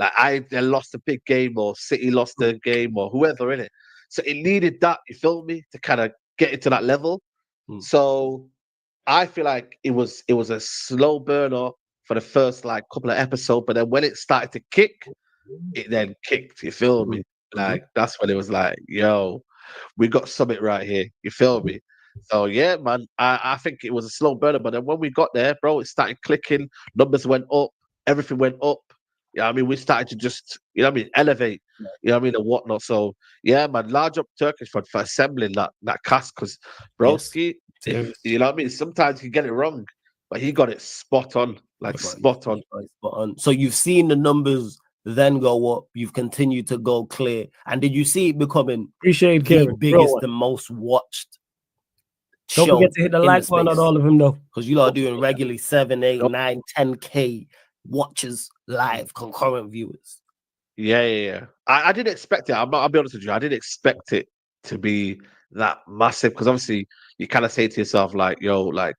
I lost a big game, or City lost a game, or whoever in it. So it needed that, you feel me, to kind of get it to that level. So I feel like it was a slow burner for the first like couple of episodes, but then when it started to kick, it then kicked. You feel me? Like that's when it was like, yo, we got something right here. You feel me? So yeah, man, I think it was a slow burner, but then when we got there, bro, it started clicking. Numbers went up, everything went up. Yeah, I mean, we started to just, you know what I mean, elevate, you know what I mean, and whatnot. So yeah, man, large up Turkish for assembling that cast, because Broski, if you know what I mean, sometimes you get it wrong, but he got it spot on, like spot on. So you've seen the numbers then go up, you've continued to go clear, and did you see it becoming the biggest, the most watched? Don't forget to hit the like button on all of them though, because you lot are doing regularly 7, 8, 9, 10K watchers live, concurrent viewers. Yeah. I didn't expect it. I'll be honest with you. I didn't expect it to be that massive, because obviously you kind of say to yourself like, yo, like,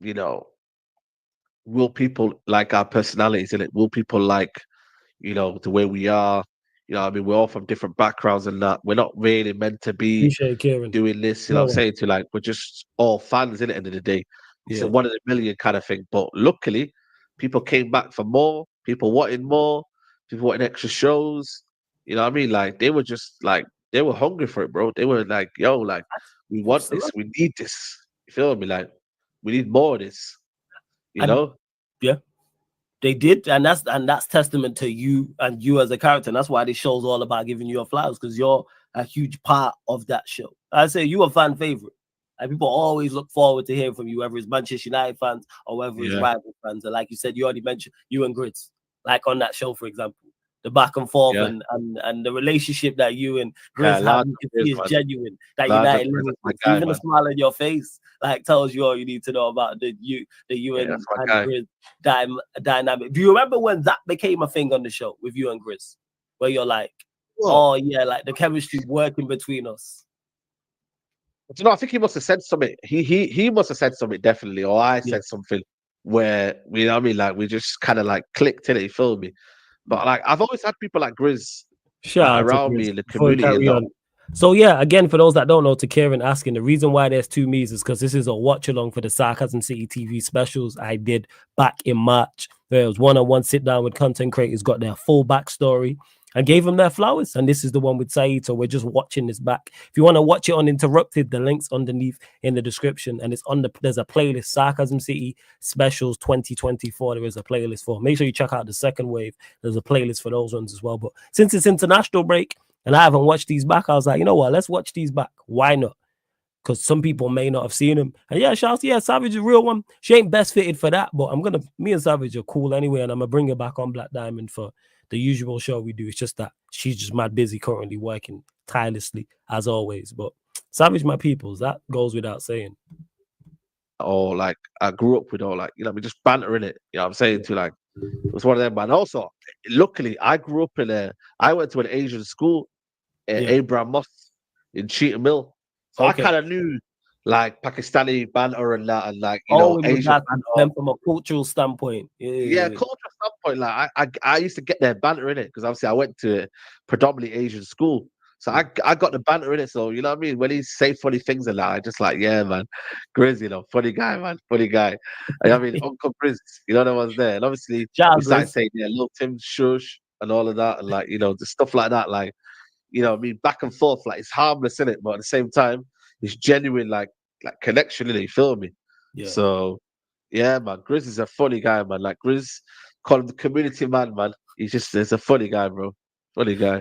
you know, will people like our personalities in it? Will people like, you know, the way we are? You know, I mean, we're all from different backgrounds and that. We're not really meant to be doing this. You know what I'm saying? To like, we're just all fans in it at the end of the day. It's a 1 in a million kind of thing. But luckily, people came back for more. People wanted more. People wanted extra shows. You know what I mean? Like, they were just like, they were hungry for it, bro. They were like, yo, like, we want this. We need this. You feel me? Like, we need more of this. You know? Yeah. They did, and that's testament to you and you as a character. And that's why this show's all about giving you your flowers, because you're a huge part of that show. I say you a fan favorite. And people always look forward to hearing from you, whether it's Manchester United fans or whether it's rival fans. And like you said, you already mentioned you and Grizz, like on that show, for example. The back and forth and the relationship that you and Grizz have, you can see is genuine. That United, even a smile on your face, like tells you all you need to know about the you and Grizz dynamic. Do you remember when that became a thing on the show with you and Grizz, where you're like, oh yeah, like the chemistry working between us? You know, I think he must have said something. He must have said something definitely, or I said something where, you know what I mean, like we just kind of like clicked in it. You feel me? But like I've always had people like Grizz around me in the community. So yeah, again, for those that don't know, to Kieran asking, the reason why there's 2 me's is because this is a watch along for the Sarcasm City TV specials I did back in March. There was one-on-one sit down with content creators, got their full backstory. I gave them their flowers, and this is the one with Saeed. So we're just watching this back. If you want to watch it uninterrupted, the link's underneath in the description, and it's on the. There's a playlist, Sarcasm City Specials 2024. There is a playlist for. Make sure you check out the second wave. There's a playlist for those ones as well. But since it's international break and I haven't watched these back, I was like, you know what? Let's watch these back. Why not? Because some people may not have seen him. And yeah, shouts, yeah, Savage is a real one. She ain't best fitted for that, but me and Savage are cool anyway, and I'm gonna bring her back on Black Diamond for the usual show we do. It's just that she's just mad busy currently working tirelessly as always. But Savage, my peoples, that goes without saying. Or like I grew up with, or like, you know, we just banter in it. You know what I'm saying? To like, it was one of them. And also, luckily, I grew up I went to an Asian school, Abraham Mosque in Cheetham Mill. So I kind of knew like Pakistani banter and that, and like, you know, Asian banter. From a cultural standpoint. Yeah, cultural standpoint. Like I used to get their banter in it because obviously I went to a predominantly Asian school. So I got the banter in it. So, you know what I mean? When he say funny things and that, I just like, yeah, man. Grizz, you know, funny guy, man. Funny guy. I mean, Uncle Grizz, you know, the ones there. And obviously, we started saying, yeah, Lil Tim, Shush, and all of that. And like, you know, the stuff like that. Like, you know, I mean, back and forth. Like, it's harmless, in it, but at the same time, it's genuine, like connection, in it. You feel me? Yeah. So, yeah, man. Grizz is a funny guy, man. Like, Grizz, call him the community man, man. He's a funny guy, bro. Funny guy.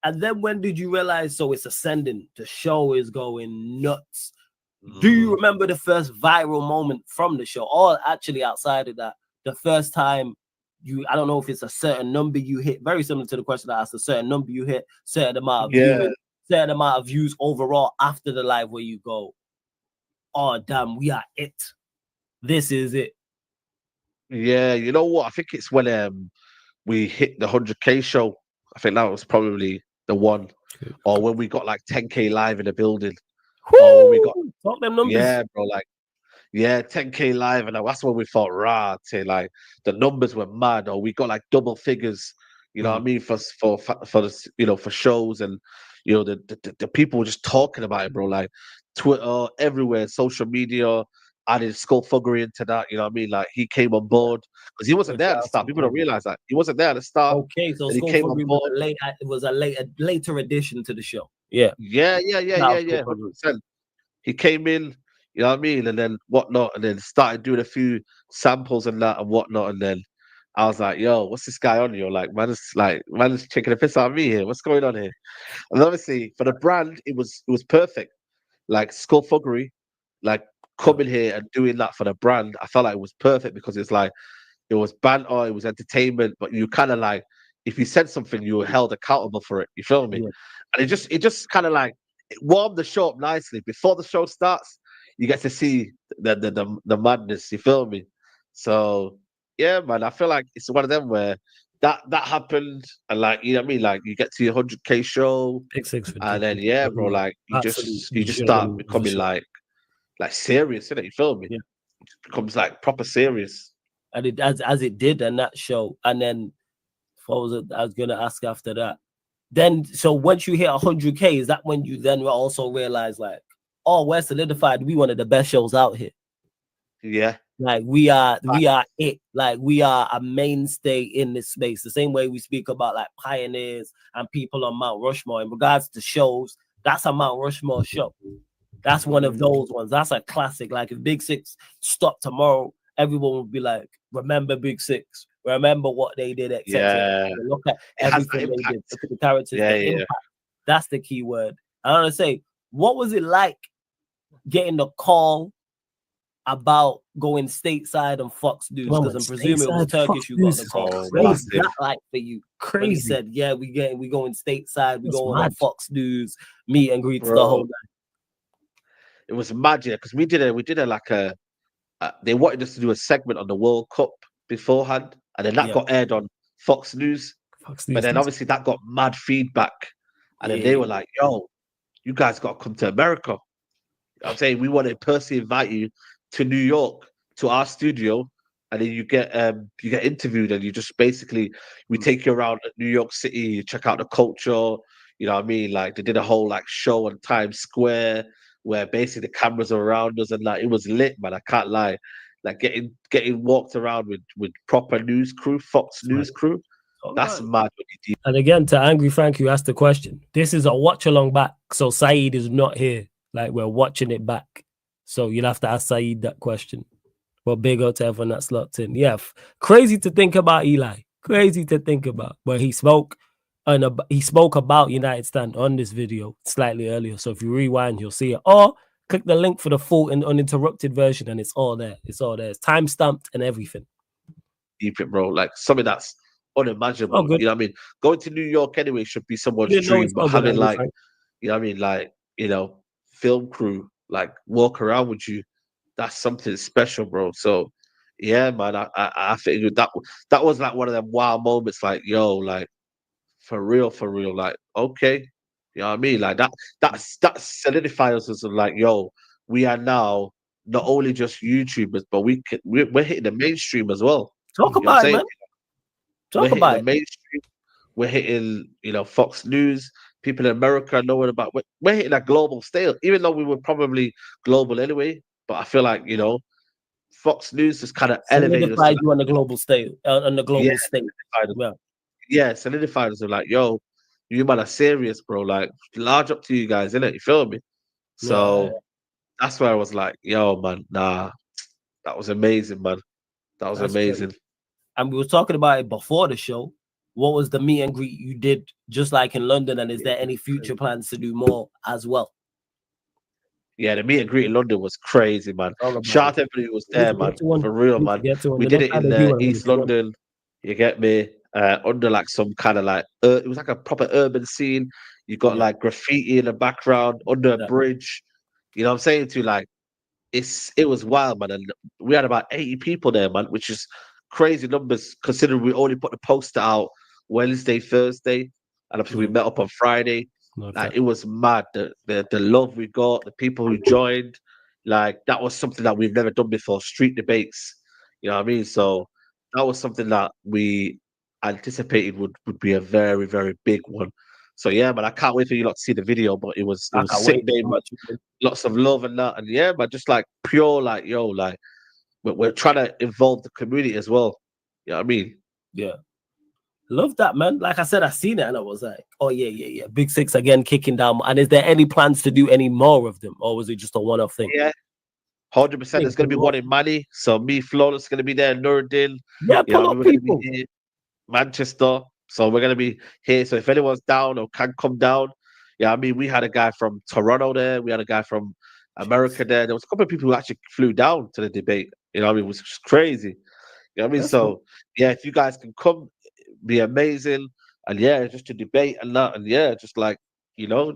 And then when did you realize, so it's ascending, the show is going nuts? Do you remember the first viral moment from the show? Or actually outside of that, the first time I don't know if it's a certain number you hit, very similar to the question I asked, a certain number you hit, certain amount of viewing, certain amount of views overall after the live where you go, oh, damn, we are it. This is it. Yeah, you know what? I think it's when we hit the 100K show. I think that was probably the one. Or when we got like 10K live in the building. Woo! Or when we got talk them numbers. Yeah, bro, like 10K live, and that's when we thought, like the numbers were mad, or we got like double figures, you know what I mean, for the, you know, for shows, and you know the people were just talking about it, bro, like Twitter, everywhere, social media, added Skullfuggery into that, you know what I mean, like he came on board because he wasn't there at the start. People don't realize that he wasn't there at the start. Okay, so he came on board. Was a later addition to the show. Yeah, 100%. He came in, you know what I mean, and then whatnot, and then started doing a few samples and that and whatnot, and then I was like, "Yo, what's this guy on here? Like, man is taking a piss out of me here. What's going on here?" And obviously, for the brand, it was perfect. Like Skullfuggery, like coming here and doing that for the brand, I felt like it was perfect because it's like it was banter, it was entertainment, but you kind of like if you said something, you were held accountable for it. You feel me? Yeah. And it just kind of like it warmed the show up nicely. Before the show starts, you get to see the madness. You feel me? So yeah, man, I feel like it's one of them where that happened, and like, you know what I mean, like you get to your 100K show, and then yeah, bro, like you just start becoming like serious, innit? You feel me? Yeah. It becomes like proper serious. And it as it did in that show, and then what was it I was gonna ask after that? Then so once you hit 100K, is that when you then also realize like, oh, we're solidified, we one of the best shows out here? Yeah. Like we are it. Like we are a mainstay in this space. The same way we speak about like pioneers and people on Mount Rushmore. In regards to shows, that's a Mount Rushmore show. That's one of those ones. That's a classic. Like if Big Six stopped tomorrow, everyone would be like, remember Big Six. Remember what they did, etc. Yeah. Look at everything they did. Look at the characters. Yeah, the impact. That's the key word. I want to say, what was it like getting the call about going stateside on Fox News? Because I'm presuming it was Turkish you got the call. What was that like for you? Crazy. When he said, yeah, we going stateside, we going on Fox News, meet and greets the whole night. It was magic because we did a they wanted us to do a segment on the World Cup beforehand, and then that got aired on Fox News. But then obviously that got mad feedback, and then they were like, "Yo, you guys got to come to America." I'm saying we want to personally invite you to New York to our studio, and then you get interviewed, and you just basically we take you around New York City, you check out the culture. You know what I mean? Like they did a whole like show on Times Square where basically the cameras are around us, and like it was lit, man. I can't lie. Like getting walked around with proper news crew, Fox News crew. That's mad. And again, to Angry Frank, who asked the question, this is a watch along back. So Saeed is not here. Like, we're watching it back. So you'll have to ask Saeed that question. Well, big up to everyone that's locked in. Yeah, crazy to think about, Eli. Crazy to think about. But he spoke about United Stand on this video slightly earlier. So if you rewind, you'll see it. Or click the link for the full and uninterrupted version, and it's all there. It's all there. It's time stamped and everything. Deep it, bro. Like something that's unimaginable. Oh, good. You know what I mean? Going to New York anyway should be someone's Didn't know dream, it's but so good, having Angry like, Frank. you know what I mean, like, you know, film crew like walk around with you, that's something special, bro. So yeah, man, I think that was like one of them wow moments, like, yo, like for real, like, okay, you know what I mean? Like that solidified us as like, yo, we are now not only just YouTubers, but we're hitting the mainstream as well. Talk You know what I'm about it, saying? man. We're Talk hitting about the it. mainstream. We're hitting, you know, Fox News. People in America knowing about. We're hitting a global scale, even though we were probably global anyway. But I feel like, you know, Fox News just kind of elevated us to Solidified that. you on the global stage. On the Yeah, global stage. solidified us. Yeah. Yeah, solidified us. Like, yo, you man are serious, bro. Like, large up to you guys, innit? You feel me? Yeah. So that's where I was like, yo, man, nah, that was amazing, man. That was That's amazing. great. And we were talking about it before the show. What was the meet and greet you did just like in London? And is there any future plans to do more as well? Yeah, the meet and greet in London was crazy, man. Shout out to everybody who was there, man. For real, man. We did it in East London. You get me? Under like some kind of like it was like a proper urban scene. You got like graffiti in the background under a bridge. You know what I'm saying to you? Like it was wild, man. And we had about 80 people there, man, which is crazy numbers considering we only put the poster out Wednesday, Thursday, and obviously we met up on Friday. Like it was mad. The love we got, the people who joined, like that was something that we've never done before. Street debates, you know what I mean? So that was something that we anticipated would be a very, very big one. So yeah, man, I can't wait for you lot to see the video. But it was sick day, man. Lots of love and that, and yeah, but just like pure, like yo, like we're trying to involve the community as well. You know what I mean? Yeah. Love that, man. Like I said, I seen it and I was like, oh, yeah. Big Six again kicking down. And is there any plans to do any more of them? Or was it just a one-off thing? Yeah, 100%. There's going to be one in Mali. So me, Flawless, going to be there. Nuruddin. Yeah, pull up people. Here, Manchester. So we're going to be here. So if anyone's down or can come down, yeah, I mean, we had a guy from Toronto there. We had a guy from America there. There was a couple of people who actually flew down to the debate. You know what I mean? It was just crazy. You know what I mean? That's so, cool. Yeah, if you guys can come, be amazing. And yeah, just to debate and that. And yeah, just like, you know,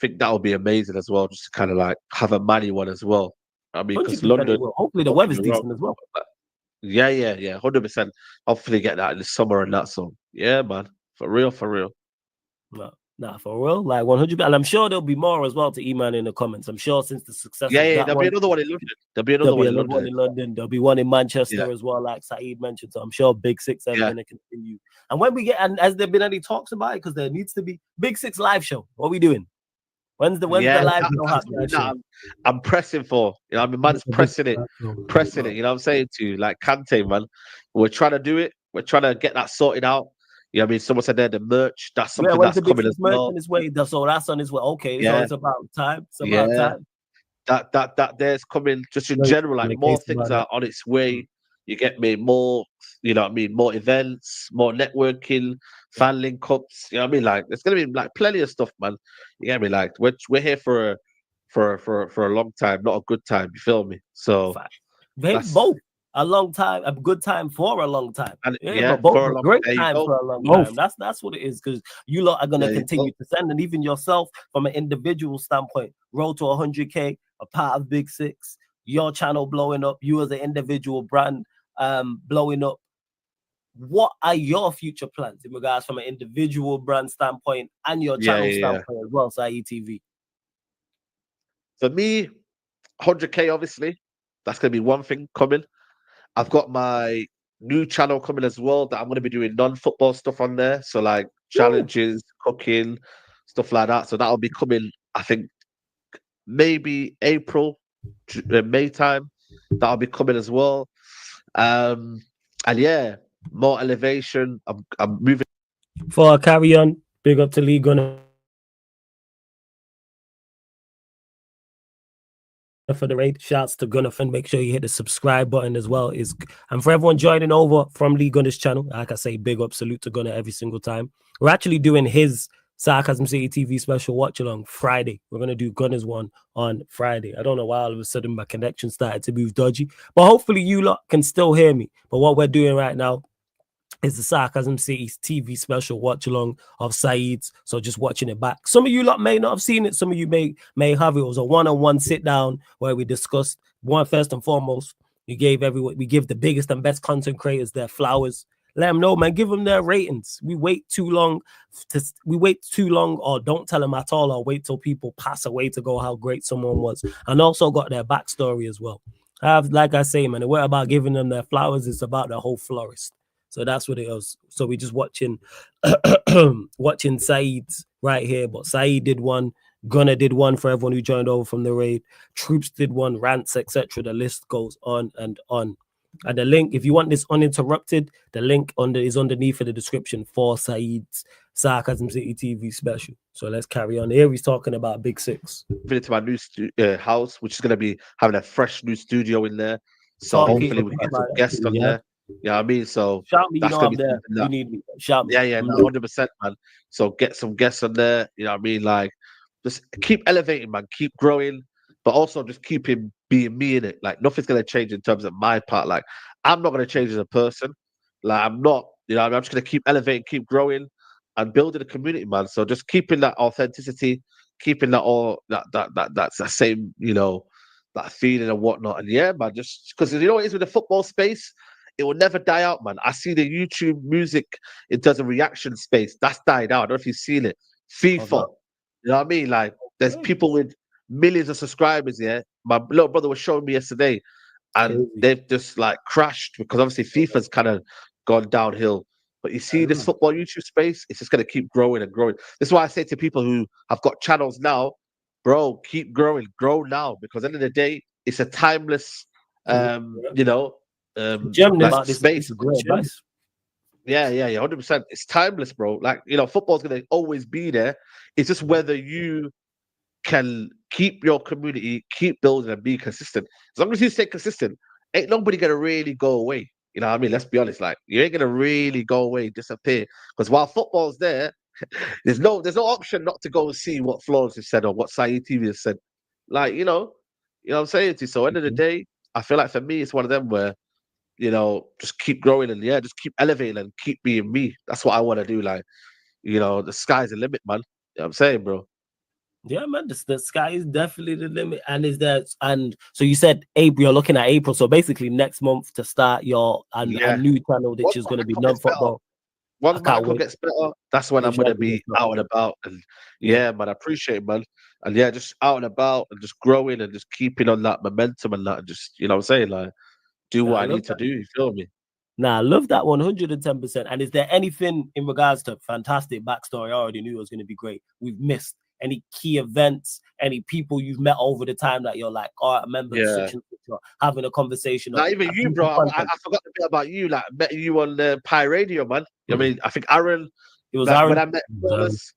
think that would be amazing as well. Just to kind of like have a money one as well. I mean, because London. Hopefully the weather's decent as well. Yeah, 100%. Hopefully get that in the summer and that. So yeah, man, for real. Nah, for real, like 100%. And I'm sure there'll be more as well to email in the comments. I'm sure since the success of that there'll be another one in London. There'll be another one in London. There'll be one in Manchester as well, like Saeed mentioned. So I'm sure Big Six are going to continue. And when we get, and has there been any talks about it? Because there needs to be Big Six live show. What are we doing? When's the live show happening? I'm pressing for. You know, I mean, man's pressing it. You know what I'm saying to you, like Kante, man. We're trying to do it. We're trying to get that sorted out. You know what I mean? Someone said there the merch. That's something that's coming as well. On his way. So that's on his way. Okay, so it's about time. It's about time. That there's coming. Just in general, like more things are on its way. You get me? More, you know what I mean? More events, more networking, fan link ups. You know what I mean? Like there's gonna be like plenty of stuff, man. You get me? Like we're here for a long time, not a good time. You feel me? So both. A long time, a good time for a long time. And for a great time for a long time. That's what it is, because you lot are going to continue to send, and even yourself from an individual standpoint, road to 100K, a part of Big Six, your channel blowing up, you as an individual brand blowing up. What are your future plans in regards from an individual brand standpoint and your channel standpoint as well, Saeed TV? For me, 100K, obviously, that's going to be one thing coming. I've got my new channel coming as well that I'm going to be doing non-football stuff on there. So like challenges, cooking, stuff like that. So that'll be coming, I think, maybe April, May time. That'll be coming as well. And yeah, more elevation. I'm moving. For carry on, big up to Lee Gunner for the raid. Shouts to Gunnerfan. Make sure you hit the subscribe button as well. And for everyone joining over from Lee Gunner's channel, like I say, big up, salute to Gunner every single time. We're actually doing his Sarcasm City TV special watch along Friday. We're gonna do Gunner's one on Friday. I don't know why all of a sudden my connection started to move dodgy, but hopefully you lot can still hear me. But what we're doing right now is the Sarcasm City TV special watch along of Saeed's. So just watching it back. Some of you lot may not have seen it. Some of you may have it. It was a one-on-one sit down where we discussed one first and foremost. We give the biggest and best content creators their flowers. Let them know, man. Give them their ratings. We wait too long, or don't tell them at all, or wait till people pass away to go how great someone was, and also got their backstory as well. Like I say, man, it we're about giving them their flowers. It's about the whole florist. So that's what it was. So we just watching watching Saeed's right here. But Saeed did one, Gunner did one for everyone who joined over from the raid. Troops did one, rants, etc. The list goes on and on. And the link, if you want this uninterrupted, the link is underneath in the description for Saeed's Sarcasm City TV special. So let's carry on. Here he's talking about Big Six. Into my new house, which is going to be having a fresh new studio in there. So hopefully we get some guests on there. Yeah, I mean, so shout me, that's you know, I'm there. You need me. Shout me. Yeah, 100%, man. So get some guests on there. You know what I mean? Like, just keep elevating, man. Keep growing, but also just keep him being me in it. Like, nothing's gonna change in terms of my part. Like, I'm not gonna change as a person. Like, I'm not. You know, I'm just gonna keep elevating, keep growing, and building a community, man. So just keeping that authenticity, keeping that's the same, you know, that feeling and whatnot. And yeah, man, just because you know what it is with the football space. It will never die out, man. I see the YouTube music in terms of reaction space. That's died out. I don't know if you've seen it. FIFA. You know what I mean? Like, there's people with millions of subscribers, yeah. My little brother was showing me yesterday, and they've just like crashed because obviously FIFA's kind of gone downhill. But you see this football YouTube space, it's just gonna keep growing and growing. This is why I say to people who have got channels now, bro, keep growing, grow now, because at the end of the day, it's a timeless you know, like space. Yeah, 100%. It's timeless, bro. Like, you know, football's gonna always be there. It's just whether you can keep your community, keep building and be consistent. As long as you stay consistent, ain't nobody gonna really go away. You know what I mean? Let's be honest. Like, you ain't gonna really go away, disappear. Because while football's there, there's no option not to go and see what Florence has said or what Saeed TV has said. Like, you know what I'm saying to you. So end of the day, I feel like for me, it's one of them where, you know, just keep growing and just keep elevating and keep being me. That's what I want to do. Like, you know, the sky's the limit, man. You know what I'm saying, bro? Yeah, man, the sky is definitely the limit. And so you said April, you're looking at April. So basically next month to start your a new channel, which is going to be non-football. Once my ankle gets better, that's when I'm going to be out and about. And man, I appreciate it, man. And just out and about and just growing and just keeping on that momentum and that. And just, you know what I'm saying? Like, do what I need to do. You feel me? Nah, I love that 110%. And is there anything in regards to fantastic backstory? I already knew it was going to be great. We've missed any key events, any people you've met over the time that you're like, oh, I remember such and such, having a conversation. Not even you, bro. I forgot a bit about you. Like, met you on Pi Radio, man. I mean, I think Aaron. It was Aaron. When I met Flawless.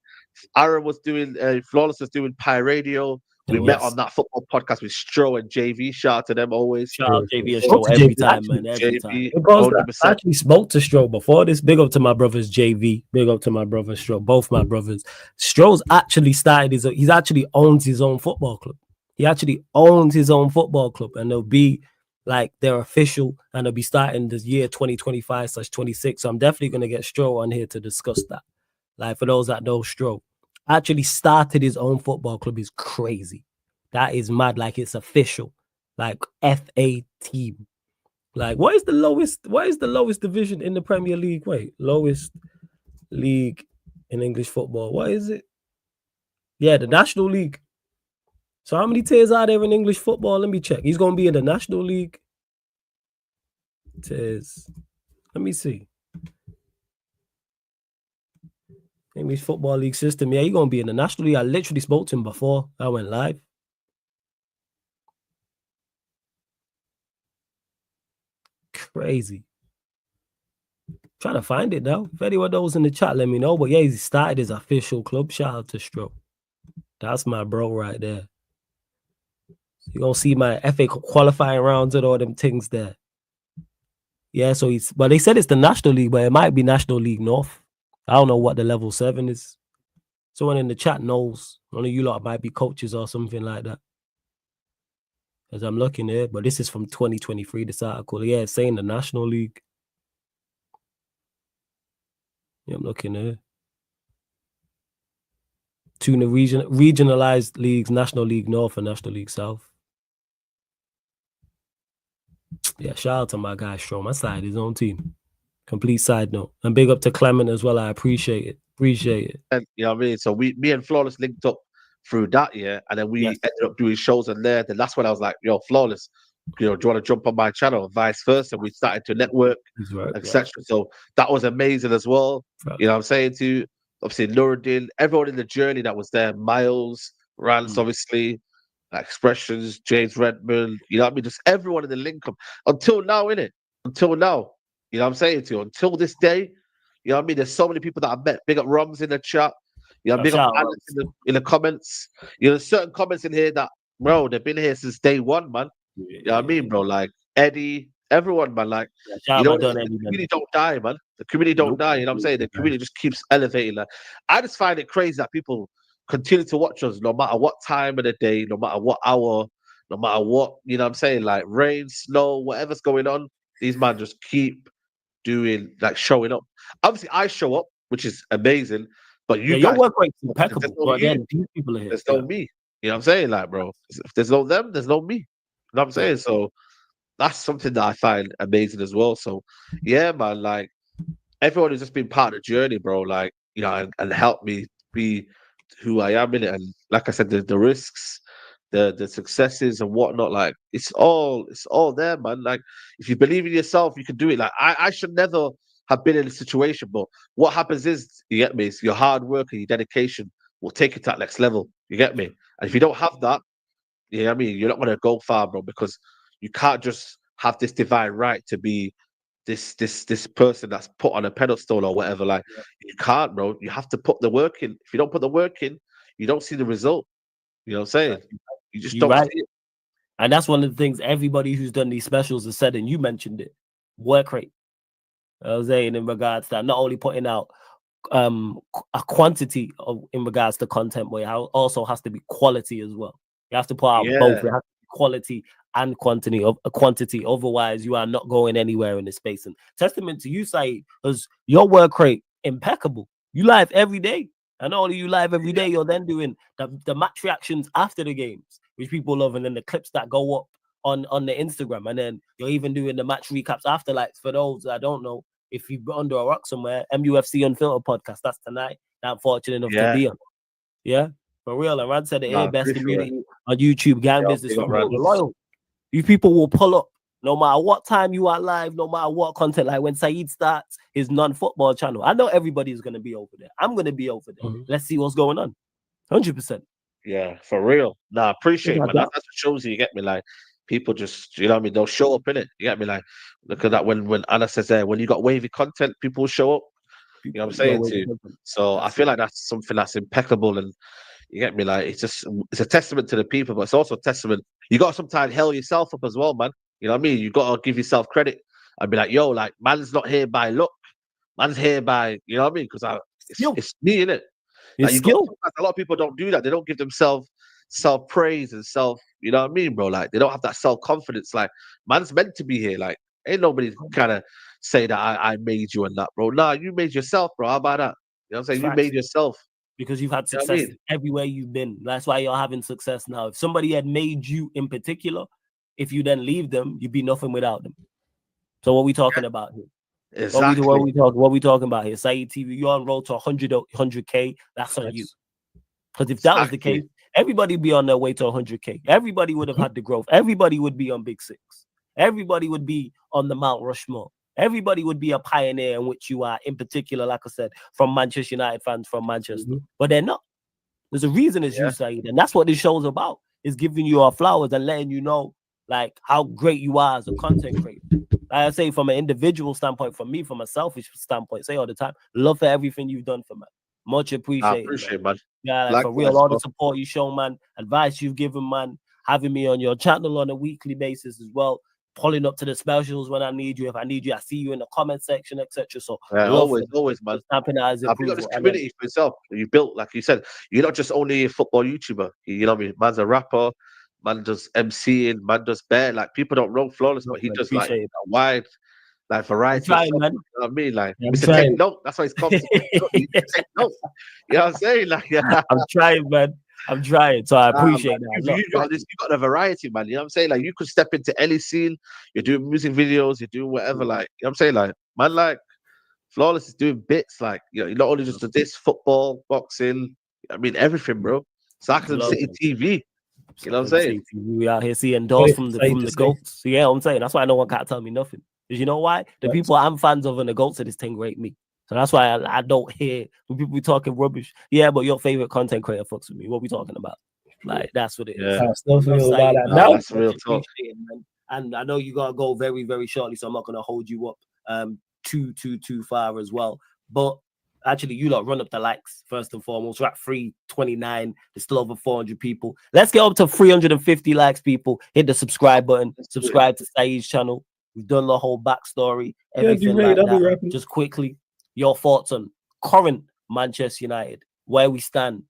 Aaron was doing Flawless was doing Pi Radio. We met on that football podcast with Stro and JV. Shout out to them always. Shout out JV and Stro every time, man. Every time. I actually spoke to Stro before this. Big up to my brothers JV. Big up to my brother Stro. Both my brothers. Stro's actually started he actually owns his own football club. He actually owns his own football club, and they'll be like they're official, and they'll be starting this year 2025/26. So I'm definitely gonna get Stro on here to discuss that. Like, for those that know, Stro actually started his own football club is crazy. That is mad. Like, it's official, like FA team. Like, what is the lowest division in the Premier League? Wait, lowest league in English football. What is it? Yeah, the National League. So how many tiers are there in English football? Let me check. He's gonna be in the National League. Tiers. Let me see. English Football League system. Yeah, he's going to be in the National League. I literally spoke to him before I went live. Crazy. Trying to find it now. If anyone knows in the chat, let me know. But yeah, he started his official club. Shout out to Stroke. That's my bro right there. You're gonna see my FA qualifying rounds and all them things there. Yeah, so but they said it's the National League, but it might be National League North. I don't know what the level 7 is. Someone in the chat knows. One of you lot might be coaches or something like that. As I'm looking here, but this is from 2023, this article. Yeah, it's saying the National League. Yeah, I'm looking here. Two in the regionalized leagues, National League North and National League South. Yeah, shout out to my guy Strom. My side, his own team. Complete side note. And big up to Clement as well. I appreciate it. And you know what I mean? So me and Flawless linked up through that, yeah. And then we ended up doing shows on there. Then that's when I was like, yo, Flawless, do you want to jump on my channel? And vice versa. We started to network, etc. So that was amazing as well. Right. You know what I'm saying to you? Obviously, Nuruddin, everyone in the journey that was there, Miles, Rance, obviously, Expressions, James Redmond, you know what I mean? Just everyone in the link up until now, innit? Until now. You know what I'm saying to you? Until this day, you know what I mean? There's so many people that I've met. Big up Roms in the chat. You know, big up Alex in the comments. You know, there's certain comments in here that, bro, they've been here since day one, man. You know what I mean, bro? Like Eddie, everyone, man. Like, you know, the community don't die, man. The community don't die. You know what I'm saying? The community just keeps elevating. Like, I just find it crazy that people continue to watch us no matter what time of the day, no matter what hour, no matter what, you know what I'm saying? Like rain, snow, whatever's going on, these man just keep doing, like, showing up. Obviously, I show up, which is amazing, but you guys, your work rate's impeccable. But then these people are here. There's no me. You know what I'm saying? Like, bro, if there's no them, there's no me. You know what I'm saying? So that's something that I find amazing as well. So yeah, man, like everyone has just been part of the journey, bro. Like, you know, and helped me be who I am in it. And like I said, the risks, the successes and whatnot, like it's all there, man. Like if you believe in yourself, you can do it. Like I should never have been in a situation, but what happens is, you get me, it's your hard work and your dedication will take it to that next level. You get me? And if you don't have that, you know what I mean, you're not gonna go far, bro, because you can't just have this divine right to be this person that's put on a pedestal or whatever. Like you can't, bro. You have to put the work in. If you don't put the work in, you don't see the result. You know what I'm saying? You just don't see it. And that's one of the things everybody who's done these specials has said, and you mentioned it. Work rate. I was saying in regards to not only putting out a quantity in regards to content, but it also has to be quality as well. You have to put out both. It has to be quality and quantity. Otherwise, you are not going anywhere in this space. And testament to you, Saeed, because your work rate impeccable. You live every day. And not only you live every day, you're then doing the match reactions after the games, which people love, and then the clips that go up on the Instagram, and then you're even doing the match recaps after. Like, for those that don't know, if you've been under a rock somewhere, MUFC Unfiltered podcast, that's tonight. That I'm fortunate enough to be on. Yeah, for real. And Rand said the best community on YouTube, gang business for real. Loyal. You people will pull up no matter what time you are live, no matter what content. Like when Saeed starts his non-football channel, I know everybody is going to be over there. I'm going to be over there. Let's see what's going on. 100%. Yeah, for real. Nah, appreciate it, man. That's what shows you get me. Like, people just, you know what I mean? They'll show up in it. You get me? Like, look at that. When Anna says there, when you got wavy content, people will show up. You know what I'm saying to you? So I feel like that's something that's impeccable, and you get me? Like, it's a testament to the people, but it's also a testament. You got to sometimes hell yourself up as well, man. You know what I mean? You got to give yourself credit and be like, yo, like, man's not here by luck. Man's here by, you know what I mean? Because it's me, innit? Like, a lot of people don't do that. They don't give themselves self-praise and you know what I mean, bro? Like, they don't have that self-confidence. Like, man's meant to be here. Like, ain't nobody kind of say that I made you and that, bro. Nah, you made yourself, bro. How about that? You know what I'm saying? You made yourself. Because you've had success everywhere you've been. That's why you're having success now. If somebody had made you in particular, if you then leave them, you'd be nothing without them. So what are we talking about here? Exactly. What we talking about here? Saeed TV, you're on road to 100K. That's on you. Because if that was the case, everybody would be on their way to 100K. Everybody would have had the growth. Everybody would be on Big Six. Everybody would be on the Mount Rushmore. Everybody would be a pioneer, in which you are, in particular, like I said, from Manchester United fans from Manchester. But they're not. There's a reason it's you, Saeed. And that's what this show's about, is giving you our flowers and letting you know, like, how great you are as a content creator. I say from an individual standpoint, from me, from a selfish standpoint, say all the time, love for everything you've done for me. Much I appreciated, appreciate, man. man. Yeah, like, for real, Likewise, all the bro. support you show, man, advice you've given, man, having me on your channel on a weekly basis as well, pulling up to the specials when I need you. If I need you, I see you in the comment section, etc. So Yeah, love always, man. stamping that as I've got this approval. And then, community for yourself. You built, like you said, you're not just only a football YouTuber. You know what I mean? Man's a rapper, man does MCing, man does bear. Like people don't know Flawless, but he does like appreciate it. a wide like I'm variety of trying, stuff. man. You know what I mean? Like I'm Mr. trying. Take Note. That's why he's called Mr. Take Note. He used to take notes. You know what I'm saying? Like yeah. I'm trying, man. I'm trying. So I appreciate that. You got this, you got a variety, man. You know what I'm saying? Like you could step into any scene, you're doing music videos, you're doing whatever, like you know what I'm saying? Like man, like Flawless is doing bits, like you know, not only just do this, football, boxing, I mean everything, bro. Sarcasm Love City it. TV. You know what I'm saying? We out here seeing doors from the Saeed to say. goats. So, yeah, I'm saying that's why no one can't tell me nothing. Because you know why? The people I'm fans of and the goats of this thing rate me. So that's why I don't hear when people be talking rubbish. Yeah, but your favorite content creator fucks with me. What we talking about? Like that's what it is. Yeah. I still feel about that Nah, now. that's real talk. And I know you gotta go very, very shortly, so I'm not gonna hold you up too far as well. But actually, you lot run up the likes first and foremost. We're at 329. There's still over 400 people. Let's get up to 350 likes, people. Hit the subscribe button. Subscribe to Saeed's channel. We've done the whole backstory, everything like that. Just quickly, your thoughts on current Manchester United, where we stand.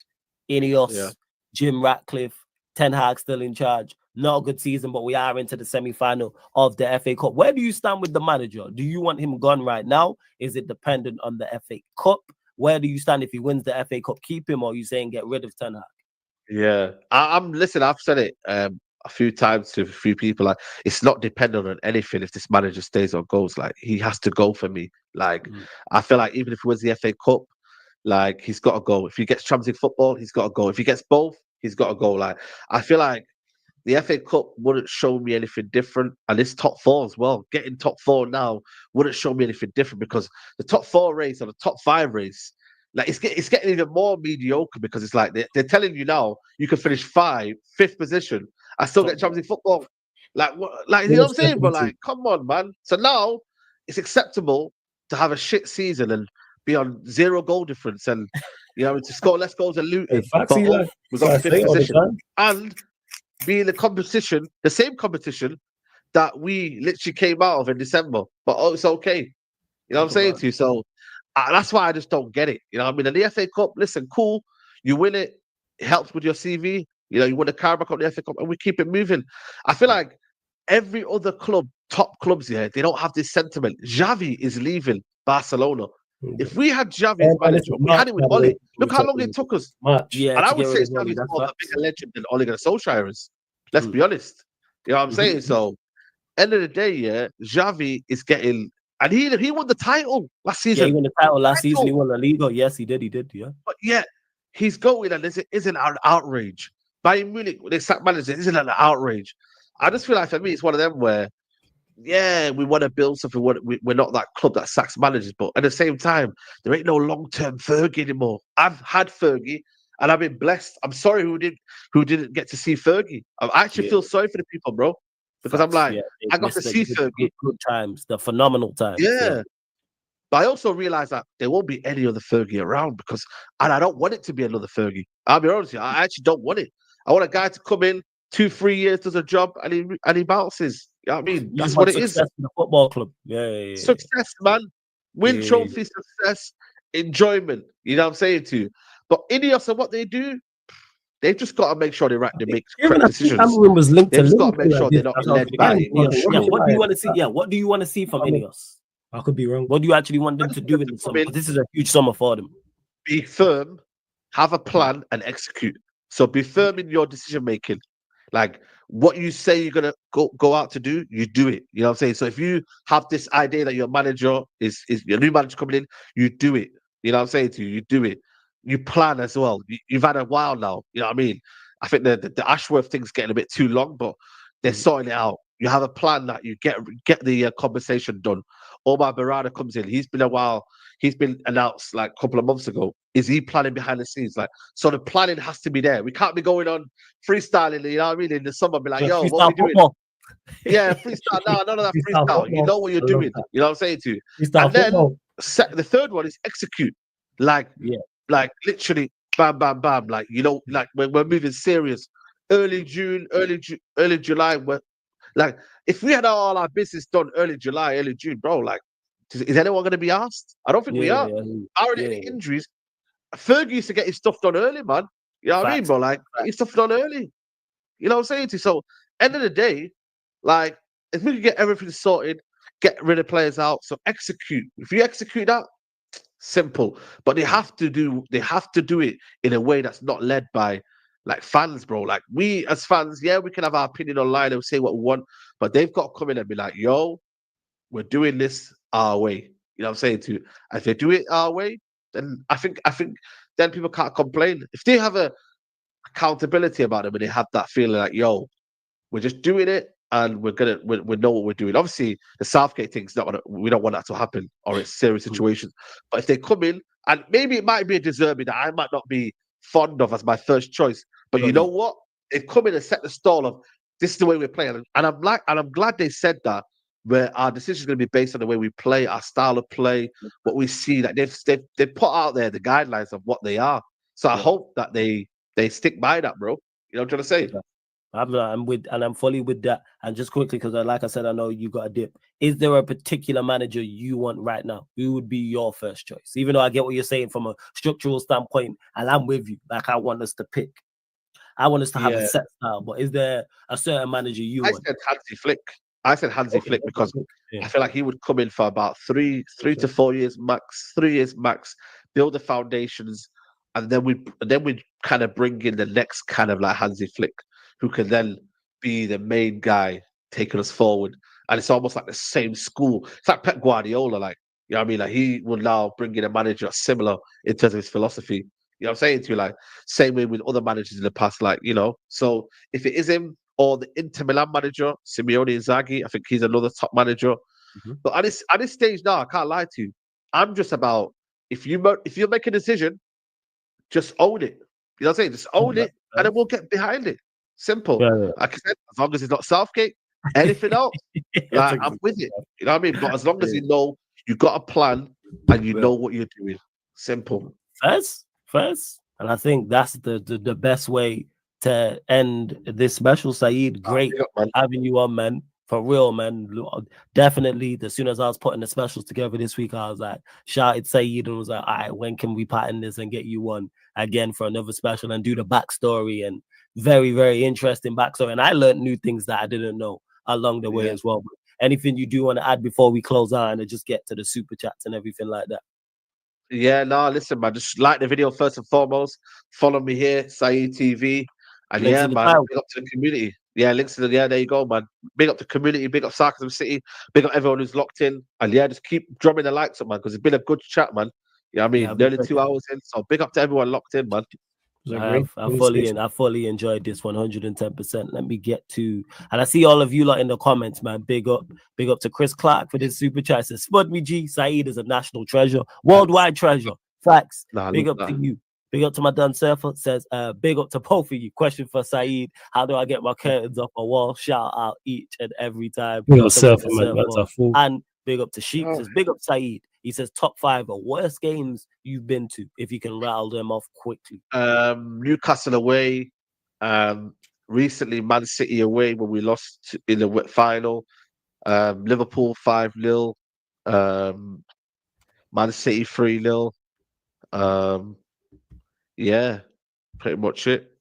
Ineos, Jim Ratcliffe, Ten Hag still in charge. Not a good season, but we are into the semi-final of the FA Cup. Where do you stand with the manager? Do you want him gone right now? Is it dependent on the FA Cup? Where do you stand if he wins the FA Cup? Keep him, or are you saying get rid of Ten Hag? Yeah, I'm listen. I've said it a few times to a few people. Like, it's not dependent on anything. If this manager stays or goes, like he has to go for me. Like, I feel like even if he wins the FA Cup, like he's got to go. If he gets Champions League football, he's got to go. If he gets both, he's got to go. Like, I feel like the FA Cup wouldn't show me anything different, and this top four as well. Getting top four now wouldn't show me anything different because the top four race or the top five race. Like it's getting even more mediocre because it's like they're telling you now you can finish fifth position. I still get Champions League football. Like what? Like you know what I'm saying? But like, come on, man. So now it's acceptable to have a shit season and be on 0 goal difference and you know to score less goals than Luton. But we've got fifth position and be in the competition, the same competition that we literally came out of in December. But it's okay. You know what I'm saying to you? So. That's why I just don't get it. You know what I mean? And the FA Cup, listen, cool. You win it. It helps with your CV. You know, you win the Carabao Cup, the FA Cup, and we keep it moving. I feel like every other club, top clubs here, they don't have this sentiment. Xavi is leaving Barcelona. If we had Xavi as manager, we had it with Oli. Look how long it took us. Yeah, and I would say Xavi's more of a bigger legend than Ole Gunnar Solskjaer is. Let's be honest. You know what I'm saying? So, end of the day, yeah, Xavi is getting... And he won the title last season. Yeah, he won the title last season. He won the Liga. Yes, he did. He did. Yeah. But yeah, he's going, and this isn't an outrage. Bayern Munich, they sack managers, it isn't an outrage. I just feel like for me, it's one of them where, yeah, we want to build something. We're not that club that sacks managers, but at the same time, there ain't no long-term Fergie anymore. I've had Fergie, and I've been blessed. I'm sorry who didn't get to see Fergie. I actually feel sorry for the people, bro. Because I'm like, I got to see Fergie. Good times, the phenomenal times. Yeah. But I also realize that there won't be any other Fergie around and I don't want it to be another Fergie. I'll be honest with you, I actually don't want it. I want a guy to come in 2-3 years, does a job, and he bounces. You know what I mean? That's what it is. In the football club. Yeah. Success, man. Win trophy, success, enjoyment. You know what I'm saying to you? But Ineos and what they do, they've just got to make sure they make correct decisions. Was linked they've just got to make sure they're not led by Ineos. Yeah, what do you want to see? Yeah, what do you want to see from Ineos? I could be wrong. What do you actually want them to do in the summer? This is a huge summer for them. Be firm, have a plan, and execute. So be firm in your decision making. Like what you say you're gonna go out to do, you do it. You know what I'm saying? So if you have this idea that your manager is your new manager coming in, you do it. You know what I'm saying to you? You do it. You plan as well. You've had a while now. You know what I mean? I think the Ashworth thing's getting a bit too long, but they're sorting it out. You have a plan that you get the conversation done. Omar Barada comes in. He's been a while. He's been announced like a couple of months ago. Is he planning behind the scenes? Like, so the planning has to be there. We can't be going on freestyling. You know what I mean? In the summer, be like, yo, what are we doing? Yeah, freestyle. No, none of that Freestyle freestyle. You football. know what you're I love doing. that. You know what I'm saying to you. Freestyle And then football. the third one is execute. Like, Yeah. like literally, bam, bam, bam. Like like when we're moving serious, early June, early July. Like, if we had all our business done early July, early June, bro, like, is anyone going to be asked? I don't think we are. Already Yeah. any injuries. Fergie used to get his stuff done early, man. You know what I mean, Facts. bro? Like, get his stuff done early. You know what I'm saying to you? So, end of the day, like, if we can get everything sorted, get rid of players out, so execute. If you execute that, simple. But they have to do it in a way that's not led by like fans, bro. Like, we as fans, yeah, we can have our opinion online and say what we want, but they've got to come in and be like, yo, we're doing this our way. You know what I'm saying to you? If they do it our way, then I think then people can't complain. If they have a accountability about them and they have that feeling like, yo, we're just doing it and we know what we're doing. Obviously, the Southgate thing's not we don't want that to happen or it's serious situations. But if they come in, and maybe it might be a deserving that I might not be fond of as my first choice, but you know what? They've come in and set the stall of this is the way we're playing. And I'm glad they said that, where our decision is going to be based on the way we play, our style of play, what we see. Like they've put out there the guidelines of what they are. So I hope that they stick by that, bro. You know what I'm trying to say? I'm fully with that. And just quickly, because like I said, I know you got a dip. Is there a particular manager you want right now? Who would be your first choice? Even though I get what you're saying from a structural standpoint, and I'm with you. Like, I want us to pick. I want us to have a set style. But is there a certain manager you want? I said Hansi Flick because I feel like he would come in for about three to 4 years max, 3 years max, build the foundations, and then we kind of bring in the next kind of like Hansi Flick, who can then be the main guy taking us forward. And it's almost like the same school. It's like Pep Guardiola, like, you know what I mean? Like, he will now bring in a manager similar in terms of his philosophy. You know what I'm saying to you? Like, same way with other managers in the past, like, you know. So if it is him or the Inter Milan manager, Simeone Inzaghi, I think he's another top manager. But at this stage now, I can't lie to you. I'm just about, if you make a decision, just own it. You know what I'm saying? Just own it, and then we'll get behind it. Simple. Like I said, as long as it's not Southgate, anything else, like, I'm with it. You know what I mean? But as long as you know you got a plan and you know what you're doing. Simple. First. And I think that's the best way to end this special. Saeed, great having you on, man. For real, man. Definitely, as soon as I was putting the specials together this week, I was like, shouted Saeed and was like, all right, when can we pattern this and get you on again for another special and do the backstory? And very, very interesting backstory. And I learned new things that I didn't know along the way as well. But anything you do want to add before we close out and just get to the super chats and everything like that? Yeah, no, listen, man. Just like the video first and foremost. Follow me here, Saeed TV. And Links yeah, man, big up to the community. Yeah, links to the, there you go, man. Big up the community, big up Sarcasm City, big up everyone who's locked in. And yeah, just keep drumming the likes up, man, because it's been a good chat, man. You know what I mean? Nearly 2 hours in. So big up to everyone locked in, man. I fully enjoyed this 110%. Let me get to, and I see all of you lot in the comments, man. Big up to Chris Clark for this super chat. Says Spud me G, Saeed is a national treasure, worldwide treasure. Facts. Big up to you. Big up to my done surfer. Says big up to both of you. Question for Saeed: how do I get my curtains off a wall? Shout out each and every time. Big up surfer, man. That's a fool. And big up to Sheik. Says big up Saeed. He says top 5 of worst games you've been to, if you can rattle them off quickly. Newcastle away, recently Man City away when we lost in the final, Liverpool 5-0, Man City 3-0. Yeah, pretty much it.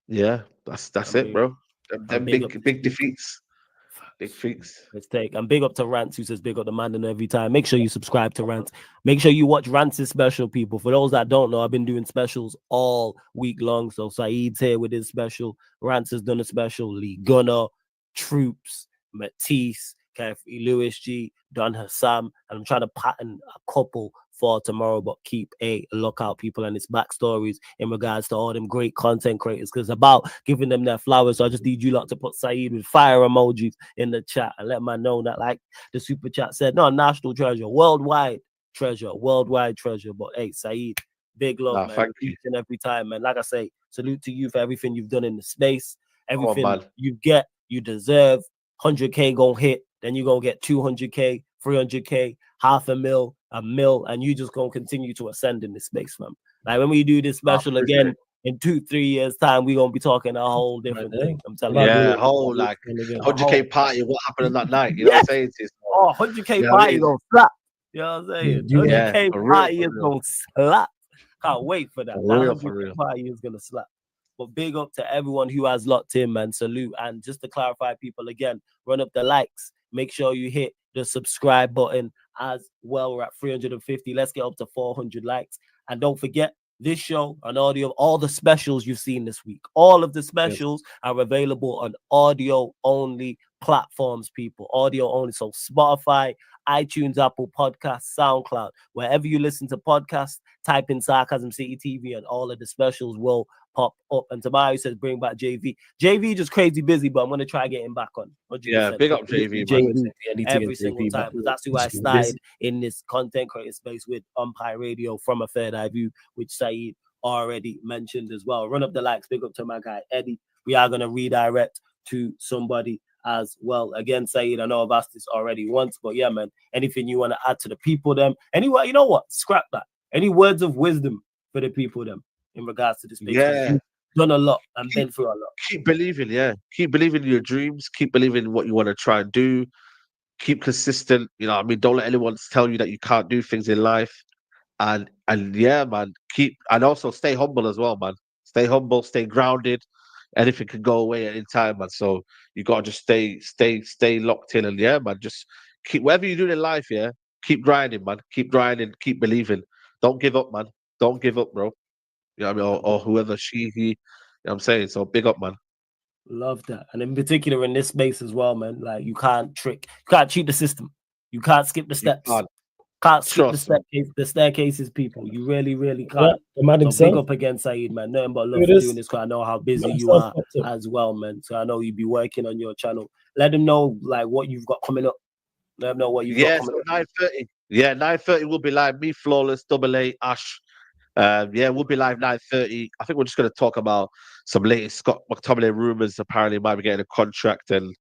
Yeah, that's it, bro. Them big defeats. Big feats. Let's take. And big up to Rants, who says big up the man and every time. Make sure you subscribe to Rants. Make sure you watch Rants' special, people. For those that don't know, I've been doing specials all week long. So Saeed's here with his special. Rants has done a special. Lee Gunner, Troops, Matisse, Carefree Lewis G, Don Hassam. And I'm trying to pattern a couple for tomorrow, but keep a lookout, people, and its backstories in regards to all them great content creators, because it's about giving them their flowers. So I just need you lot to put Saeed with fire emojis in the chat and let man know that, like the super chat said, no, national treasure, worldwide treasure. But hey, Saeed, big love, man. Thank you. Each and every time, man. Like I say, salute to you for everything you've done in the space. Everything you get, you deserve. 100K gonna hit, then you gonna get 200K, 300K, $500,000, $1 million, and you just gonna continue to ascend in this space, man. Like when we do this special again in 2-3 years time, we gonna be talking a whole different thing. I'm telling you. Yeah, whole like 100K party. What happened on that night? You know what I'm saying? Oh, 100K party gonna slap. You know what I'm saying? 100K party is gonna slap. Can't wait for that. That 100K party is gonna slap. But big up to everyone who has locked in, man. Salute. And just to clarify, people, again, run up the likes. Make sure you hit the subscribe button as well. We're at 350. Let's get up to 400 likes. And don't forget, this show and audio, all the specials you've seen this week, all of the specials are available on audio-only platforms, people. Audio only. So Spotify, iTunes, Apple Podcasts, SoundCloud, wherever you listen to podcasts, type in Sarcasm City TV and all of the specials will pop up. And Tobias says bring back JV. JV just crazy busy, but I'm going to try getting back on. 100%. Yeah, big up JV. Every single time, because that's who I started in this content creator space with Umpire Radio from a Third Eye View, which Saeed already mentioned as well. Run up the likes. Big up to my guy Eddie. We are going to redirect to somebody as well. Again, Saeed, I know I've asked this already once, but yeah, man, anything you want to add to the people them? Anyway, you know what? Scrap that. Any words of wisdom for the people them in regards to this space? Yeah. You've done a lot and been through a lot. Keep believing, Keep believing in your dreams. Keep believing in what you want to try and do. Keep consistent. You know, I mean, don't let anyone tell you that you can't do things in life. And yeah, man, and also stay humble as well, man. Stay humble, stay grounded. Anything can go away at any time, man. So you gotta just stay locked in, and yeah, man, just keep whatever you're doing in life, keep grinding, man. Keep grinding, keep believing. Don't give up, man. Don't give up, bro. You know what I mean? Or whoever he, you know what I'm saying? So big up, man. Love that. And in particular in this space as well, man. Like you can't cheat the system. You can't skip the steps. Can't skip the staircases, people. You really, really can't. So big up again, Saeed, man. Nothing but love for doing this, because I know how busy you are as well, man. So I know you be working on your channel. Let them know like what you've got coming up. Let them know what you've got coming up. 9:30. Yeah, 9:30 will be live. Me, Flawless, Double A, Ash. We'll be live 9:30. I think we're just going to talk about some latest Scott McTominay rumors. Apparently, might be getting a contract, and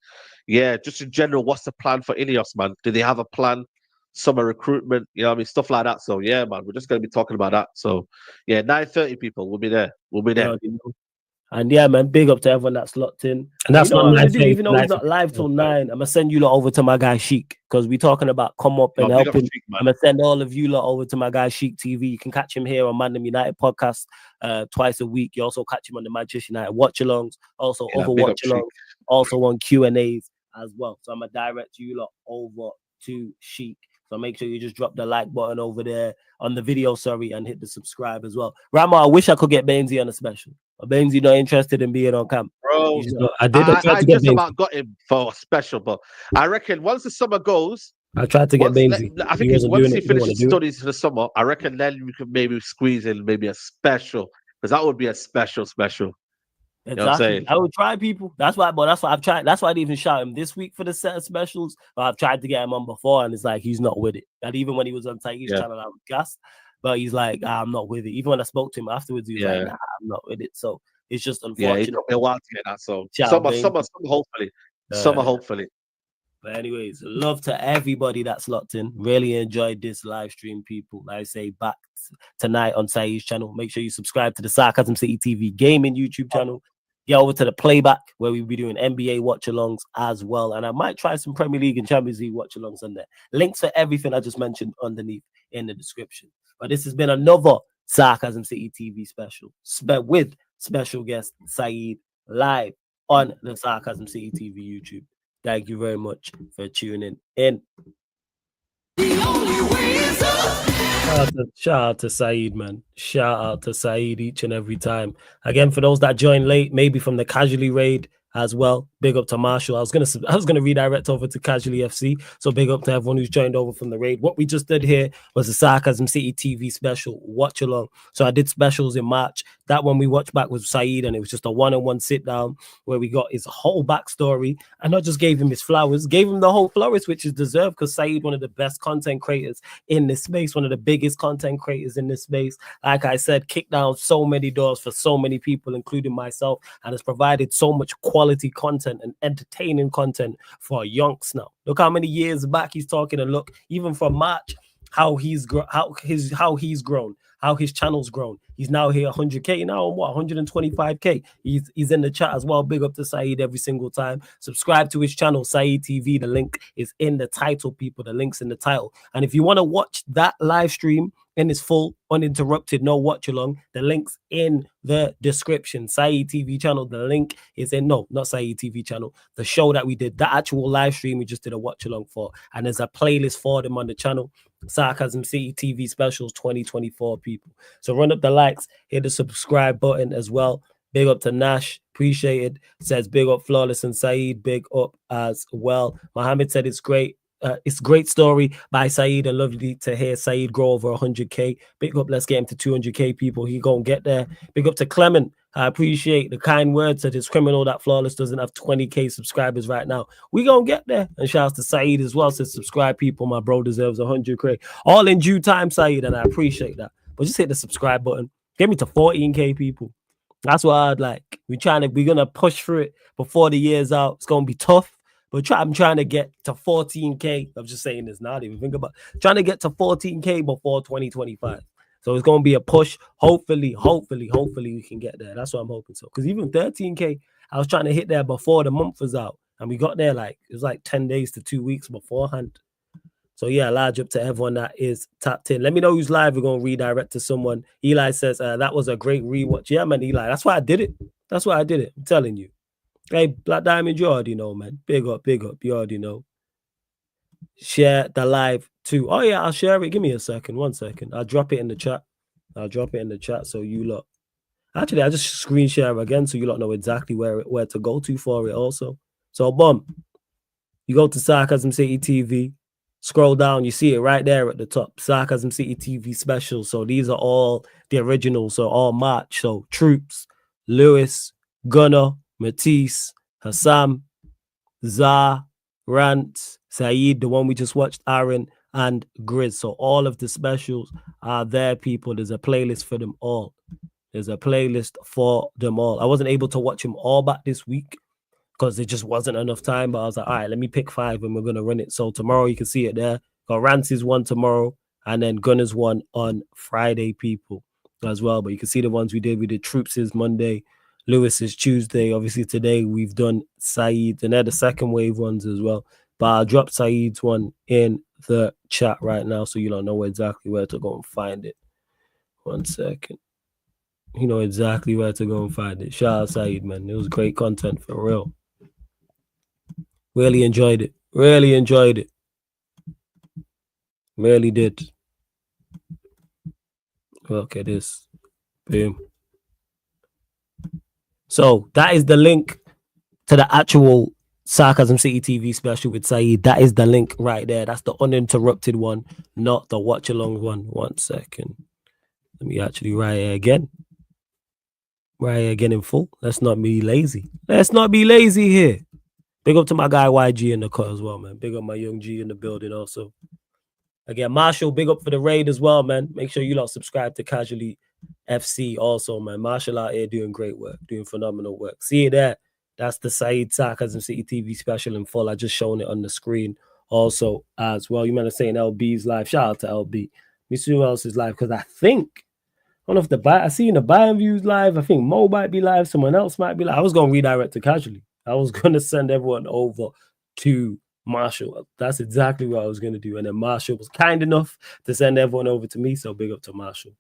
just in general, what's the plan for Ineos, man? Do they have a plan? Summer recruitment, you know what I mean, stuff like that. So yeah, man, we're just going to be talking about that. So yeah, 9:30 people, we'll be there. And yeah, man, big up to everyone that's locked in. And that's not live. Even though it's not live till 9, I'm gonna send you lot over to my guy Sheik, because we're talking about come up and help him. I'm gonna send all of you lot over to my guy Sheik TV. You can catch him here on Mandem United podcast twice a week. You also catch him on the Manchester United Watchalongs, also other Watchalongs, also on Q&As as well. So I'm gonna direct you lot over to Sheik. So make sure you just drop the like button over there on the video, and hit the subscribe as well. Rama, I wish I could get Bainesy on a special. But Bainesy not interested in being on camp. Bro, I just about got him for a special, but I reckon once the summer goes, I tried to get Bainesy. I think once he finishes studies for the summer, I reckon then we could maybe squeeze in maybe a special, because that would be a special. Exactly. You know what I'm saying? I would try people. That's why I've tried. That's why I didn't even shout him this week for the set of specials. But I've tried to get him on before, and it's like he's not with it. And even when he was on Saeed's channel, I was gassed. But he's like, I'm not with it. Even when I spoke to him afterwards, he was like, nah, I'm not with it. So it's just unfortunate. Yeah, it took me a while to get that. So summer, hopefully. But anyways, love to everybody that's locked in. Really enjoyed this live stream, people. Like I say, back tonight on Saeed's channel. Make sure you subscribe to the Sarcasm City TV gaming YouTube channel. Get over to the playback, where we'll be doing NBA watch-alongs as well. And I might try some Premier League and Champions League watch-alongs on there. Links for everything I just mentioned underneath in the description. But this has been another Sarcasm City TV special with special guest Saeed, live on the Sarcasm City TV YouTube. Thank you very much for tuning in. Shout out to Saeed, man. Shout out to Saeed each and every time. Again, for those that join late, maybe from the casually raid, as well. Big up to Marshall. I was gonna redirect over to Casually FC. So big up to everyone who's joined over from the raid. What we just did here was a Sarcasm City TV special, watch along. So I did specials in March. That one we watched back with Saeed, and it was just a one-on-one sit down where we got his whole backstory, and I just gave him his flowers, gave him the whole flowers, which is deserved, because Saeed, one of the best content creators in this space, one of the biggest content creators in this space. Like I said, kicked down so many doors for so many people, including myself, and has provided so much quality content and entertaining content for yonks now. Look how many years back he's talking, and look, even from March, how he's grown, how his channel's grown. He's now here 100K now, on what, 125K. He's in the chat as well. Big up to Saeed every single time. Subscribe to his channel, Saeed TV. The link is in the title, people. The link's in the title. And if you want to watch that live stream in its full, uninterrupted, no watch along, the link's in the description. Saeed TV channel, the link is in, no, not Saeed TV channel, the show that we did, the actual live stream we just did a watch along for. And there's a playlist for them on the channel. Sarcasm City TV Specials 2024, people. So run up the likes, hit the subscribe button as well. Big up to Nash, appreciate it. Says big up Flawless and Saeed, big up as well. Mohammed said it's great. It's a great story by Saeed, and lovely to hear Saeed grow over 100K. Big up, let's get him to 200K, people. He gonna get there. Big up to Clement. I appreciate the kind words that it's criminal that Flawless doesn't have 20K subscribers right now. We gonna get there. And shouts to Saeed as well. Says subscribe, people. My bro deserves 100K. All in due time, Saeed, and I appreciate that. But just hit the subscribe button. Get me to 14K, people. That's what I'd like. We're gonna push through it before the year's out. It's gonna be tough. But I'm trying to get to 14K. I'm just saying this now. I didn't even think about it. Trying to get to 14K before 2025. So it's going to be a push. Hopefully we can get there. That's what I'm hoping so. Because even 13K, I was trying to hit there before the month was out. And we got there it was like 10 days to 2 weeks beforehand. So yeah, large up to everyone that is tapped in. Let me know who's live. We're going to redirect to someone. Eli says, that was a great rewatch. Yeah, man, Eli. That's why I did it. I'm telling you. Hey, Black Diamond, you already know, man. Big up. You already know. Share the live too. Oh, yeah, I'll share it. Give me a second. 1 second. I'll drop it in the chat. So you lot. Actually, I'll just screen share again so you lot know exactly where to go to for it also. So, boom. You go to Sarcasm City TV. Scroll down. You see it right there at the top. Sarcasm City TV special. So these are all the originals. So all March. So Troops, Lewis, Gunner, Matisse, Hassam, Zah, Rant, Saeed, the one we just watched, Aaron, and Grizz. So all of the specials are there, people. There's a playlist for them all. I wasn't able to watch them all back this week because there just wasn't enough time. But I was like, all right, let me pick 5 and we're going to run it. So tomorrow you can see it there. Got Rant's one tomorrow and then Gunner's one on Friday, people, as well. But you can see the ones we did. We did Troops' Monday. Lewis is Tuesday. Obviously, today we've done Saeed, and they're the second wave ones as well. But I'll drop Saeed's one in the chat right now so you don't know exactly where to go and find it. 1 second. You know exactly where to go and find it. Shout out Saeed, man. It was great content for real. Really enjoyed it. Really did. Look at this. Boom. So that is the link to the actual Sarcasm City TV special with Saeed. That is the link right there. That's the uninterrupted one, not the watch along one. 1 second. Let me actually write it again. Write it again in full. Let's not be lazy. Here. Big up to my guy YG in the cut as well, man. Big up my young G in the building also. Again, Marshall, big up for the raid as well, man. Make sure you lot subscribe to Casually FC also, man. Marshall out here doing great work, doing phenomenal work. See it there. That's the Saeed Sarcasm City TV special in full. I just shown it on the screen also as well. You might have saying LB's live. Shout out to LB. Let me see who else is live because I don't know if I see in the Bayern Views live. I think Mo might be live. Someone else might be live. I was going to redirect to Casually. I was going to send everyone over to Marshall. That's exactly what I was going to do. And then Marshall was kind enough to send everyone over to me. So big up to Marshall.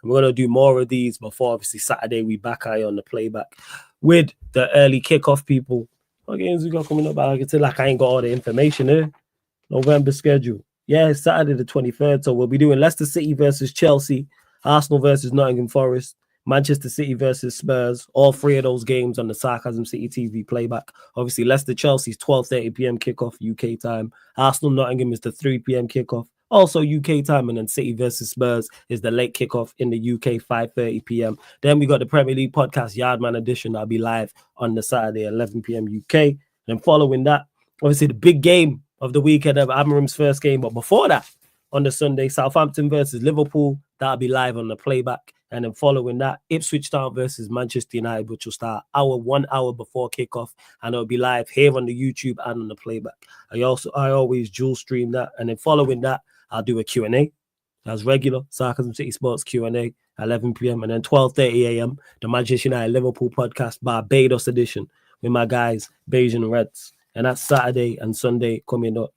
And we're going to do more of these before, obviously, Saturday. We back eye on the playback with the early kickoff, people. What games we got coming up? I can tell I ain't got all the information here. November schedule. Yeah, it's Saturday the 23rd. So we'll be doing Leicester City versus Chelsea, Arsenal versus Nottingham Forest, Manchester City versus Spurs. All three of those games on the Sarcasm City TV playback. Obviously, Leicester Chelsea's 12:30 p.m. kickoff UK time. Arsenal Nottingham is the 3 p.m. kickoff, also UK time, and then City versus Spurs is the late kickoff in the UK 5:30 p.m. Then we got the Premier League podcast Yardman edition that'll be live on the Saturday 11 p.m. UK. And following that, obviously the big game of the weekend of Amarim's first game, but before that, on the Sunday, Southampton versus Liverpool, that'll be live on the playback. And then following that, Ipswich Town versus Manchester United, which will start 1 hour before kickoff, and it'll be live here on the YouTube and on the playback. I always dual stream that. And then following that, I'll do a Q&A as regular, Sarcasm City Sports Q&A, 11 p.m. And then 12:30 a.m., the Manchester United Liverpool podcast Barbados edition with my guys, Beige and Reds. And that's Saturday and Sunday coming up.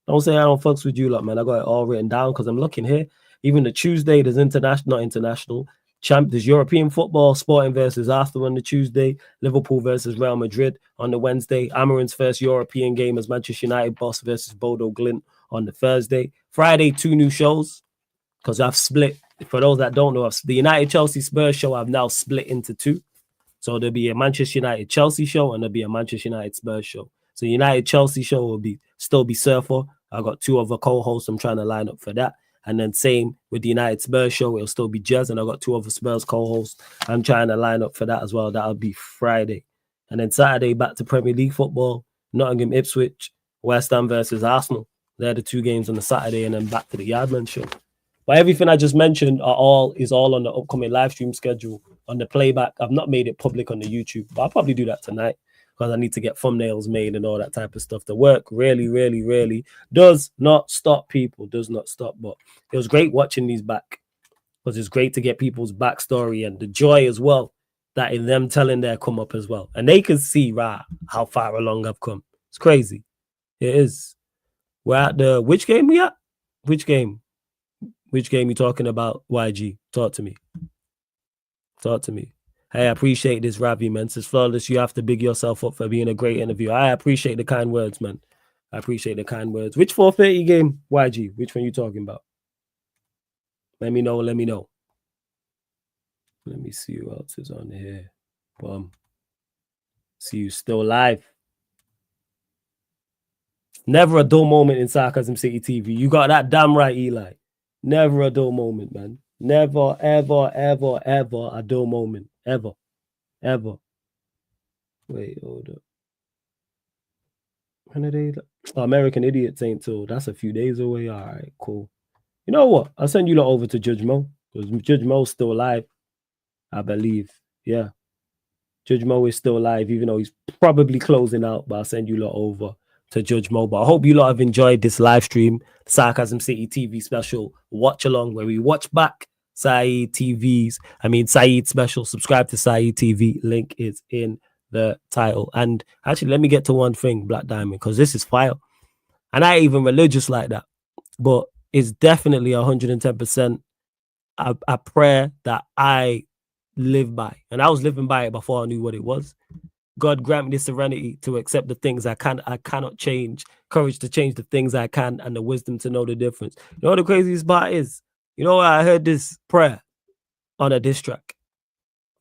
Don't say I don't fucks with you lot, man. I got it all written down because I'm looking here. Even the Tuesday, there's there's European football, Sporting versus Arsenal on the Tuesday, Liverpool versus Real Madrid on the Wednesday, Amarin's first European game as Manchester United boss versus Bodo Glint on the Thursday. Friday, 2 new shows because I've split. For those that don't know, the United Chelsea Spurs show I've now split into 2. So there'll be a Manchester United Chelsea show and there'll be a Manchester United Spurs show. So United Chelsea show will still be Surfer. I got 2 other co-hosts I'm trying to line up for that. And then same with the United Spurs show, it'll still be Jez, and I got 2 other Spurs co-hosts I'm trying to line up for that as well. That'll be Friday. And then Saturday, back to Premier League football, Nottingham Ipswich, West Ham versus Arsenal. They're the 2 games on the Saturday, and then back to the Yardman show. But everything I just mentioned is all on the upcoming live stream schedule on the playback. I've not made it public on the YouTube, but I'll probably do that tonight because I need to get thumbnails made and all that type of stuff. The work really does not stop, people. Does not stop. But it was great watching these back because it's great to get people's backstory and the joy as well that in them telling their come up as well. And they can see how far along I've come. It's crazy. It is. We're at the... Which game we at? Which game? Which game you talking about, YG? Talk to me. Hey, I appreciate this, Ravi, man. Says Flawless, you have to big yourself up for being a great interview. I appreciate the kind words, man. I appreciate the kind words. Which 4:30 game, YG? Which one you talking about? Let me know. Let me see who else is on here. See you still live. Never a dull moment in Sarcasm City TV. You got that damn right, Eli. Never a dull moment, man. Never, ever a dull moment. Ever. Wait, hold up. When are they? American Idiots ain't till. That's a few days away. All right, cool. You know what? I'll send you lot over to Judge Mo because Judge Mo's still alive, I believe. Yeah. Judge Mo is still alive, even though he's probably closing out, but I'll send you lot over to Judge Mo. But I hope you lot have enjoyed this live stream, Sarcasm City TV special watch along, where we watch back Saeed special. Subscribe to Saeed TV. Link is in the title. And actually, let me get to one thing, Black Diamond, because this is fire. And I ain't even religious like that, but it's definitely 110% a prayer that I live by. And I was living by it before I knew what it was. God grant me the serenity to accept the things I cannot change, courage to change the things I can, and the wisdom to know the difference. You know what the craziest part is? You know, I heard this prayer on a diss track.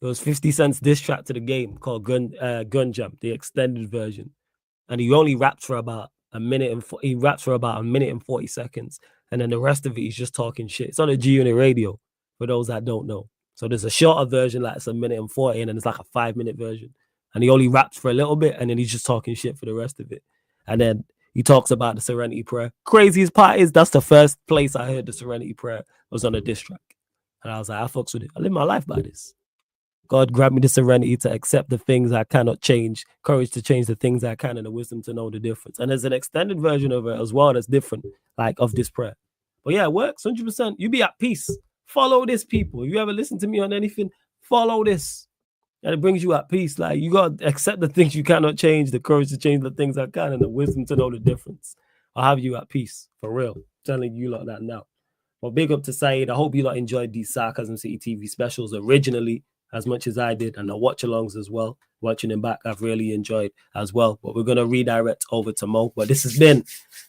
It was 50 Cent's diss track to the game called Gun Jam, the extended version. And he only raps for about a minute and 40 seconds. And then the rest of it, he's just talking shit. It's on a G-Unit radio, for those that don't know. So there's a shorter version, like it's a minute and 40, and then there's like a 5-minute version. And he only raps for a little bit, and then he's just talking shit for the rest of it. And then he talks about the Serenity Prayer. Craziest part is that's the first place I heard the Serenity Prayer was on a diss track. And I was like, I fucks with it. I live my life by this. God grant me the serenity to accept the things I cannot change, courage to change the things I can, and the wisdom to know the difference. And there's an extended version of it as well that's different, like of this prayer. But yeah, it works 100%. You be at peace. Follow this, people. If you ever listen to me on anything, follow this. And it brings you at peace. Like, you got to accept the things you cannot change, the courage to change the things I can, and the wisdom to know the difference. I'll have you at peace, for real. I'm telling you lot that now. Well, big up to Saeed. I hope you lot enjoyed these Sarcasm City TV specials originally as much as I did, and the watch-alongs as well. Watching them back, I've really enjoyed as well. But we're going to redirect over to Mo. But this has been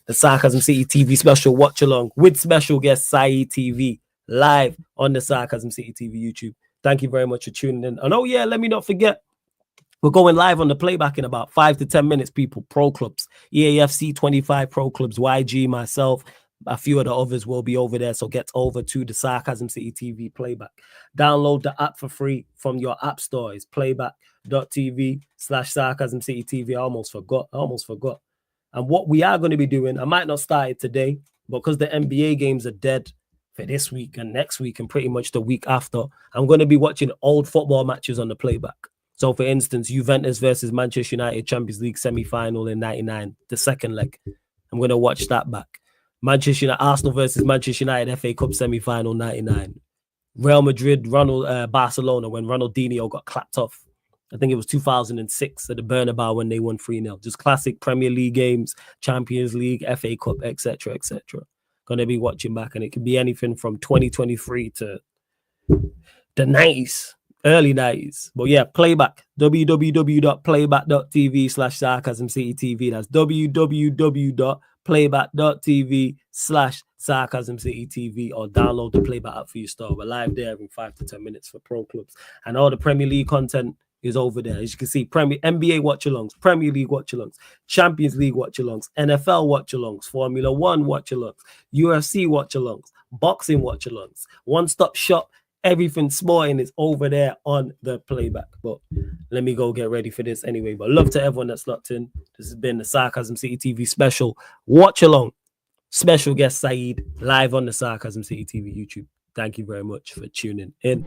the Sarcasm City TV special watch-along with special guest Saeed TV live on the Sarcasm City TV YouTube. Thank you very much for tuning in. And oh yeah, let me not forget, we're going live on the playback in about 5 to 10 minutes, people. Pro clubs, EAFC 25 pro clubs, YG, myself, a few of the others will be over there. So get over to the Sarcasm City TV playback. Download the app for free from your app store. It's playback.tv/Sarcasm City TV. I almost forgot. And what we are going to be doing, I might not start it today, but because the NBA games are dead for this week and next week and pretty much the week after, I'm going to be watching old football matches on the playback. So, for instance, Juventus versus Manchester United Champions League semi-final in 99, the second leg. I'm going to watch that back. Manchester United, Arsenal versus Manchester United FA Cup semi-final 99. Real Madrid, Barcelona, when Ronaldinho got clapped off. I think it was 2006 at the Bernabeu when they won 3-0. Just classic Premier League games, Champions League, FA Cup, etc., etc. Going to be watching back, and it could be anything from 2023 to the 90s. Early 90s. But yeah, playback. www.playback.tv/Sarcasm City TV. That's www.playback.tv/Sarcasm City TV, or download the playback app for your store. We're live there in 5 to 10 minutes for pro clubs. And all the Premier League content is over there. As you can see, NBA watch-alongs, Premier League watch-alongs, Champions League watch-alongs, NFL watch-alongs, Formula 1 watch-alongs, UFC watch-alongs, boxing watch-alongs, one-stop shop. Everything sporting is over there on the playback. But let me go get ready for this anyway. But love to everyone that's locked in. This has been the Sarcasm City TV special watch along. Special guest Saeed live on the Sarcasm City TV YouTube. Thank you very much for tuning in.